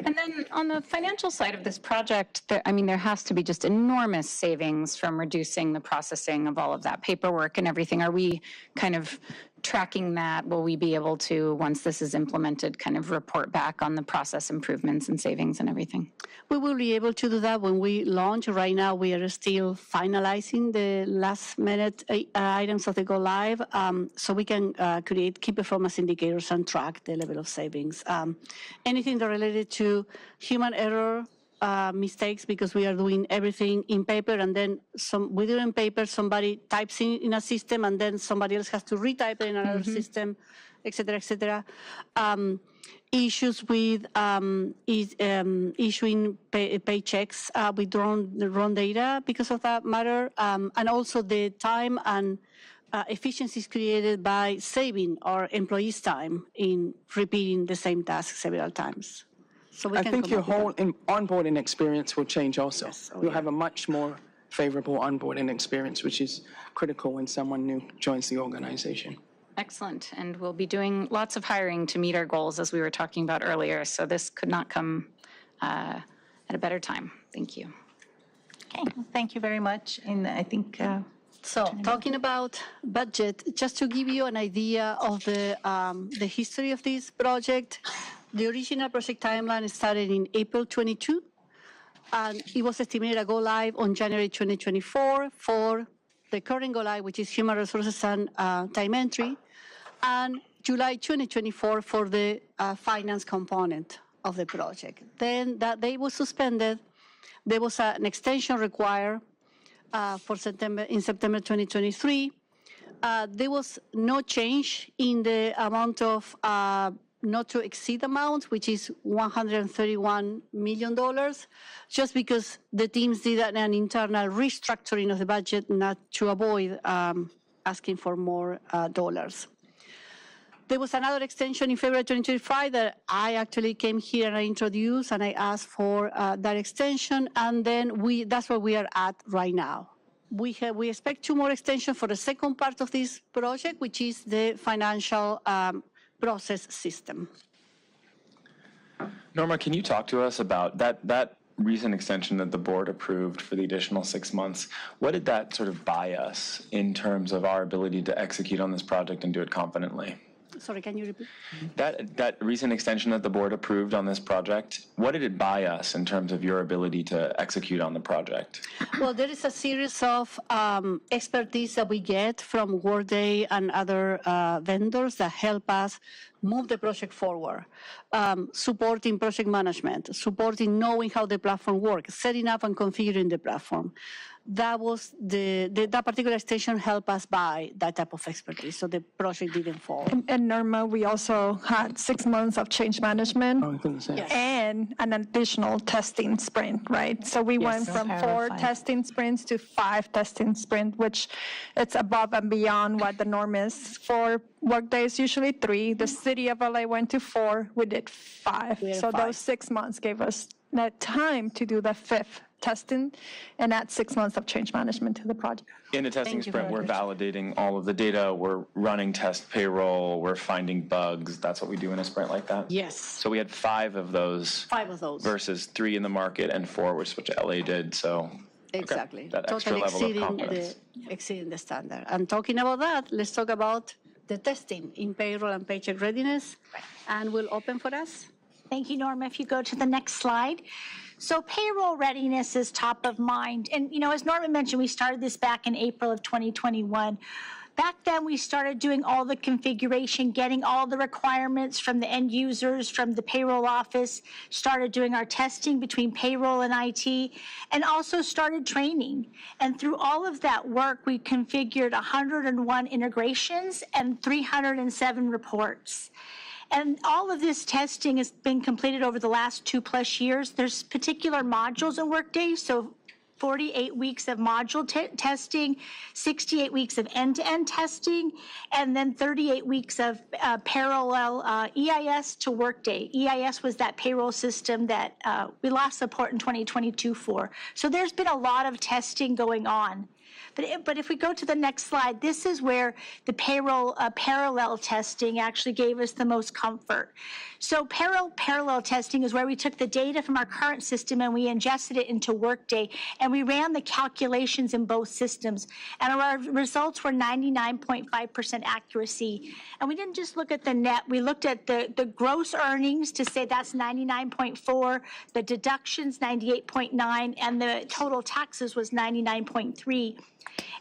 [SPEAKER 14] And then on the financial side of this project, there has to be just enormous savings from reducing the processing of all of that paperwork and everything. Are we kind of tracking that? Will we be able to, once this is implemented, kind of report back on the process improvements and savings and everything?
[SPEAKER 20] We will be able to do that when we launch. Right now, we are still finalizing the last minute items of the go live, so we can create key performance indicators and track the level of savings. Anything that related to human error, mistakes, because we are doing everything in paper, and then we do it in paper, somebody types in a system, and then somebody else has to retype it in another system, et cetera, et cetera. Issues with issuing paychecks with wrong data because of that matter, and also the time and efficiencies created by saving our employees' time in repeating the same task several times. So
[SPEAKER 6] I think your whole onboarding experience will change also. Yes. You'll have a much more favorable onboarding experience, which is critical when someone new joins the organization.
[SPEAKER 14] Excellent. And we'll be doing lots of hiring to meet our goals, as we were talking about earlier. So this could not come at a better time. Thank you.
[SPEAKER 21] Okay, well, thank you very much. And I think...
[SPEAKER 20] So talking about budget, just to give you an idea of the history of this project, the original project timeline started in April 22, and it was estimated to go live on January 2024 for the current go live, which is human resources and time entry, and July 2024 for the finance component of the project. Then that date was suspended. There was an extension required in September 2023. There was no change in the amount of not to exceed amount, which is $131 million, just because the teams did an internal restructuring of the budget not to avoid asking for more dollars. There was another extension in February 2025 that I actually came here and I introduced and I asked for that extension, and then that's where we are at right now. We expect 2 more extensions for the second part of this project, which is the financial process system.
[SPEAKER 4] Norma, can you talk to us about that recent extension that the board approved for the additional 6 months? What did that sort of buy us in terms of our ability to execute on this project and do it confidently?
[SPEAKER 20] Sorry, can you repeat?
[SPEAKER 4] That recent extension that the board approved on this project, what did it buy us in terms of your ability to execute on the project?
[SPEAKER 20] Well, there is a series of expertise that we get from Workday and other vendors that help us move the project forward, supporting project management, supporting knowing how the platform works, setting up and configuring the platform. That was that particular extension helped us buy that type of expertise, so the project didn't fall.
[SPEAKER 12] And Norma, we also had 6 months of change management
[SPEAKER 20] Yes.
[SPEAKER 12] and an additional testing sprint, right? So we went from 4 testing sprints to 5 testing sprints, which it's above and beyond what the norm is for Workday is usually 3. The city of LA went to 4. We did 5. So those 6 months gave us that time to do the 5th testing and add 6 months of change management to the project.
[SPEAKER 4] In the testing sprint, we're validating all of the data, we're running test payroll, we're finding bugs. That's what we do in a sprint like that?
[SPEAKER 20] Yes.
[SPEAKER 4] So we had 5 of those.
[SPEAKER 20] 5 of those.
[SPEAKER 4] Versus 3 in the market and 4, which is what LA did, so.
[SPEAKER 20] Exactly.
[SPEAKER 4] Okay. That extra level of confidence.
[SPEAKER 20] Exceeding the standard. And talking about that, let's talk about the testing in payroll and paycheck readiness. And we'll open for us.
[SPEAKER 9] Thank you, Norma. If you go to the next slide. So payroll readiness is top of mind. And, as Norma mentioned, we started this back in April of 2021. Back then, we started doing all the configuration, getting all the requirements from the end users, from the payroll office, started doing our testing between payroll and IT, and also started training. And through all of that work, we configured 101 integrations and 307 reports. And all of this testing has been completed over the last 2+ years. There's particular modules in Workday, so 48 weeks of module testing, 68 weeks of end-to-end testing, and then 38 weeks of parallel EIS to Workday. EIS was that payroll system that we lost support in 2022 for. So there's been a lot of testing going on. But if we go to the next slide, this is where the payroll parallel testing actually gave us the most comfort. So parallel testing is where we took the data from our current system and we ingested it into Workday, and we ran the calculations in both systems. And our results were 99.5% accuracy. And we didn't just look at the net, we looked at the gross earnings to say that's 99.4, the deductions 98.9, and the total taxes was 99.3.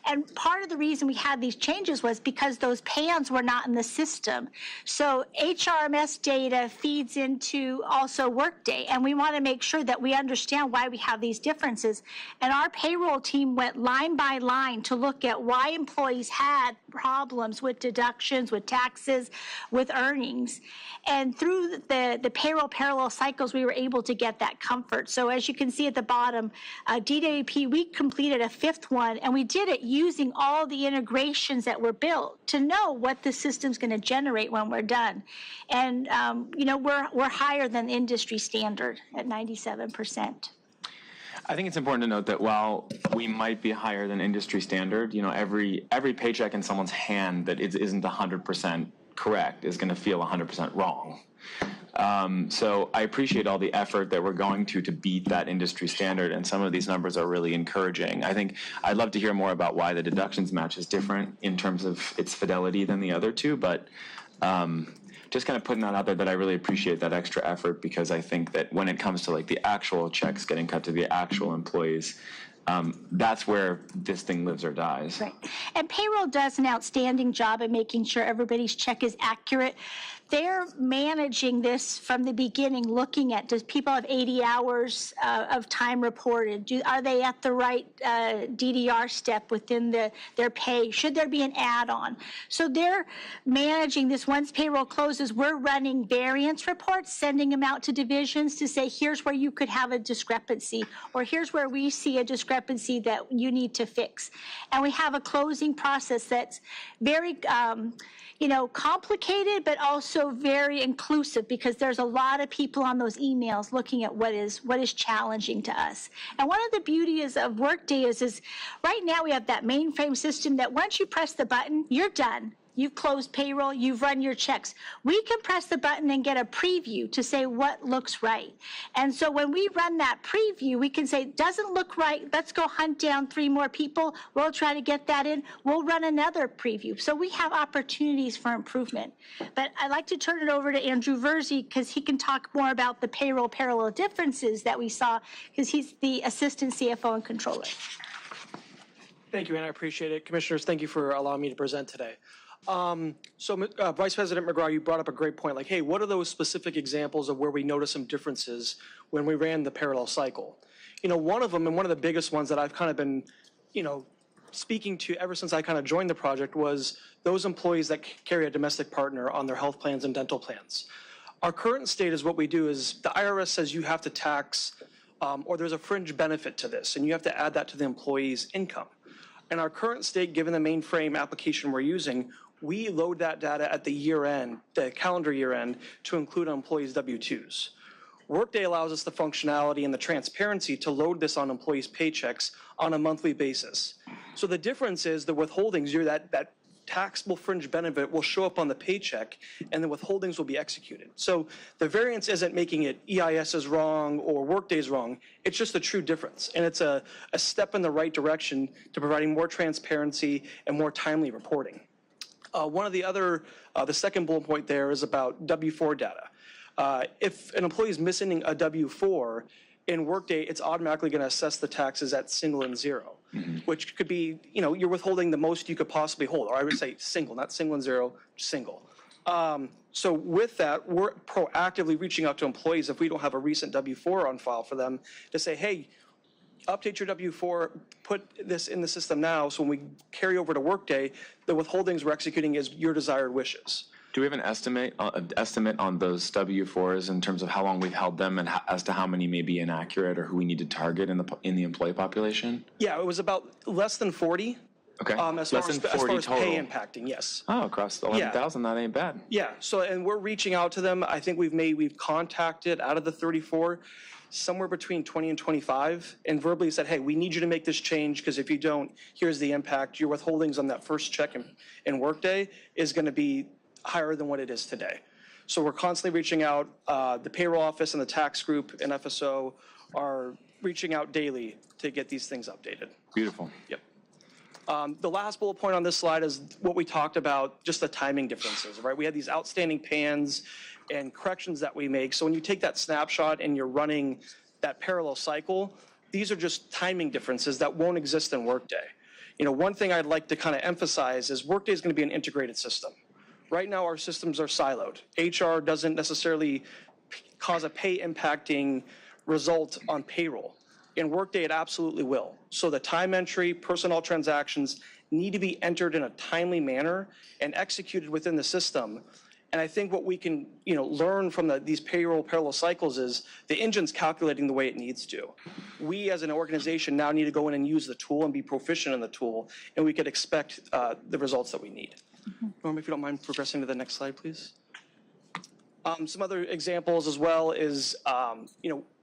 [SPEAKER 9] And part of the reason we had these changes was because those pans were not in the system. So HRMS data feeds into also Workday, and we want to make sure that we understand why we have these differences. And our payroll team went line by line to look at why employees had problems with deductions, with taxes, with earnings. And through the payroll parallel cycles, we were able to get that comfort. So as you can see at the bottom, DWP, we completed a 5th one, and we did it using all the integrations that were built to know what the system's going to generate when we're done. And, we're higher than industry standard at 97%.
[SPEAKER 4] I think it's important to note that while we might be higher than industry standard, every paycheck in someone's hand that isn't 100% correct is going to feel 100% wrong. So I appreciate all the effort that we're going to beat that industry standard, and some of these numbers are really encouraging. I think I'd love to hear more about why the deductions match is different in terms of its fidelity than the other two, but just kind of putting that out there that I really appreciate that extra effort, because I think that when it comes to like the actual checks getting cut to the actual employees, That's where this thing lives or dies.
[SPEAKER 9] Right. And payroll does an outstanding job at making sure everybody's check is accurate. They're managing this from the beginning, looking at, does people have 80 hours of time reported? Are they at the right DDR step within their pay? Should there be an add-on? So they're managing this. Once payroll closes, we're running variance reports, sending them out to divisions to say, here's where you could have a discrepancy, or here's where we see a discrepancy that you need to fix. And we have a closing process that's very, complicated, but also very inclusive, because there's a lot of people on those emails looking at what is challenging to us. And one of the beauties of Workday is right now we have that mainframe system that once you press the button, you're done. You've closed payroll, you've run your checks. We can press the button and get a preview to say what looks right. And so when we run that preview, we can say, doesn't look right, let's go hunt down 3 more people. We'll try to get that in. We'll run another preview. So we have opportunities for improvement. But I'd like to turn it over to Andrew Verzi, because he can talk more about the payroll parallel differences that we saw, because he's the assistant CFO and controller.
[SPEAKER 7] Thank you, Anna. I appreciate it. Commissioners, thank you for allowing me to present today. Vice President McGraw, you brought up a great point, like, hey, what are those specific examples of where we noticed some differences when we ran the parallel cycle? One of them, and one of the biggest ones that I've kind of been, speaking to ever since I kind of joined the project, was those employees that carry a domestic partner on their health plans and dental plans. Our current state is what we do is the IRS says you have to tax, or there's a fringe benefit to this, and you have to add that to the employee's income. In our current state, given the mainframe application we're using, we load that data at the year end, the calendar year end, to include employees' W-2s. Workday allows us the functionality and the transparency to load this on employees' paychecks on a monthly basis. So the difference is the withholdings, that taxable fringe benefit will show up on the paycheck, and the withholdings will be executed. So the variance isn't making it EIS is wrong or Workday is wrong. It's just a true difference, and it's a step in the right direction to providing more transparency and more timely reporting. One of the other, the second bullet point there is about W-4 data. If an employee is missing a W-4, in Workday, it's automatically going to assess the taxes at single and zero, which could be, you're withholding the most you could possibly hold, or I would say single, not single and zero, single. So with that, we're proactively reaching out to employees if we don't have a recent W-4 on file for them to say, hey, update your W-4, put this in the system now, so when we carry over to Workday, the withholdings we're executing is your desired wishes.
[SPEAKER 4] Do we have an estimate on those W-4s in terms of how long we've held them, and as to how many may be inaccurate or who we need to target in the employee population?
[SPEAKER 7] Yeah, it was about less than 40.
[SPEAKER 4] Okay,
[SPEAKER 7] as
[SPEAKER 4] less
[SPEAKER 7] far
[SPEAKER 4] than
[SPEAKER 7] as
[SPEAKER 4] 40
[SPEAKER 7] pay
[SPEAKER 4] total.
[SPEAKER 7] impacting, yes.
[SPEAKER 4] Oh, across 11,000, that ain't bad.
[SPEAKER 7] Yeah, so, and we're reaching out to them. I think we've contacted, out of the 34, somewhere between 20 and 25, and verbally said, hey, we need you to make this change, because if you don't, here's the impact. Your withholdings on that first check in Workday is going to be higher than what it is today. So we're constantly reaching out. The payroll office and the tax group and FSO are reaching out daily to get these things updated.
[SPEAKER 4] Beautiful.
[SPEAKER 7] Yep. The last bullet point on this slide is what we talked about, just the timing differences, right? We had these outstanding PANs and corrections that we make. So when you take that snapshot and you're running that parallel cycle, these are just timing differences that won't exist in Workday. One thing I'd like to kind of emphasize is Workday is going to be an integrated system. Right now, our systems are siloed. HR doesn't necessarily cause a pay impacting result on payroll. In Workday, it absolutely will. So the time entry, personnel transactions need to be entered in a timely manner and executed within the system. And I think what we can, learn from these payroll parallel cycles is the engine's calculating the way it needs to. We as an organization now need to go in and use the tool and be proficient in the tool, and we could expect the results that we need. Norm, if you don't mind progressing to the next slide, please. Some other examples as well is,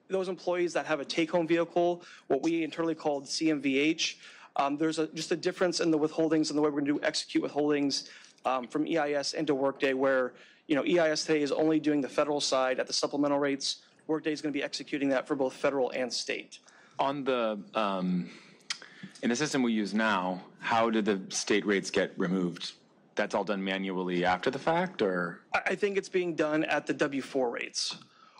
[SPEAKER 7] those employees that have a take-home vehicle, what we internally called CMVH, there's just a difference in the withholdings and the way we're going to execute withholdings from EIS into Workday, where EIS today is only doing the federal side at the supplemental rates. Workday is going to be executing that for both federal and state.
[SPEAKER 4] On the in the system we use now, how did the state rates get removed? That's all done manually after the fact, or?
[SPEAKER 7] I think it's being done at the W-4 rates.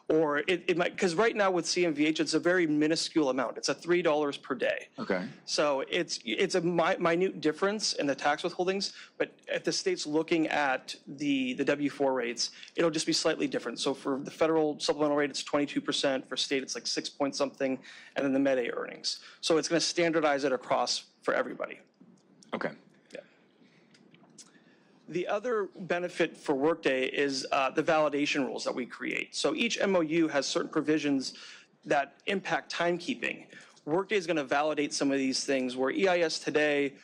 [SPEAKER 7] Or it might, because right now with CMVH, it's a very minuscule amount. It's a $3 per day.
[SPEAKER 4] Okay.
[SPEAKER 7] So it's a minute difference in the tax withholdings, but if the state's looking at the W-4 rates, it'll just be slightly different. So for the federal supplemental rate, it's 22%. For state, it's like 6 point something, and then the Med-A earnings. So it's going to standardize it across for everybody.
[SPEAKER 4] Okay.
[SPEAKER 7] The other benefit for Workday is the validation rules that we create. So each MOU has certain provisions that impact timekeeping. Workday is going to validate some of these things where EIS today,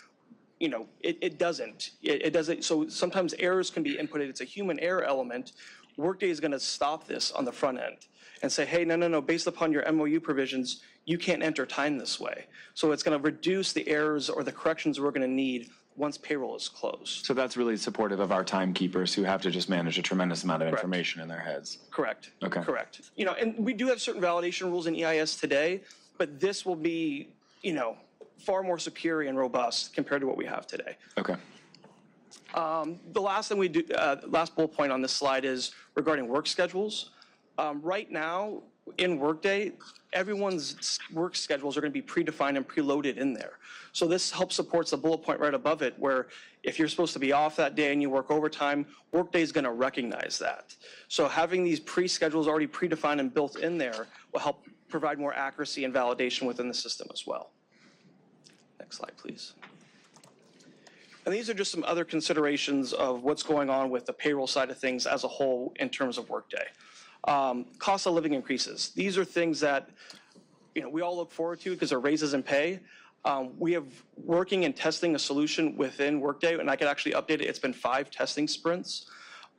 [SPEAKER 7] you know, it doesn't. It doesn't. So sometimes errors can be inputted. It's a human error element. Workday is going to stop this on the front end and say, hey, no, based upon your MOU provisions, you can't enter time this way. So it's going to reduce the errors or the corrections we're going to need once payroll is closed.
[SPEAKER 4] So that's really supportive of our timekeepers who have to just manage a tremendous amount of information in their heads.
[SPEAKER 7] Correct.
[SPEAKER 4] Okay.
[SPEAKER 7] Correct. You know, and we do have certain validation rules in EIS today, but this will be, you know, far more superior and robust compared to what we have today.
[SPEAKER 4] Okay.
[SPEAKER 7] The last thing we do, last bullet point on this slide is regarding work schedules. Right now in Workday, everyone's work schedules are going to be predefined and preloaded in there. So this helps supports the bullet point right above it, where if you're supposed to be off that day and you work overtime, Workday is going to recognize that. So having these pre-schedules already predefined and built in there will help provide more accuracy and validation within the system as well. Next slide, please. And these are just some other considerations of what's going on with the payroll side of things as a whole in terms of Workday. Cost of living increases. These are things that, you know, we all look forward to because they're raises in pay. We have working and testing a solution within Workday, and I can actually update it. It's been 5 testing sprints.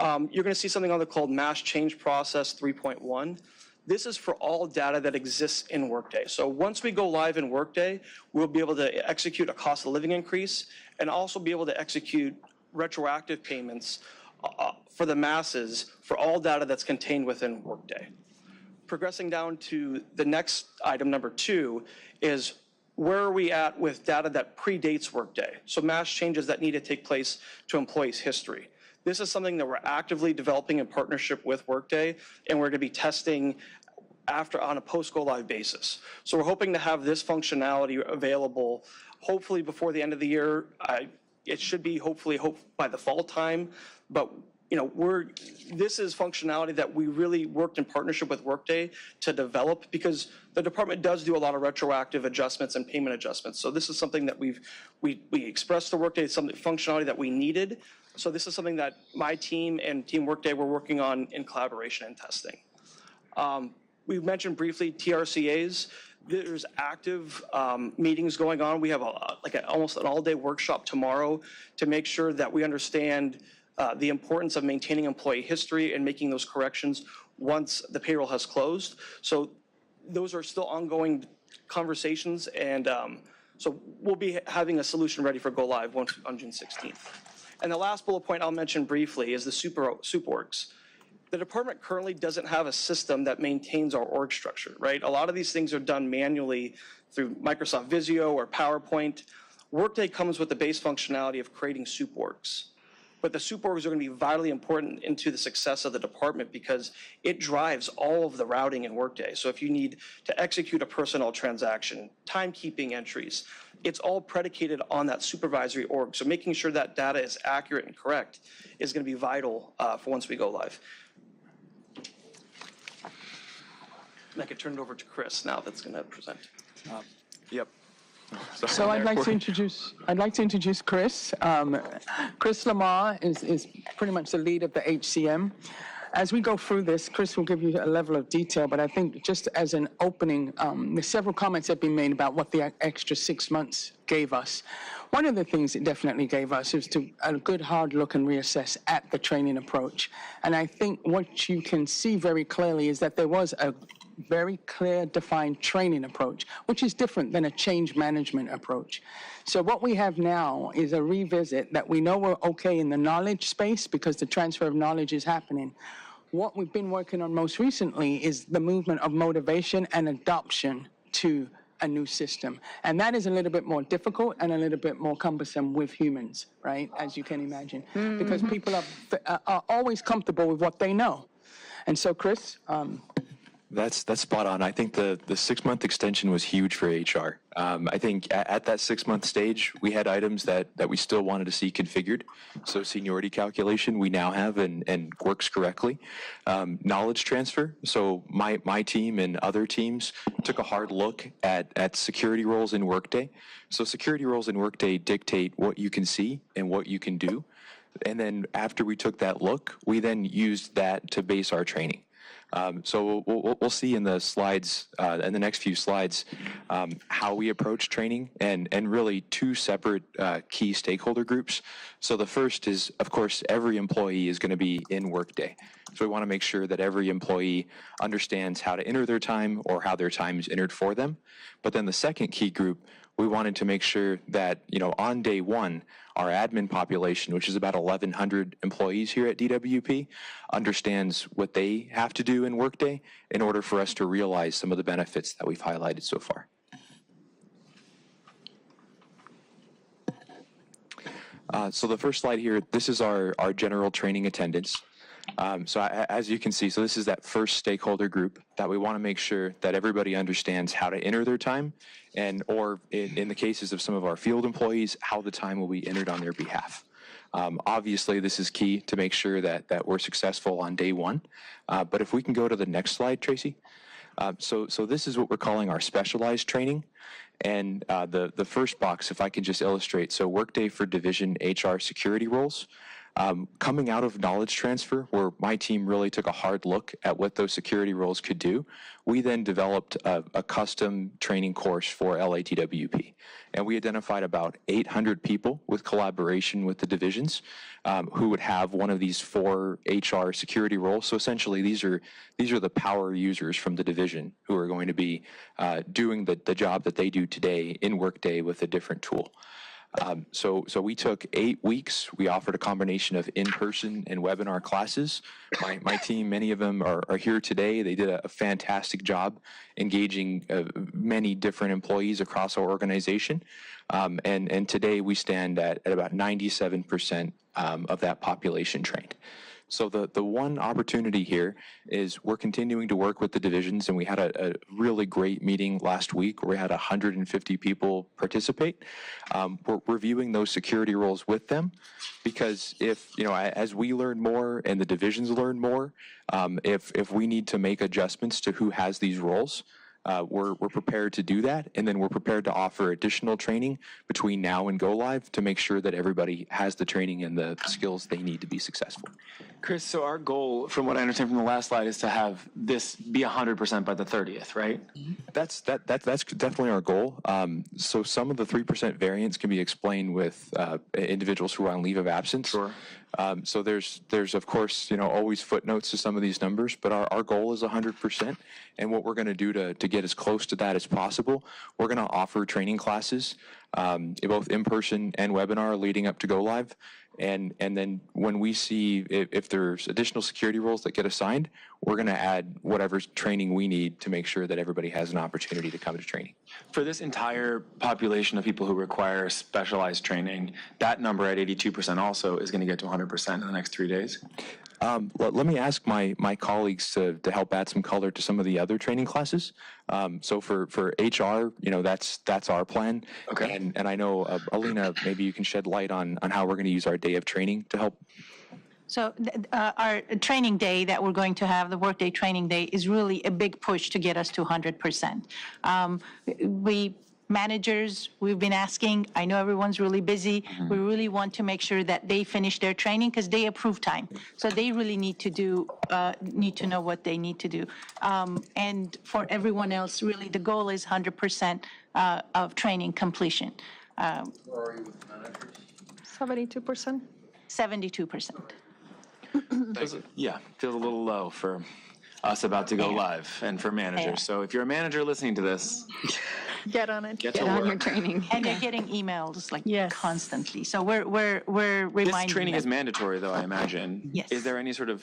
[SPEAKER 7] You're going to see something on the called Mass Change Process 3.1. This is for all data that exists in Workday. So once we go live in Workday, we'll be able to execute a cost of living increase and also be able to execute retroactive payments for the masses for all data that's contained within Workday. Progressing down to the next item, number 2, is where are we at with data that predates Workday? So mass changes that need to take place to employees' history. This is something that we're actively developing in partnership with Workday, and we're going to be testing after on a post-go-live basis. So we're hoping to have this functionality available hopefully before the end of the year. It should be hopefully by the fall time, but you know, this is functionality that we really worked in partnership with Workday to develop, because the department does do a lot of retroactive adjustments and payment adjustments. So this is something that we expressed to Workday, something functionality that we needed. So this is something that my team and Team Workday were working on in collaboration and testing. We mentioned briefly TRCAs. There's active meetings going on. We have almost an all-day workshop tomorrow to make sure that we understand the importance of maintaining employee history and making those corrections once the payroll has closed. So those are still ongoing conversations, and so we'll be having a solution ready for go live on June 16th. And the last bullet point I'll mention briefly is the soup orgs. The department currently doesn't have a system that maintains our org structure, right? A lot of these things are done manually through Microsoft Visio or PowerPoint. Workday comes with the base functionality of creating soup orgs. But the soup orgs are going to be vitally important into the success of the department because it drives all of the routing in Workday. So if you need to execute a personnel transaction, timekeeping entries, it's all predicated on that supervisory org. So making sure that data is accurate and correct is going to be vital for once we go live. And I could turn it over to Chris now that's going to present.
[SPEAKER 4] Yep.
[SPEAKER 6] So I'd like to introduce Chris. Chris Lamar is pretty much the lead of the HCM. As we go through this, Chris will give you a level of detail, but I think just as an opening, there's several comments that have been made about what the extra 6 months gave us. One of the things it definitely gave us is to a good hard look and reassess at the training approach. And I think what you can see very clearly is that there was a very clear, defined training approach, which is different than a change management approach. So what we have now is a revisit that we know we're okay in the knowledge space because the transfer of knowledge is happening. What we've been working on most recently is the movement of motivation and adoption to a new system. And that is a little bit more difficult and a little bit more cumbersome with humans, right, as you can imagine, because people are always comfortable with what they know. And so, Chris,
[SPEAKER 4] That's spot on. I think the 6-month extension was huge for HR. I think at that 6-month stage, we had items that we still wanted to see configured. So seniority calculation we now have and works correctly. Knowledge transfer. So my team and other teams took a hard look at security roles in Workday. So security roles in Workday dictate what you can see and what you can do. And then after we took that look, we then used that to base our training. So we'll see in the slides, in the next few slides, how we approach training and really two separate key stakeholder groups. So the first is, of course, every employee is going to be in Workday. So we want to make sure that every employee understands how to enter their time or how their time is entered for them. But then the second key group, we wanted to make sure that, on day one, our admin population, which is about 1,100 employees here at DWP, understands what they have to do in Workday in order for us to realize some of the benefits that we've highlighted so far. So the first slide here, this is our general training attendance. So as you can see, so this is that first stakeholder group that we want to make sure that everybody understands how to enter their time or in the cases of some of our field employees, how the time will be entered on their behalf. Obviously, this is key to make sure that we're successful on day one. But if we can go to the next slide, Tracy. So this is what we're calling our specialized training. And the first box, if I can just illustrate, so Workday for Division HR security roles. Coming out of knowledge transfer, where my team really took a hard look at what those security roles could do, we then developed a custom training course for LATWP. And we identified about 800 people with collaboration with the divisions who would have one of these 4 HR security roles. So essentially, these are the power users from the division who are going to be doing the job that they do today in Workday with a different tool. So we took 8 weeks. We offered a combination of in-person and webinar classes. My team, many of them are here today. They did a fantastic job engaging many different employees across our organization. And today we stand at about 97% of that population trained. So the one opportunity here is we're continuing to work with the divisions, and we had a really great meeting last week where we had 150 people participate. We're reviewing those security roles with them because as we learn more and the divisions learn more, if we need to make adjustments to who has these roles, we're prepared to do that, and then we're prepared to offer additional training between now and go live to make sure that everybody has the training and the skills they need to be successful. Chris, so our goal, from what I understand from the last slide, is to have this be 100% by the 30th, right? That's definitely our goal. So some of the 3% variance can be explained with individuals who are on leave of absence. Sure. So there's of course always footnotes to some of these numbers, but our goal is 100%. And what we're going to do to get as close to that as possible, we're going to offer training classes, both in person and webinar leading up to go live. And then when we see if there's additional security roles that get assigned, we're going to add whatever training we need to make sure that everybody has an opportunity to come to training. For this entire population of people who require specialized training, that number at 82% also is going to get to 100% in the next 3 days? Let me ask my colleagues to help add some color to some of the other training classes. So for HR, that's our plan. Okay. And I know, Alina, maybe you can shed light on how we're going to use our day of training to help.
[SPEAKER 21] So our training day that we're going to have, the Workday Training Day, is really a big push to get us to 100%. Managers, we've been asking, I know everyone's really busy. We really want to make sure that they finish their training because they approve time. So they really need to know what they need to do. And for everyone else, really the goal is 100% of training completion.
[SPEAKER 12] Where are you with managers? 72%?
[SPEAKER 21] 72%.
[SPEAKER 4] Yeah, feels a little low for us about to go live and for managers. So if you're a manager listening to this,
[SPEAKER 12] get on it.
[SPEAKER 4] Get on your
[SPEAKER 21] training. And they're getting emails constantly. So we're reminding
[SPEAKER 4] this training
[SPEAKER 21] them.
[SPEAKER 4] is mandatory, though, I imagine.
[SPEAKER 21] Yes.
[SPEAKER 4] Is there any sort of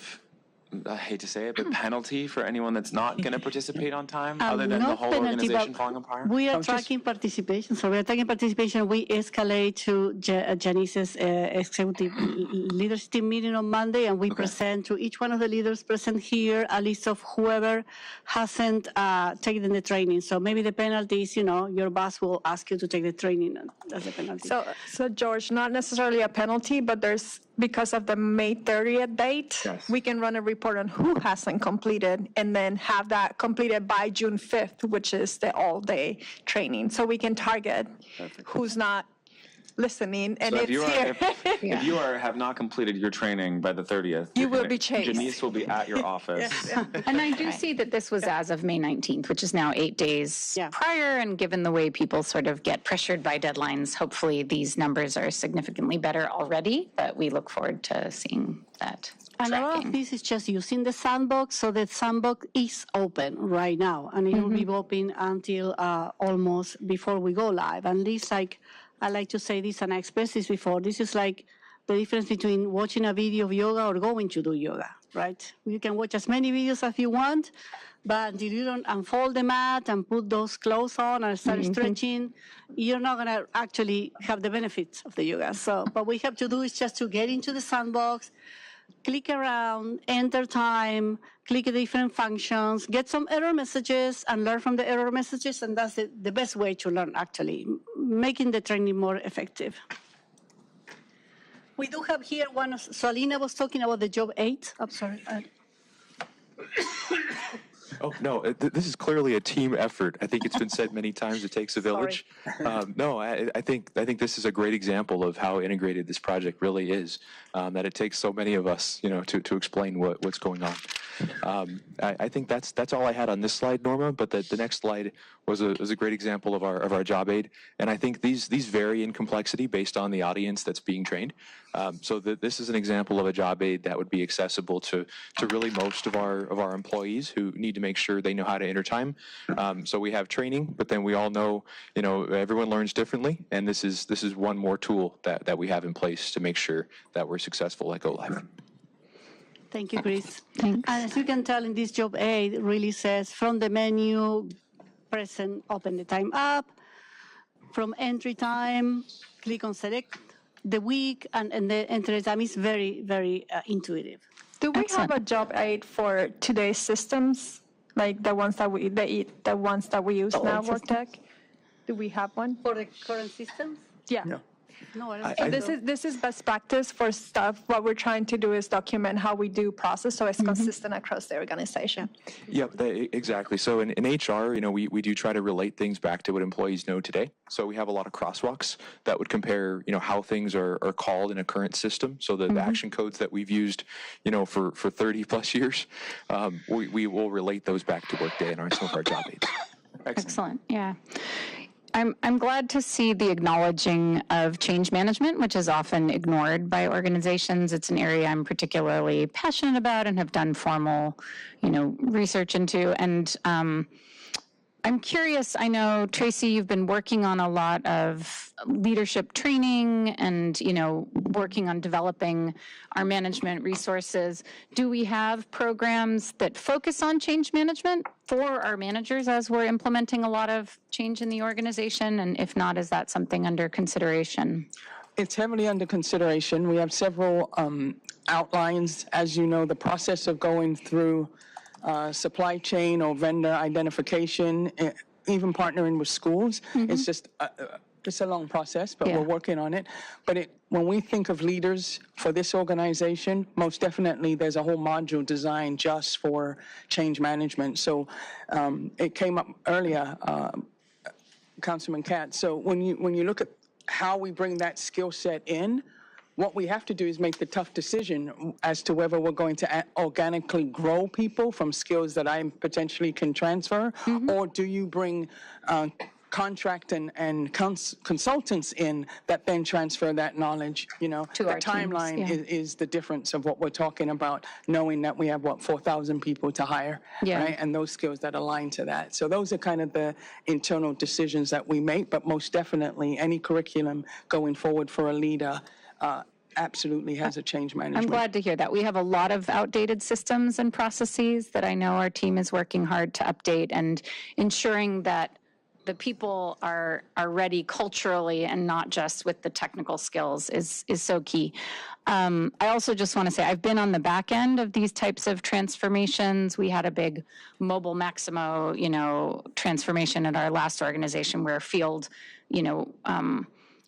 [SPEAKER 4] I hate to say it, but penalty for anyone that's not going to participate on time, other than the
[SPEAKER 20] Not
[SPEAKER 4] whole
[SPEAKER 20] penalty,
[SPEAKER 4] organization
[SPEAKER 20] but
[SPEAKER 4] falling apart?
[SPEAKER 20] We are tracking participation. So we are tracking participation. We escalate to Janice's executive leadership team meeting on Monday, and we present to each one of the leaders present here a list of whoever hasn't taken the training. So maybe the penalty is, your boss will ask you to take the training, and that's the penalty.
[SPEAKER 12] So George, not necessarily a penalty, but because of the May 30th date, we can run a report on who hasn't completed and then have that completed by June 5th, which is the all-day training. So we can target who's not listening, and
[SPEAKER 4] So
[SPEAKER 12] it's here.
[SPEAKER 4] if you have not completed your training by the 30th,
[SPEAKER 12] You will be chased.
[SPEAKER 4] Janice will be at your office.
[SPEAKER 14] And I do see that this was as of May 19th, which is now 8 days prior, and given the way people sort of get pressured by deadlines, hopefully these numbers are significantly better already, but we look forward to seeing that.
[SPEAKER 20] And a lot of this is just using the sandbox. So the sandbox is open right now, and it will be open until almost before we go live. And this, I like to say this, and I expressed this before, this is like the difference between watching a video of yoga or going to do yoga, right? You can watch as many videos as you want, but until you don't unfold the mat and put those clothes on and start stretching, you're not gonna actually have the benefits of the yoga. So what we have to do is just to get into the sandbox, click around, enter time, click the different functions, get some error messages, and learn from the error messages, and that's the best way to learn, actually, making the training more effective. We do have here so Alina was talking about the job 8. I'm sorry.
[SPEAKER 11] Oh, no, this is clearly a team effort. I think it's been said many times, it takes a village. No, I think this is a great example of how integrated this project really is, that it takes so many of us, to explain what's going on. I think that's all I had on this slide, Norma, but the next slide was a great example of our job aid. And I think these vary in complexity based on the audience that's being trained. So this is an example of a job aid that would be accessible to really most of our employees who need to make sure they know how to enter time. So we have training, but then we all know, everyone learns differently, and this is one more tool that we have in place to make sure that we're successful at Go Live.
[SPEAKER 20] Thank you, Chris. And as you can tell in this job aid, it really says from the menu, present, open the time up, from entry time, click on select the week, and the entry time is very, very intuitive.
[SPEAKER 12] Do we have a job aid for today's systems, like the ones that we use now, WorkTech? Do we have one
[SPEAKER 20] for the current systems?
[SPEAKER 12] Yeah.
[SPEAKER 20] No,
[SPEAKER 12] So this is best practice for stuff. What we're trying to do is document how we do process, so it's consistent across the organization.
[SPEAKER 11] Yep, exactly. So in HR, we do try to relate things back to what employees know today. So we have a lot of crosswalks that would compare, how things are called in a current system. So the action codes that we've used, for 30 plus years, we will relate those back to Workday and some of our job aids.
[SPEAKER 14] Excellent. Yeah. I'm glad to see the acknowledging of change management, which is often ignored by organizations. It's an area I'm particularly passionate about and have done formal, research into. And I'm curious, I know, Tracy, you've been working on a lot of leadership training and, working on developing our management resources. Do we have programs that focus on change management for our managers as we're implementing a lot of change in the organization? And if not, is that something under consideration?
[SPEAKER 6] It's heavily under consideration. We have several outlines. As you know, the process of going through supply chain or vendor identification, even partnering with schools. It's just it's a long process, but we're working on it. But when we think of leaders for this organization, most definitely there's a whole module designed just for change management. So it came up earlier, Councilman KATZ. So when you look at how we bring that skill set in, what we have to do is make the tough decision as to whether we're going to organically grow people from skills that I potentially can transfer, or do you bring contract and consultants in that then transfer that knowledge, the timeline is the difference of what we're talking about, knowing that we have, 4,000 people to hire, right? And those skills that align to that. So those are kind of the internal decisions that we make, but most definitely any curriculum going forward for a leader absolutely has a change management.
[SPEAKER 14] I'm glad to hear that. We have a lot of outdated systems and processes that I know our team is working hard to update, and ensuring that the people are ready culturally and not just with the technical skills is so key. I also just want to say I've been on the back end of these types of transformations. We had a big mobile Maximo, transformation at our last organization where field,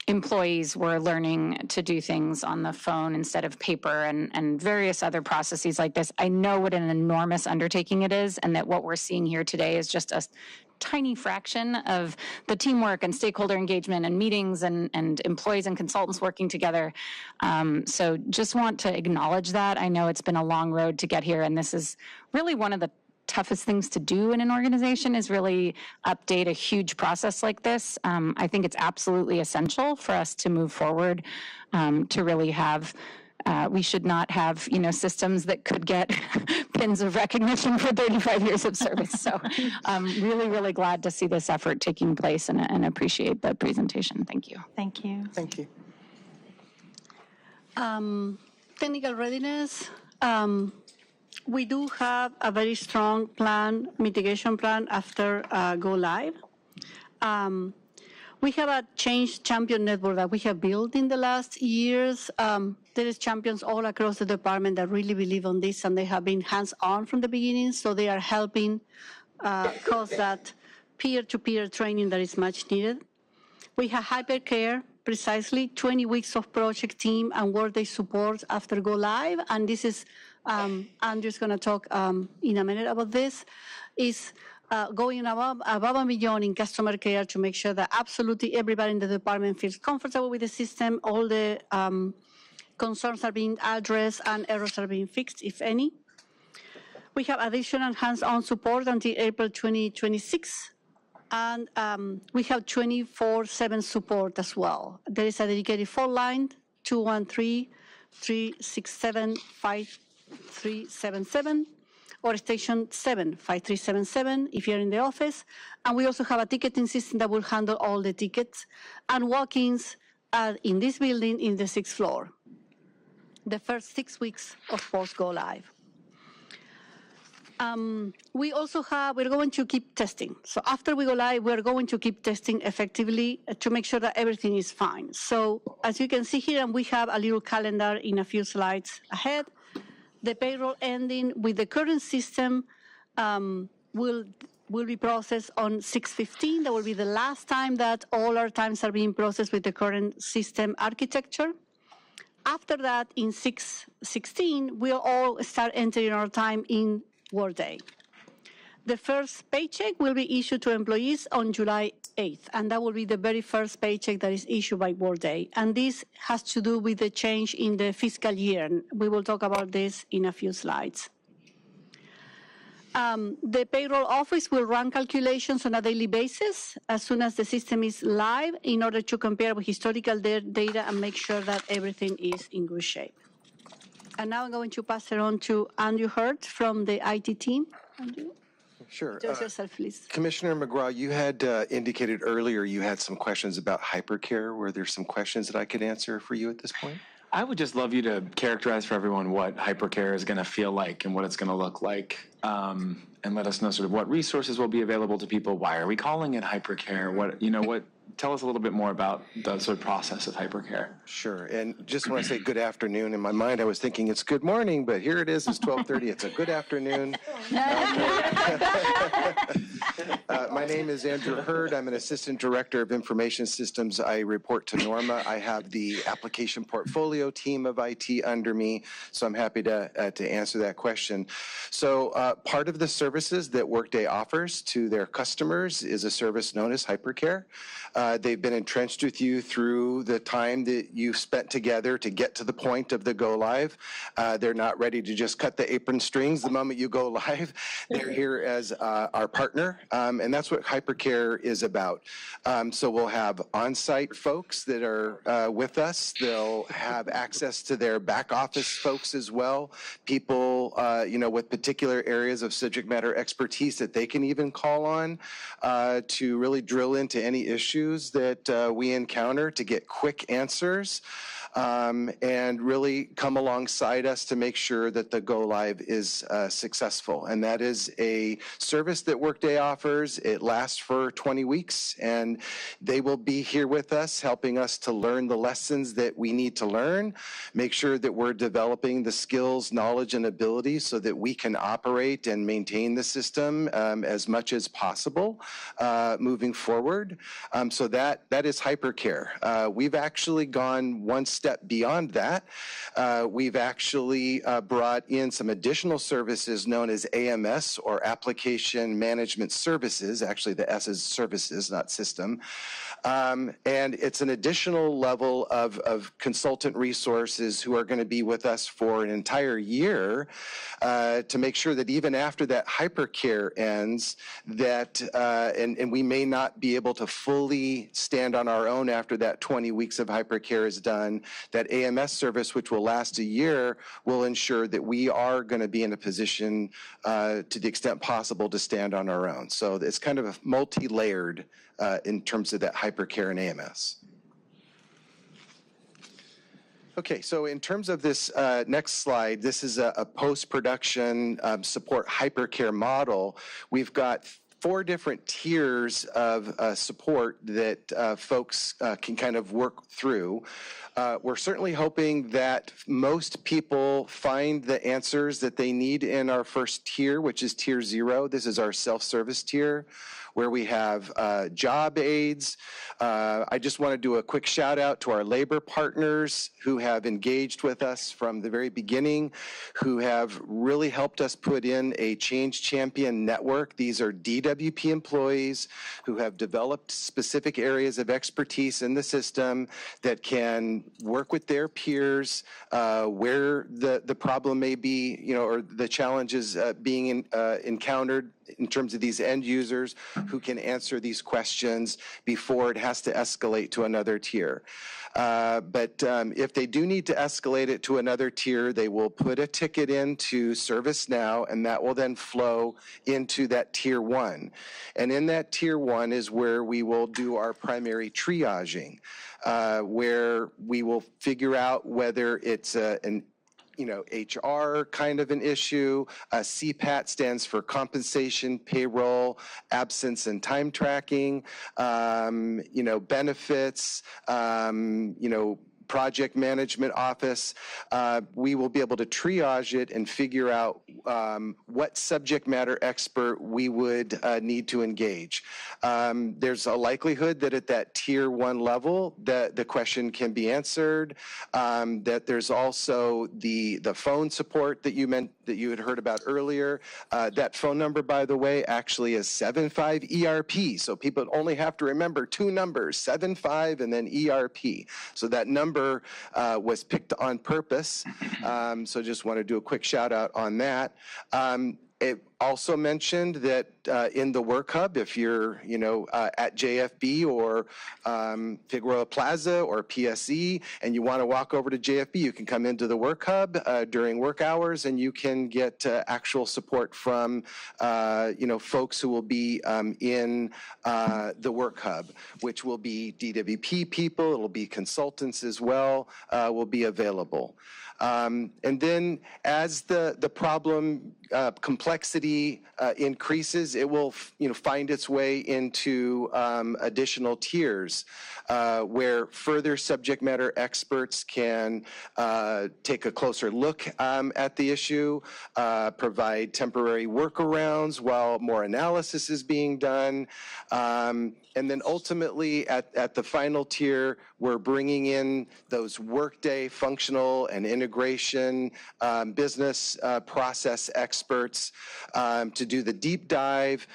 [SPEAKER 14] employees were learning to do things on the phone instead of paper, and various other processes like this. I know what an enormous undertaking it is, and that what we're seeing here today is just a tiny fraction of the teamwork and stakeholder engagement and meetings and employees and consultants working together. So just want to acknowledge that. I know it's been a long road to get here, and this is really one of the toughest things to do in an organization, is really update a huge process like this. I think it's absolutely essential for us to move forward, to really have, we should not have, systems that could get pins of recognition for 35 years of service. So I'm really, really glad to see this effort taking place, and appreciate the presentation. Thank you.
[SPEAKER 9] Thank you.
[SPEAKER 6] Thank you.
[SPEAKER 20] Technical readiness. We do have a very strong plan, mitigation plan after go live. We have a change champion network that we have built in the last years. There is champions all across the department that really believe on this, and they have been hands-on from the beginning, so they are helping cause that peer-to-peer training that is much needed. We have hypercare, precisely 20 weeks of project team and workday support after go live, and this is, Andrew's going to talk in a minute about this, is going above and beyond in customer care to make sure that absolutely everybody in the department feels comfortable with the system, all the concerns are being addressed and errors are being fixed, if any. We have additional hands-on support until April 2026, and we have 24/7 support as well. There is a dedicated phone line, 213-367-5377, or station 75377 if you're in the office. And we also have a ticketing system that will handle all the tickets and walk-ins in this building in the 6th floor, the first 6 weeks of post-go live. We also have, we're going to keep testing. So after we go live, we're going to keep testing effectively to make sure that everything is fine. So as you can see here, and we have a little calendar in a few slides ahead, the payroll ending with the current system will be processed on 6/15. That will be the last time that all our times are being processed with the current system architecture. After that, in 6/16, we'll all start entering our time in Workday. The first paycheck will be issued to employees on July 8th, and that will be the very first paycheck that is issued by Workday. And this has to do with the change in the fiscal year. We will talk about this in a few slides. The payroll office will run calculations on a daily basis as soon as the system is live in order to compare with historical data and make sure that everything is in good shape. And now I'm going to pass it on to Andrew Hurt from the IT team. Andrew?
[SPEAKER 10] Sure.
[SPEAKER 20] Introduce yourself, please.
[SPEAKER 10] Commissioner McGraw, you had indicated earlier you had some questions about hypercare. Were there some questions that I could answer for you at this point?
[SPEAKER 4] I would just love you to characterize for everyone what hypercare is going to feel like and what it's going to look like, and let us know sort of what resources will be available to people. Why are we calling it hypercare? Tell us a little bit more about the sort of process of hypercare.
[SPEAKER 10] Sure. And just want to say good afternoon. In my mind, I was thinking it's good morning, but here it is. It's 12:30. It's a good afternoon. My name is Andrew Hurd. I'm an Assistant Director of Information Systems. I report to Norma. I have the application portfolio team of IT under me, so I'm happy to answer that question. So part of the services that Workday offers to their customers is a service known as hypercare. They've been entrenched with you through the time that you've spent together to get to the point of the go live. They're not ready to just cut the apron strings the moment you go live. They're here as our partner, and that's what hypercare is about. So we'll have on-site folks that are with us. They'll have access to their back office folks as well, people with particular areas of subject matter expertise that they can even call on to really drill into any issues that we encounter to get quick answers. and really come alongside us to make sure that the go live is successful. And that is a service that Workday offers. It lasts for 20 weeks, and they will be here with us, helping us to learn the lessons that we need to learn, make sure that we're developing the skills, knowledge, and abilities so that we can operate and maintain the system as much as possible moving forward. So that is hypercare. We've actually gone one step beyond that. We've actually brought in some additional services known as AMS, or Application Management Services. Actually, the S is services, not system. And it's an additional level of consultant resources who are going to be with us for an entire year to make sure that even after that hypercare ends, that and we may not be able to fully stand on our own after that 20 weeks of hypercare is done, that AMS service, which will last a year, will ensure that we are going to be in a position to the extent possible to stand on our own. So it's kind of a multi-layered in terms of that hypercare and AMS. Okay, so in terms of this next slide, this is a post-production support hypercare model. We've got 4 different tiers of support that folks can kind of work through. We're certainly hoping that most people find the answers that they need in our first tier, which is tier 0. This is our self-service tier, where we have job aids. I just want to do a quick shout out to our labor partners who have engaged with us from the very beginning, who have really helped us put in a change champion network. These are DWP employees who have developed specific areas of expertise in the system that can work with their peers where the problem may be, or the challenges being encountered in terms of these end users, who can answer these questions before it has to escalate to another tier. But if they do need to escalate it to another tier, they will put a ticket into ServiceNow, and that will then flow into that tier 1. And in that tier 1 is where we will do our primary triaging, where we will figure out whether it's an HR kind of an issue. CPAT stands for compensation, payroll, absence, and time tracking. Benefits, project management office. We will be able to triage it and figure out what subject matter expert we would need to engage. There's a likelihood that at that tier 1 level that the question can be answered, that there's also the phone support that you had heard about earlier. That phone number, by the way, actually is 75 ERP. So people only have to remember 2 numbers, 75 and then ERP. So that number was picked on purpose. So just want to do a quick shout out on that. It also mentioned that in the Work Hub, if you're at JFB or Figueroa Plaza or PSE and you want to walk over to JFB, you can come into the Work Hub during work hours, and you can get actual support from folks who will be in the Work Hub, which will be DWP people, it'll be consultants as well, will be available. And then as the problem complexity increases, it will find its way into additional tiers where further subject matter experts can take a closer look at the issue, provide temporary workarounds while more analysis is being done. And then ultimately at the final tier, we're bringing in those Workday functional and integration business process experts to do the deep dive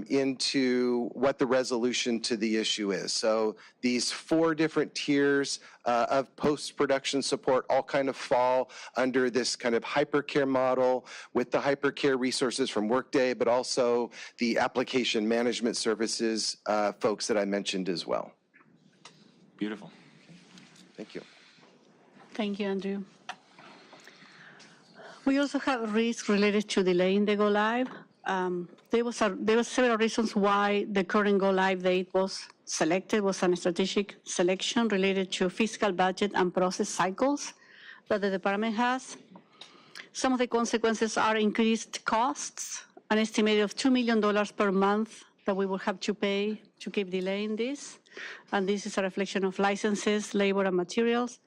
[SPEAKER 10] into what the resolution to the issue is. So these 4 different tiers of post-production support all kind of fall under this kind of hypercare model with the hypercare resources from Workday, but also the application management services folks that I mentioned as well.
[SPEAKER 4] Beautiful.
[SPEAKER 10] Thank you.
[SPEAKER 20] Thank you, Andrew. We also have risks related to delaying the go live. There were several reasons why the current go-live date was selected. Was a strategic selection related to fiscal budget and process cycles that the department has. Some of the consequences are increased costs, an estimated of $2 million per month that we will have to pay to keep delaying this. And this is a reflection of licenses, labor, and materials.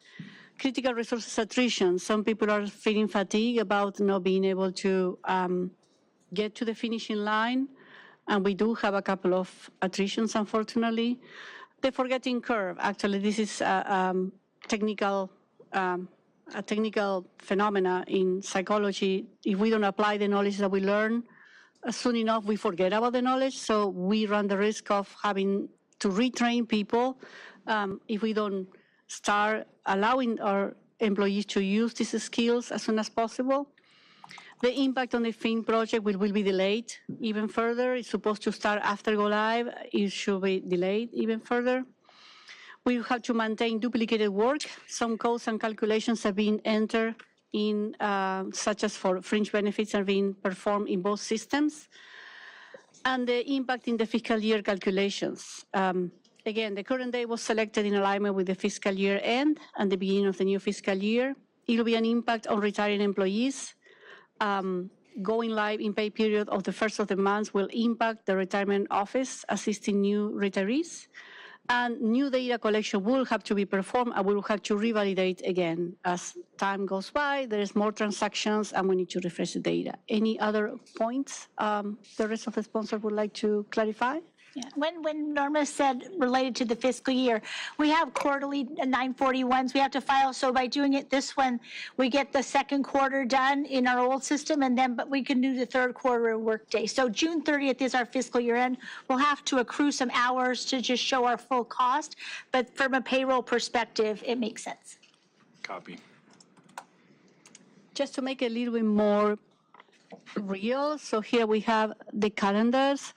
[SPEAKER 20] Critical resources attrition. Some people are feeling fatigue about not being able to get to the finishing line. And we do have a couple of attritions, unfortunately. The forgetting curve. Actually, this is a technical phenomena in psychology. If we don't apply the knowledge that we learn soon enough, we forget about the knowledge. So we run the risk of having to retrain people if we don't start allowing our employees to use these skills as soon as possible. The impact on the FIN project will be delayed even further. It's supposed to start after go live. It should be delayed even further. We have to maintain duplicated work. Some codes and calculations have been entered in, such as for fringe benefits, are being performed in both systems. And the impact in the fiscal year calculations. Again, the current date was selected in alignment with the fiscal year end and the beginning of the new fiscal year. It will be an impact on retiring employees. Going live in pay period of the first of the month will impact the retirement office assisting new retirees. And new data collection will have to be performed and we will have to revalidate again. As time goes by, there is more transactions and we need to refresh the data. Any other points the rest of the sponsors would like to clarify?
[SPEAKER 9] Yeah. When Norma said related to the fiscal year, we have quarterly 941s we have to file. So by doing it this one, we get the second quarter done in our old system, and then but we can do the third quarter workday. So June 30th is our fiscal year end. We'll have to accrue some hours to just show our full cost, but from a payroll perspective, it makes sense.
[SPEAKER 4] Copy.
[SPEAKER 20] Just to make it a little bit more real, so here we have the calendars.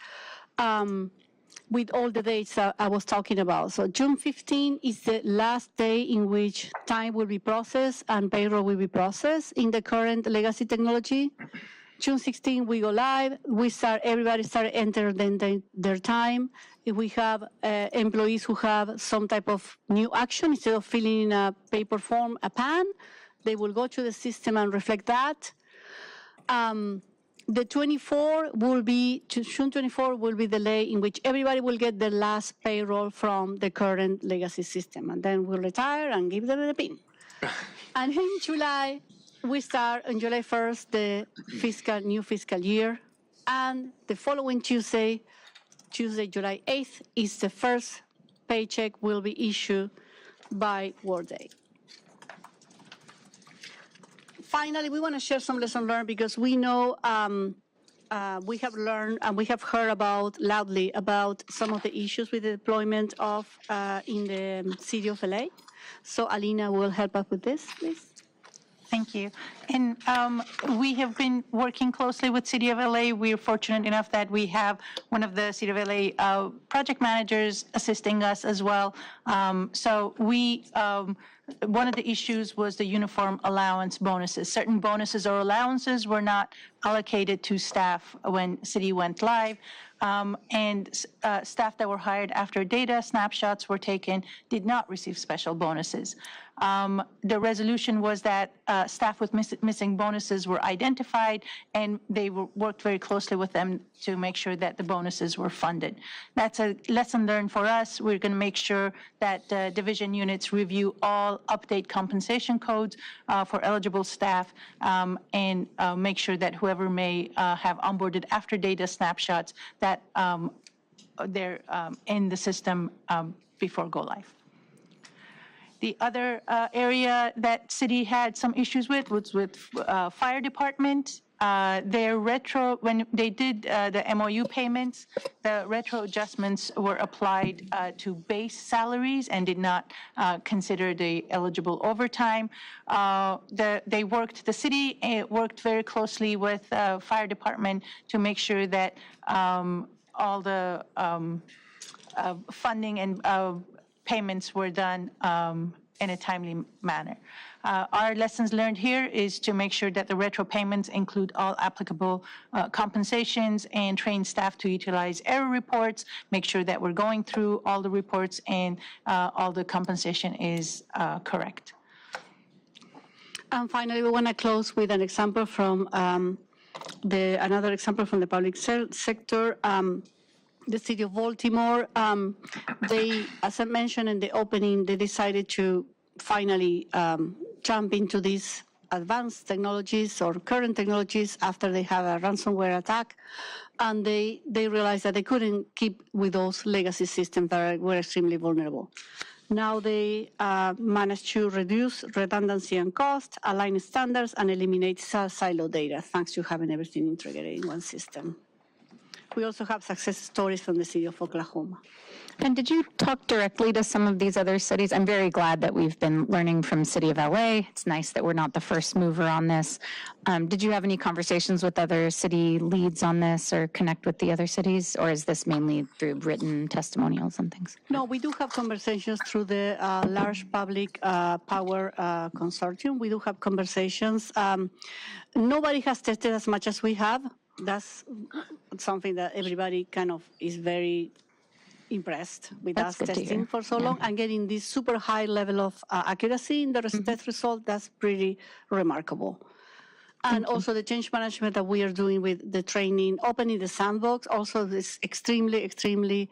[SPEAKER 20] With all the dates I was talking about. So June 15 is the last day in which time will be processed and payroll will be processed in the current legacy technology. June 16, we go live. Everybody start entering their time. If we have employees who have some type of new action, instead of filling in a paper form, a PAN, they will go to the system and reflect that. The 24 will be, June 24 will be the day in which everybody will get their last payroll from the current legacy system. And then we'll retire and give them the PIN. And in July, we start on July 1st, the new fiscal year. And the following Tuesday, July 8th, is the first paycheck will be issued by Workday. Finally, we want to share some lessons learned because we know we have learned and we have heard loudly about some of the issues with the deployment of in the city of LA. So Alina will help us with this, please.
[SPEAKER 21] Thank you. And we have been working closely with City of LA. We're fortunate enough that we have one of the City of LA project managers assisting us as well. So one of the issues was the uniform allowance bonuses. Certain bonuses or allowances were not allocated to staff when City went live. And staff that were hired after data snapshots were taken did not receive special bonuses. The resolution was that staff with missing bonuses were identified, and they worked very closely with them to make sure that the bonuses were funded. That's a lesson learned for us. We're going to make sure that division units review all update compensation codes for eligible staff and make sure that whoever may have onboarded after data snapshots that they're in the system before go live. The other area that city had some issues with was with fire department. Their retro, when they did the MOU payments, the retro adjustments were applied to base salaries and did not consider the eligible overtime. The city worked very closely with fire department to make sure that all the funding and payments were done in a timely manner. Our lessons learned here is to make sure that the retro payments include all applicable compensations and train staff to utilize error reports, make sure that we're going through all the reports and all the compensation is correct.
[SPEAKER 20] And finally, we want to close with an example from another example from the public sector. The city of Baltimore, they, as I mentioned in the opening, they decided to finally jump into these advanced technologies or current technologies after they had a ransomware attack. And they realized that they couldn't keep with those legacy systems that were extremely vulnerable. Now they managed to reduce redundancy and cost, align standards, and eliminate silo data, thanks to having everything integrated in one system. We also have success stories from the city of Oklahoma.
[SPEAKER 14] And did you talk directly to some of these other cities? I'm very glad that we've been learning from City of LA. It's nice that we're not the first mover on this. Did you have any conversations with other city leads on this or connect with the other cities? Or is this mainly through written testimonials and things?
[SPEAKER 20] No, we do have conversations through the large public power consortium. We do have conversations. Nobody has tested as much as we have. That's something that everybody kind of is very impressed with us testing for so long and getting this super high level of accuracy in the test result. That's pretty remarkable. And also the change management that we are doing with the training, opening the sandbox, also is extremely, extremely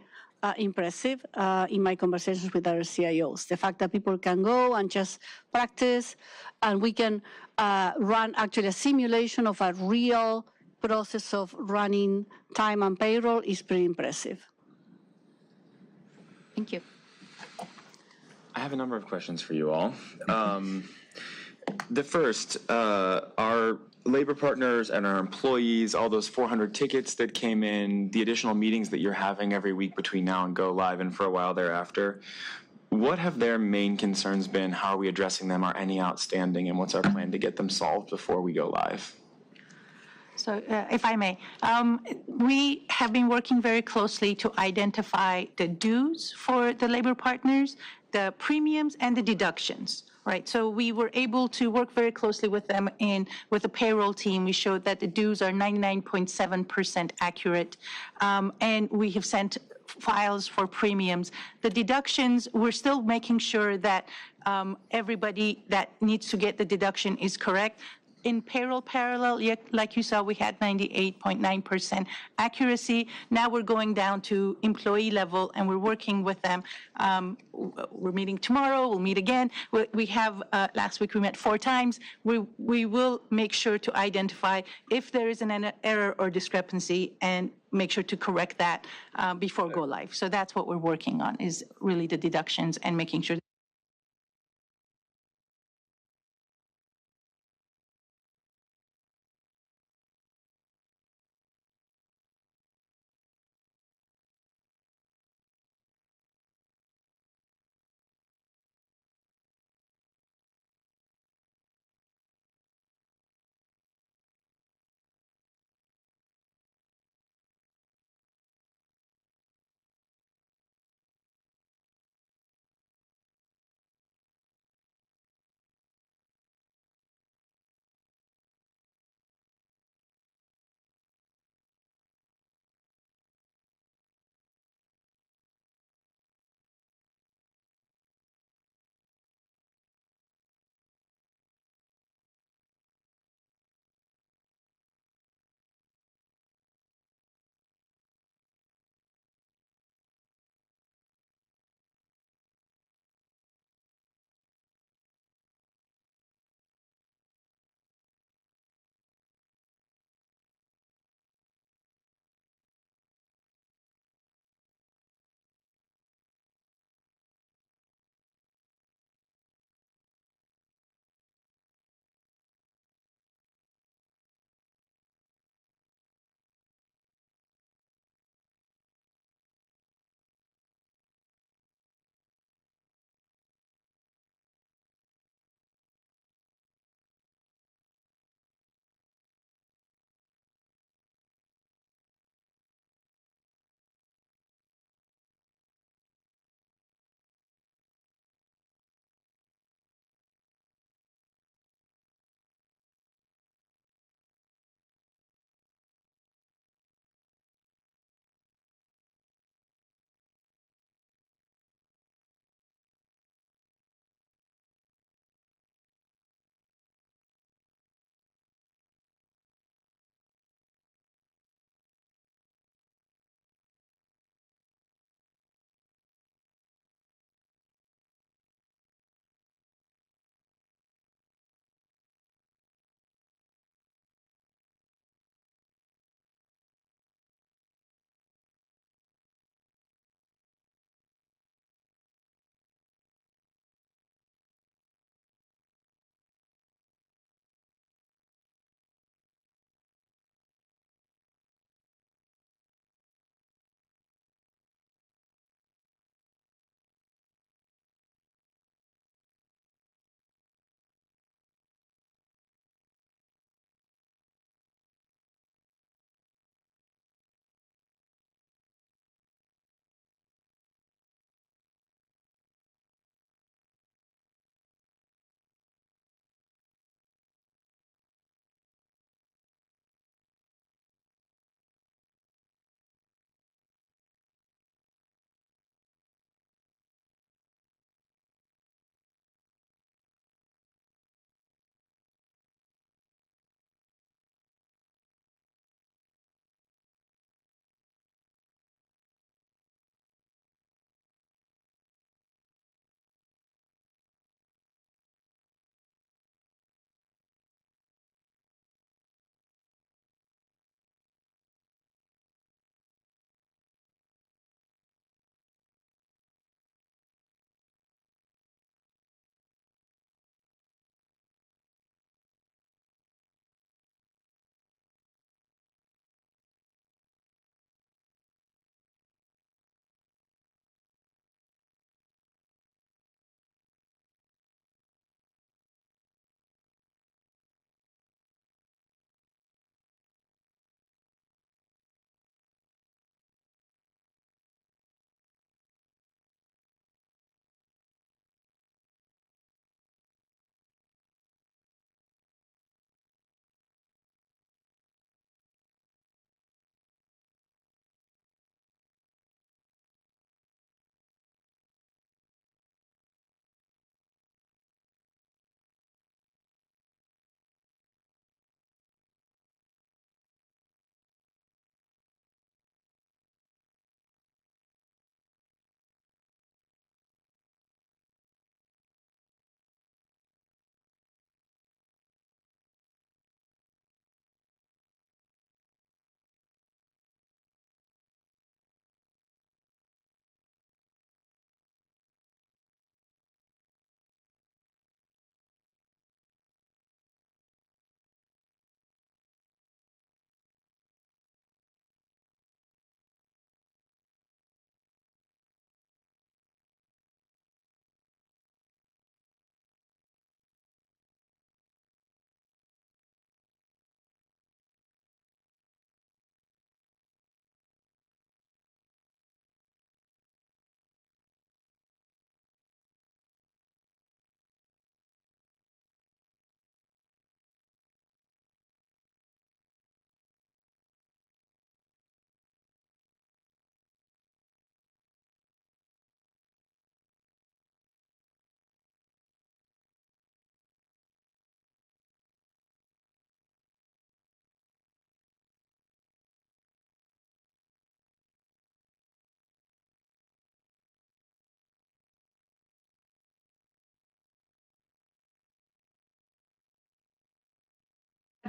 [SPEAKER 20] impressive in my conversations with our CIOs. The fact that people can go and just practice and we can run actually a simulation of a real process of running time and payroll is pretty impressive.
[SPEAKER 14] Thank you.
[SPEAKER 4] I have a number of questions for you all. The first, our labor partners and our employees, all those 400 tickets that came in, the additional meetings that you're having every week between now and go live and for a while thereafter, what have their main concerns been? How are we addressing them? Are any outstanding? And what's our plan to get them solved before we go live?
[SPEAKER 21] So if I may, we have been working very closely to identify the dues for the labor partners, the premiums, and the deductions. Right, so we were able to work very closely with them, and with the payroll team, we showed that the dues are 99.7% accurate, and we have sent files for premiums. The deductions, we're still making sure that everybody that needs to get the deduction is correct. In payroll parallel, like you saw, we had 98.9% accuracy. Now we're going down to employee level, and we're working with them. We're meeting tomorrow. We'll meet again. We have, last week we met 4 times. We will make sure to identify if there is an error or discrepancy and make sure to correct that before go live. So that's what we're working on, is really the deductions and making sure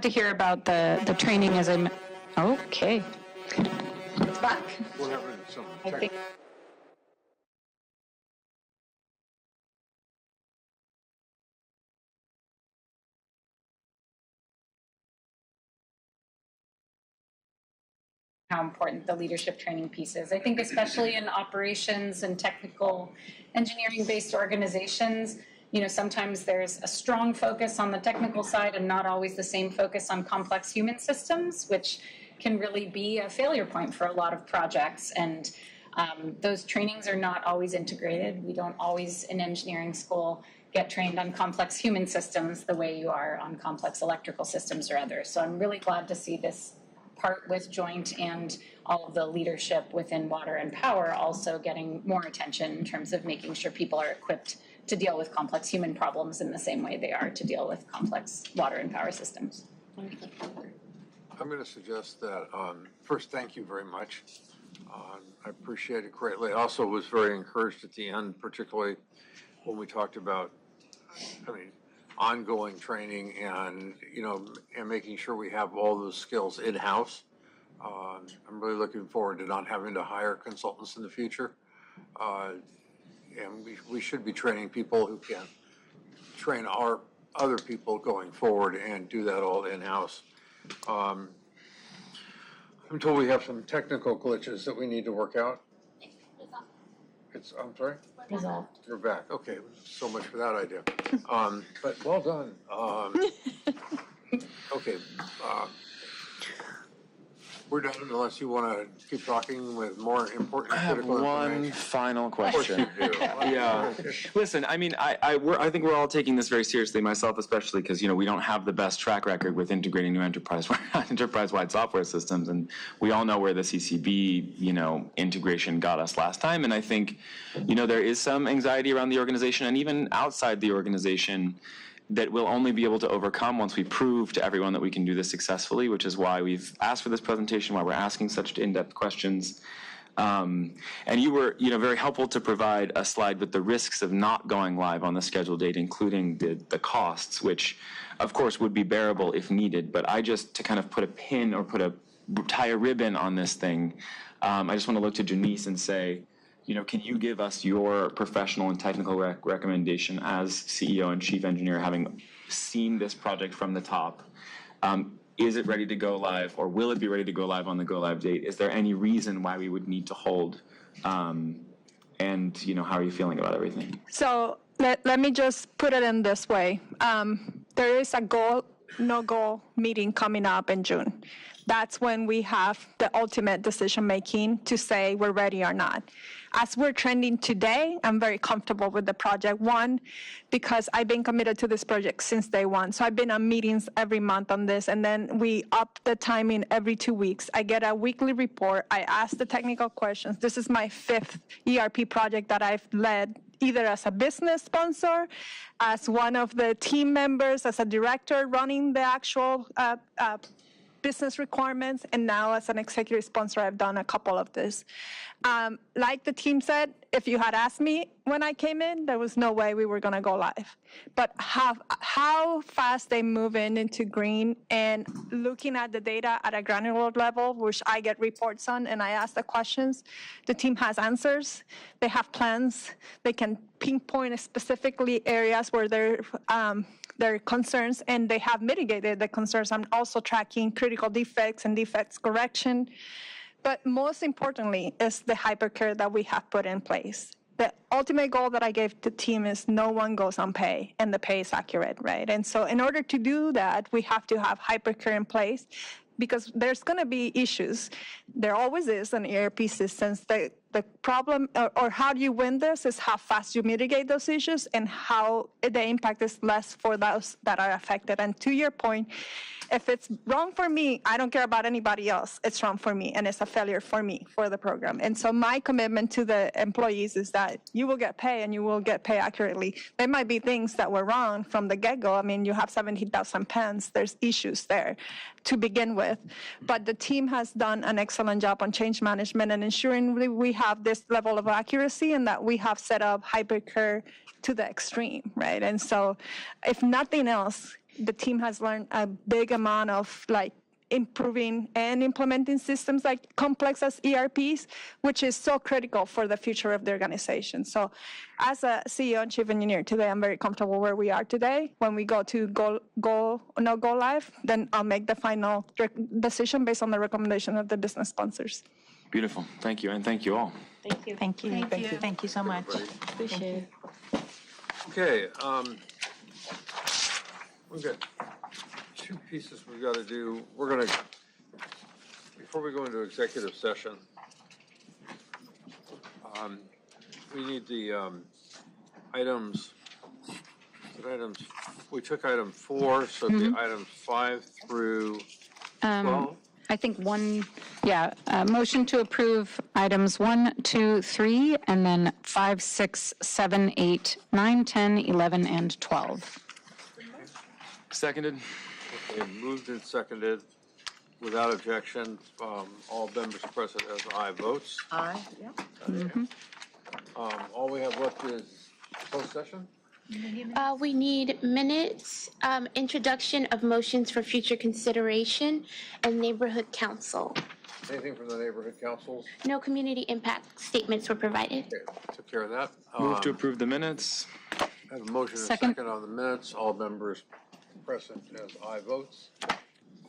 [SPEAKER 14] To hear about the training as I'm, okay. It's back.
[SPEAKER 2] Whatever,
[SPEAKER 14] I think. How important the leadership training piece is. I think especially in operations and technical engineering-based organizations, you know, sometimes there's a strong focus on the technical side and not always the same focus on complex human systems, which can really be a failure point for a lot of projects. And those trainings are not always integrated. We don't always in engineering school get trained on complex human systems the way you are on complex electrical systems or others. So I'm really glad to see this part with joint and all of the leadership within water and power also getting more attention in terms of making sure people are equipped to deal with complex human problems in the same way they are to deal with complex water and power systems.
[SPEAKER 2] I'm going to suggest that, first, thank you very much. I appreciate it greatly. I also was very encouraged at the end, particularly when we talked about, ongoing training and, and making sure we have all those skills in-house. I'm really looking forward to not having to hire consultants in the future. And we should be training people who can train our other people going forward and do that all in-house. Until we have some technical glitches that we need to work out. I'm sorry?
[SPEAKER 14] Resolved.
[SPEAKER 2] You're back. Okay, so much for that idea. But well done. Okay. We're done unless you want to keep talking with more important critical information.
[SPEAKER 4] I have one final question.
[SPEAKER 2] Of course you do.
[SPEAKER 4] Yeah. Listen, I think we're all taking this very seriously, myself especially, because, we don't have the best track record with integrating new enterprise-wide software systems. And we all know where the CCB, integration got us last time. And I think, there is some anxiety around the organization and even outside the organization that we'll only be able to overcome once we prove to everyone that we can do this successfully, which is why we've asked for this presentation, why we're asking such in-depth questions. And you were, very helpful to provide a slide with the risks of not going live on the scheduled date, including the costs, which, of course, would be bearable if needed. But to kind of put a pin or tie a ribbon on this thing, I just want to look to Janice and say, can you give us your professional and technical recommendation as CEO and chief engineer, having seen this project from the top? Is it ready to go live, or will it be ready to go live on the go live date? Is there any reason why we would need to hold? And, how are you feeling about everything?
[SPEAKER 12] So let me just put it in this way. There is a go, no-go meeting coming up in June. That's when we have the ultimate decision-making to say we're ready or not. As we're trending today, I'm very comfortable with the project. One, because I've been committed to this project since day one. So I've been on meetings every month on this, and then we up the timing every 2 weeks. I get a weekly report. I ask the technical questions. This is my 5th ERP project that I've led, either as a business sponsor, as one of the team members, as a director running the actual business requirements, and now as an executive sponsor, I've done a couple of this. Like the team said, if you had asked me when I came in, there was no way we were going to go live. But how fast they move into green and looking at the data at a granular level, which I get reports on and I ask the questions, the team has answers. They have plans. They can pinpoint specifically areas where their concerns, and they have mitigated the concerns. I'm also tracking critical defects and defects correction. But most importantly is the hypercare that we have put in place. The ultimate goal that I gave the team is no one goes on pay, and the pay is accurate, right? And so in order to do that, we have to have hypercare in place, because there's going to be issues. There always is in ERP systems. The problem, or how do you win this, is how fast you mitigate those issues and how the impact is less for those that are affected. And to your point, if it's wrong for me, I don't care about anybody else. It's wrong for me, and it's a failure for me, for the program. And so my commitment to the employees is that you will get pay, and you will get pay accurately. There might be things that were wrong from the get-go. I mean, you have 70,000 pens. There's issues there to begin with. But the team has done an excellent job on change management and ensuring we have this level of accuracy, and that we have set up hypercare to the extreme, right? And so if nothing else, the team has learned a big amount of like improving and implementing systems like complex as ERPs, which is so critical for the future of the organization. So as a CEO and chief engineer today, I'm very comfortable where we are today. When we go to go live, then I'll make the final decision based on the recommendation of the business sponsors.
[SPEAKER 4] Beautiful. Thank you, and thank you all.
[SPEAKER 9] Thank you.
[SPEAKER 14] Thank you.
[SPEAKER 9] Thank you.
[SPEAKER 14] Thank you so much.
[SPEAKER 9] Appreciate it.
[SPEAKER 2] Okay, we've got two pieces we've got to do. We're going to, before we go into executive session, we need the items, we took item 4, so the items 5 through 12.
[SPEAKER 14] I think motion to approve items 1, 2, 3, and then 5, 6, 7, 8, 9, 10, 11, and 12.
[SPEAKER 4] Seconded.
[SPEAKER 2] Okay, moved and seconded. Without objection, all members present as aye votes.
[SPEAKER 3] Aye, yeah.
[SPEAKER 2] All we have left is closed session.
[SPEAKER 1] We need minutes, introduction of motions for future consideration, and neighborhood council.
[SPEAKER 2] Anything from the neighborhood councils?
[SPEAKER 1] No community impact statements were provided.
[SPEAKER 2] Okay, took care of that.
[SPEAKER 4] Move to approve the minutes.
[SPEAKER 2] I have a motion and a second on the minutes. All members present as aye votes.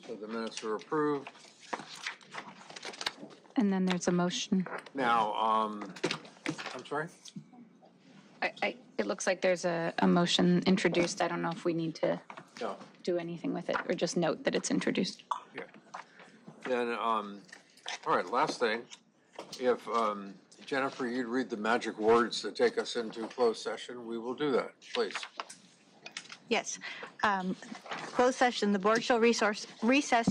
[SPEAKER 2] So the minutes are approved.
[SPEAKER 14] And then there's a motion.
[SPEAKER 2] Now, I'm sorry?
[SPEAKER 14] It looks like there's a motion introduced. I don't know if we need to
[SPEAKER 2] No.
[SPEAKER 14] do anything with it or just note that it's introduced.
[SPEAKER 2] Yeah. Then, all right, last thing. If, Jennifer, you'd read the magic words that take us into closed session, we will do that, please.
[SPEAKER 13] Yes. Closed session, the board shall recess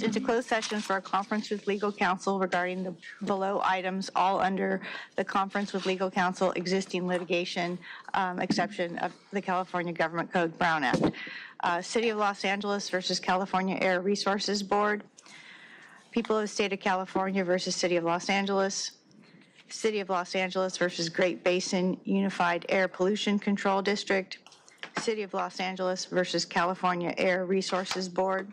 [SPEAKER 13] into closed session for a conference with legal counsel regarding the below items, all under the conference with legal counsel existing litigation exception of the California Government Code Brown Act. City of Los Angeles versus California Air Resources Board. People of the State of California versus City of Los Angeles. City of Los Angeles versus Great Basin Unified Air Pollution Control District. City of Los Angeles versus California Air Resources Board.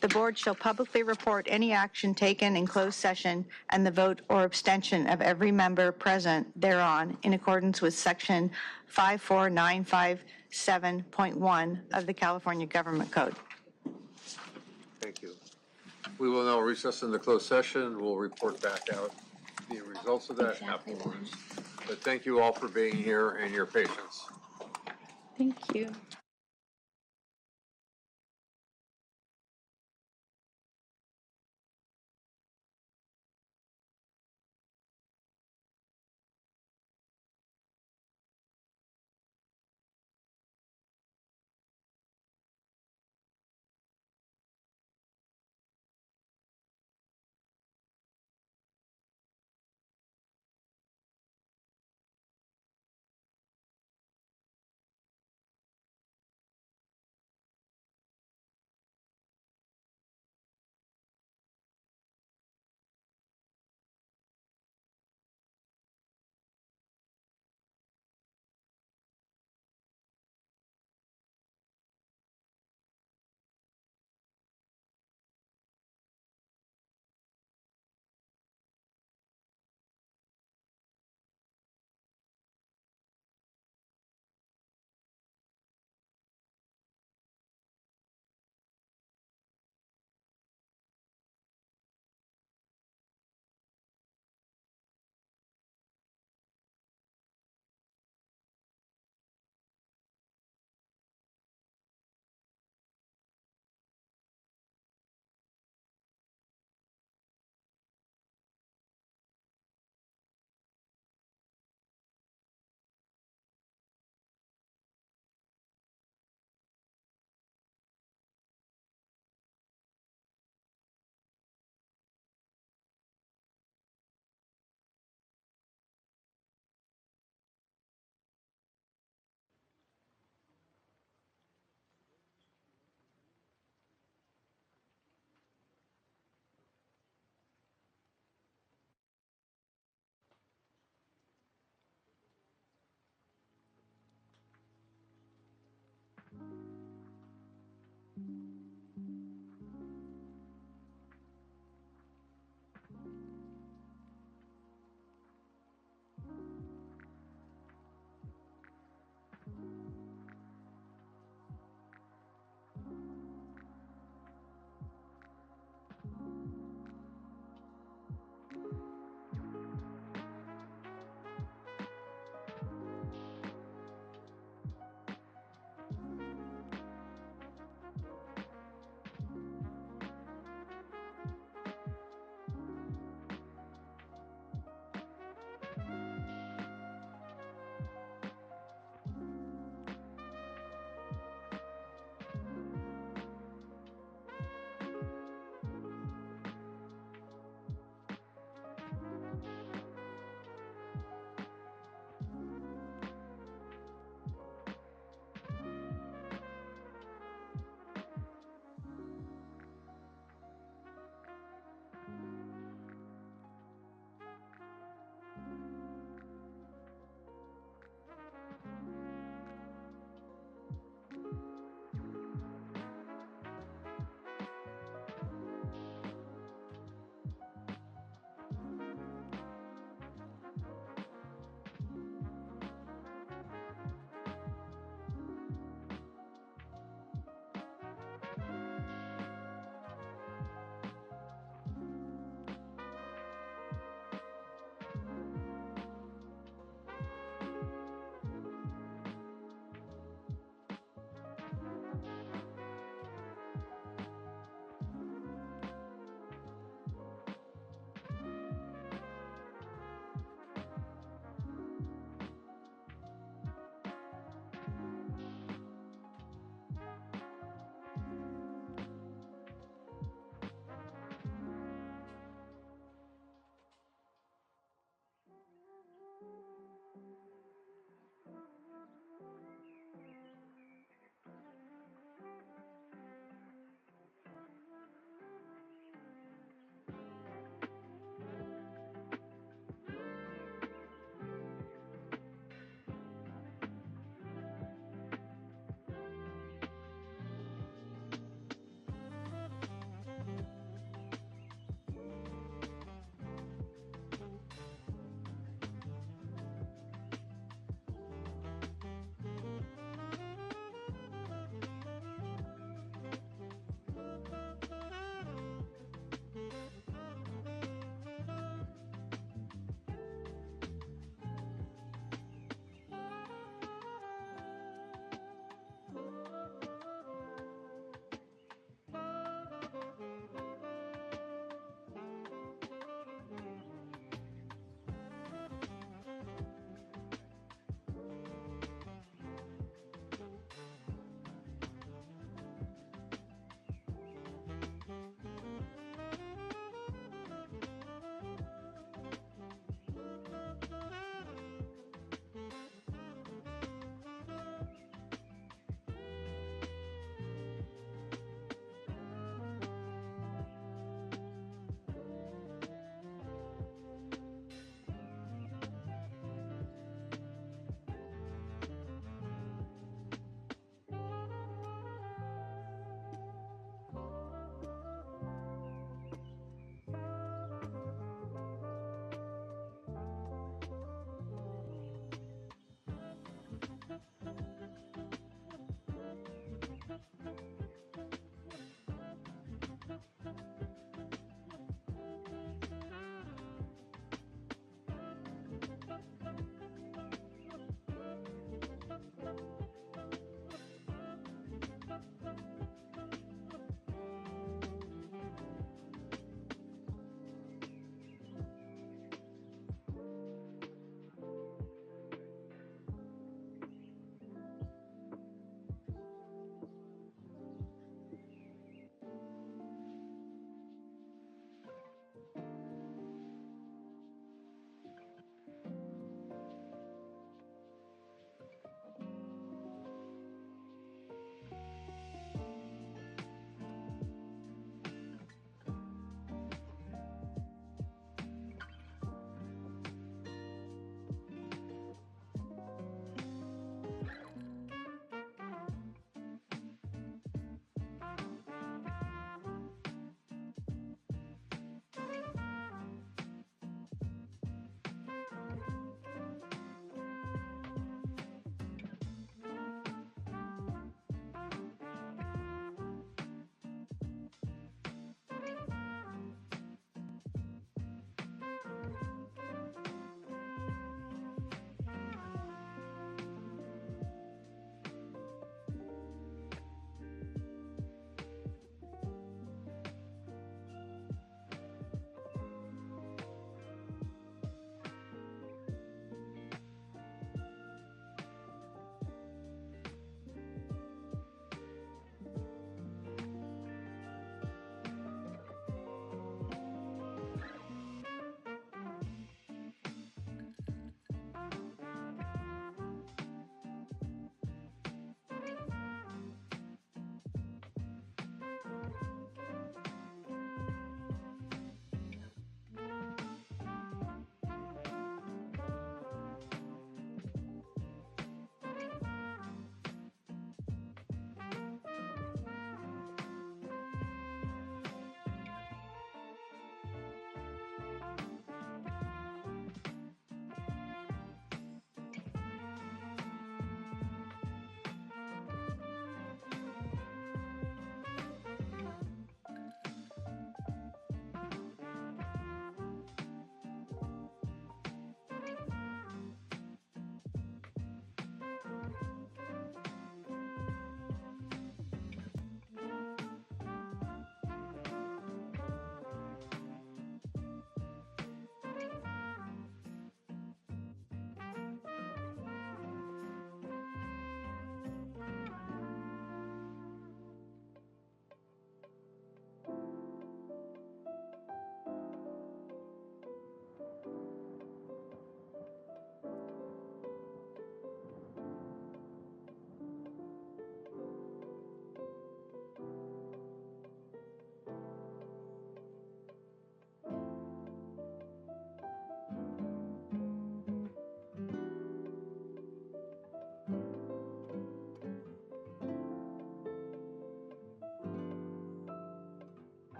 [SPEAKER 13] The board shall publicly report any action taken in closed session and the vote or abstention of every member present thereon in accordance with section 54957.1 of the California Government Code.
[SPEAKER 2] Thank you. We will now recess into closed session. We'll report back out the results of that afterwards. But thank you all for being here and your patience.
[SPEAKER 14] Thank you.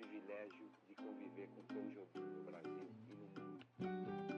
[SPEAKER 8] privilégio de conviver com quem jogou no Brasil e no mundo.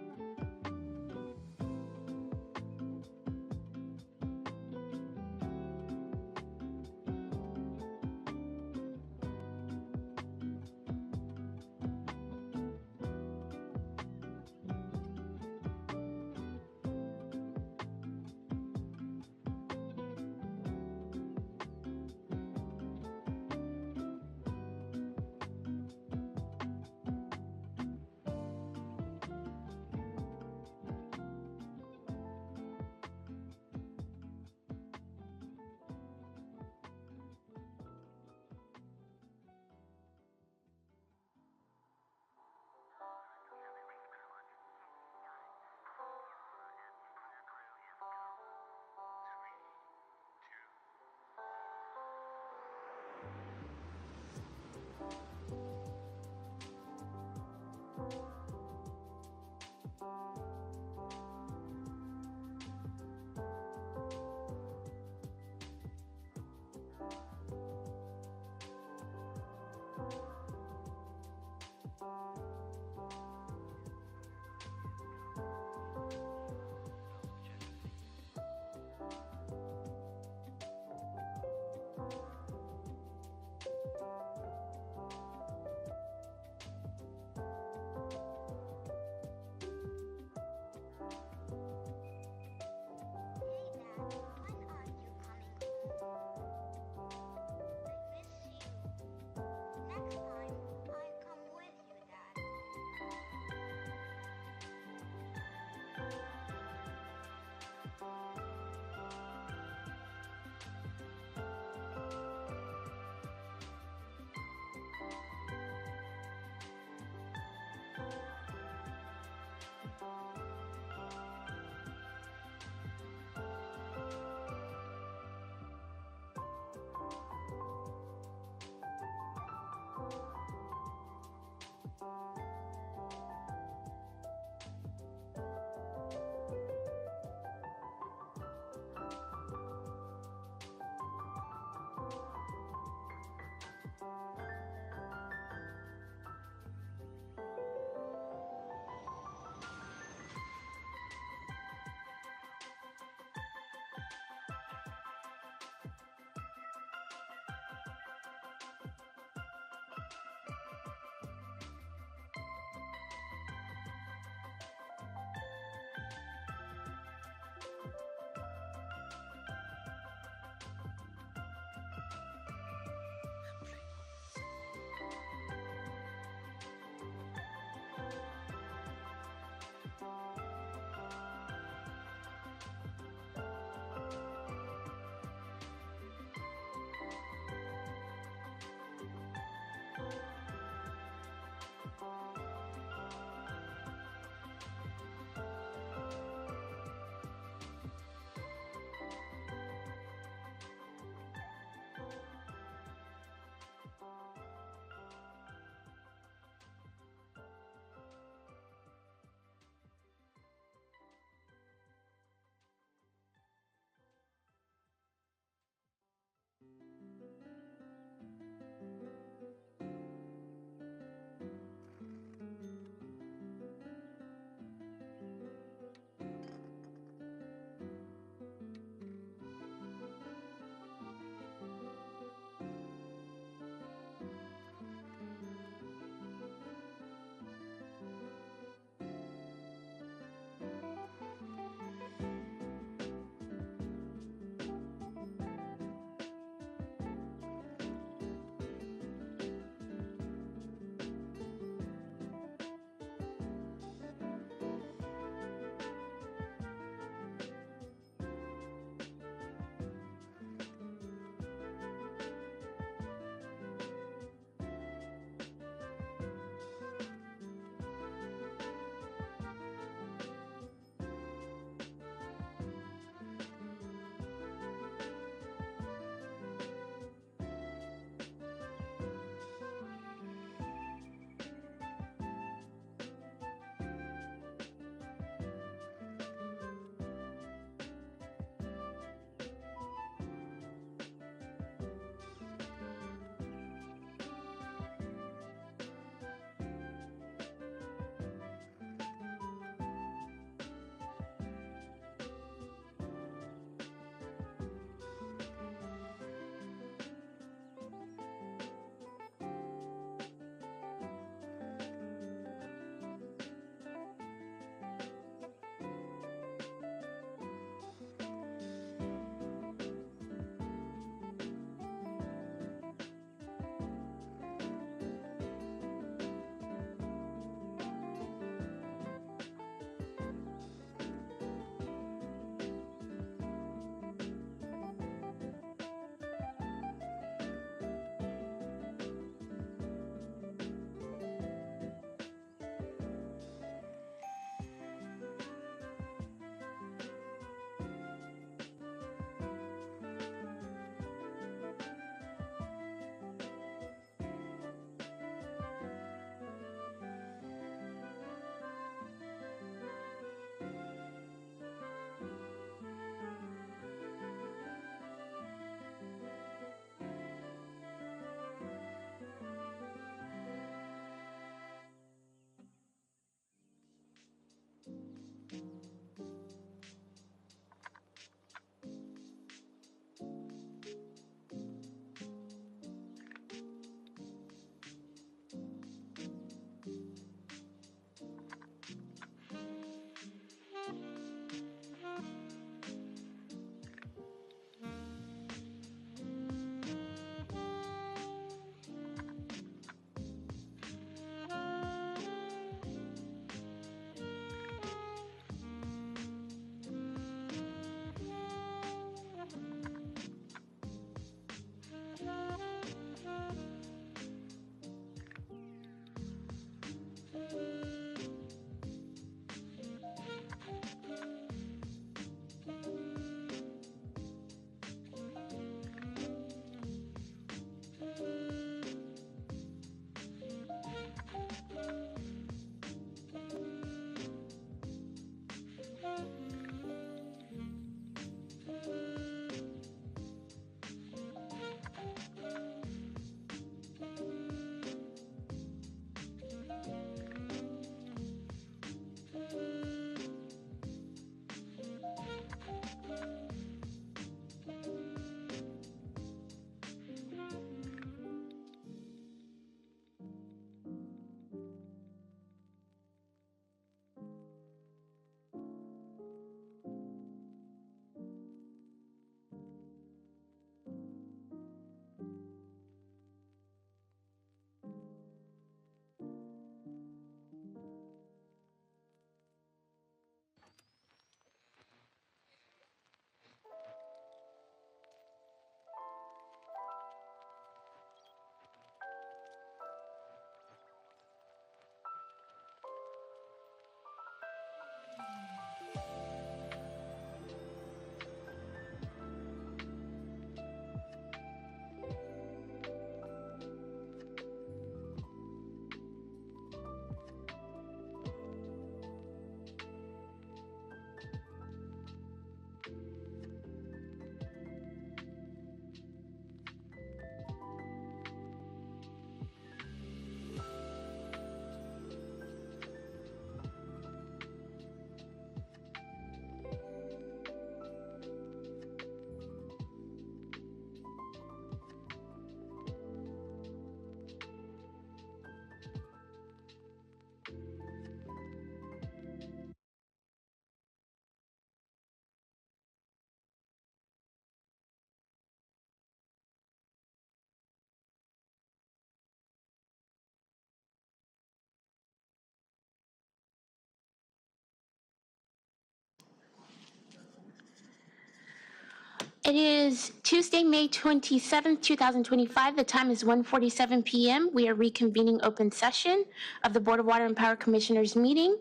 [SPEAKER 1] It is Tuesday, May 27th, 2025. The time is 1:47 p.m. We are reconvening open session of the Board of Water and Power Commissioners meeting.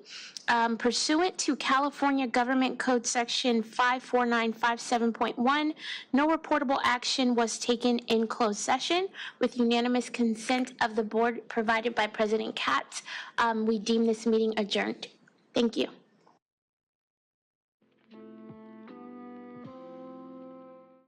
[SPEAKER 1] Pursuant to California Government Code Section 54957.1, no reportable action was taken in closed session. With unanimous consent of the board provided by President KATZ, we deem this meeting adjourned. Thank you.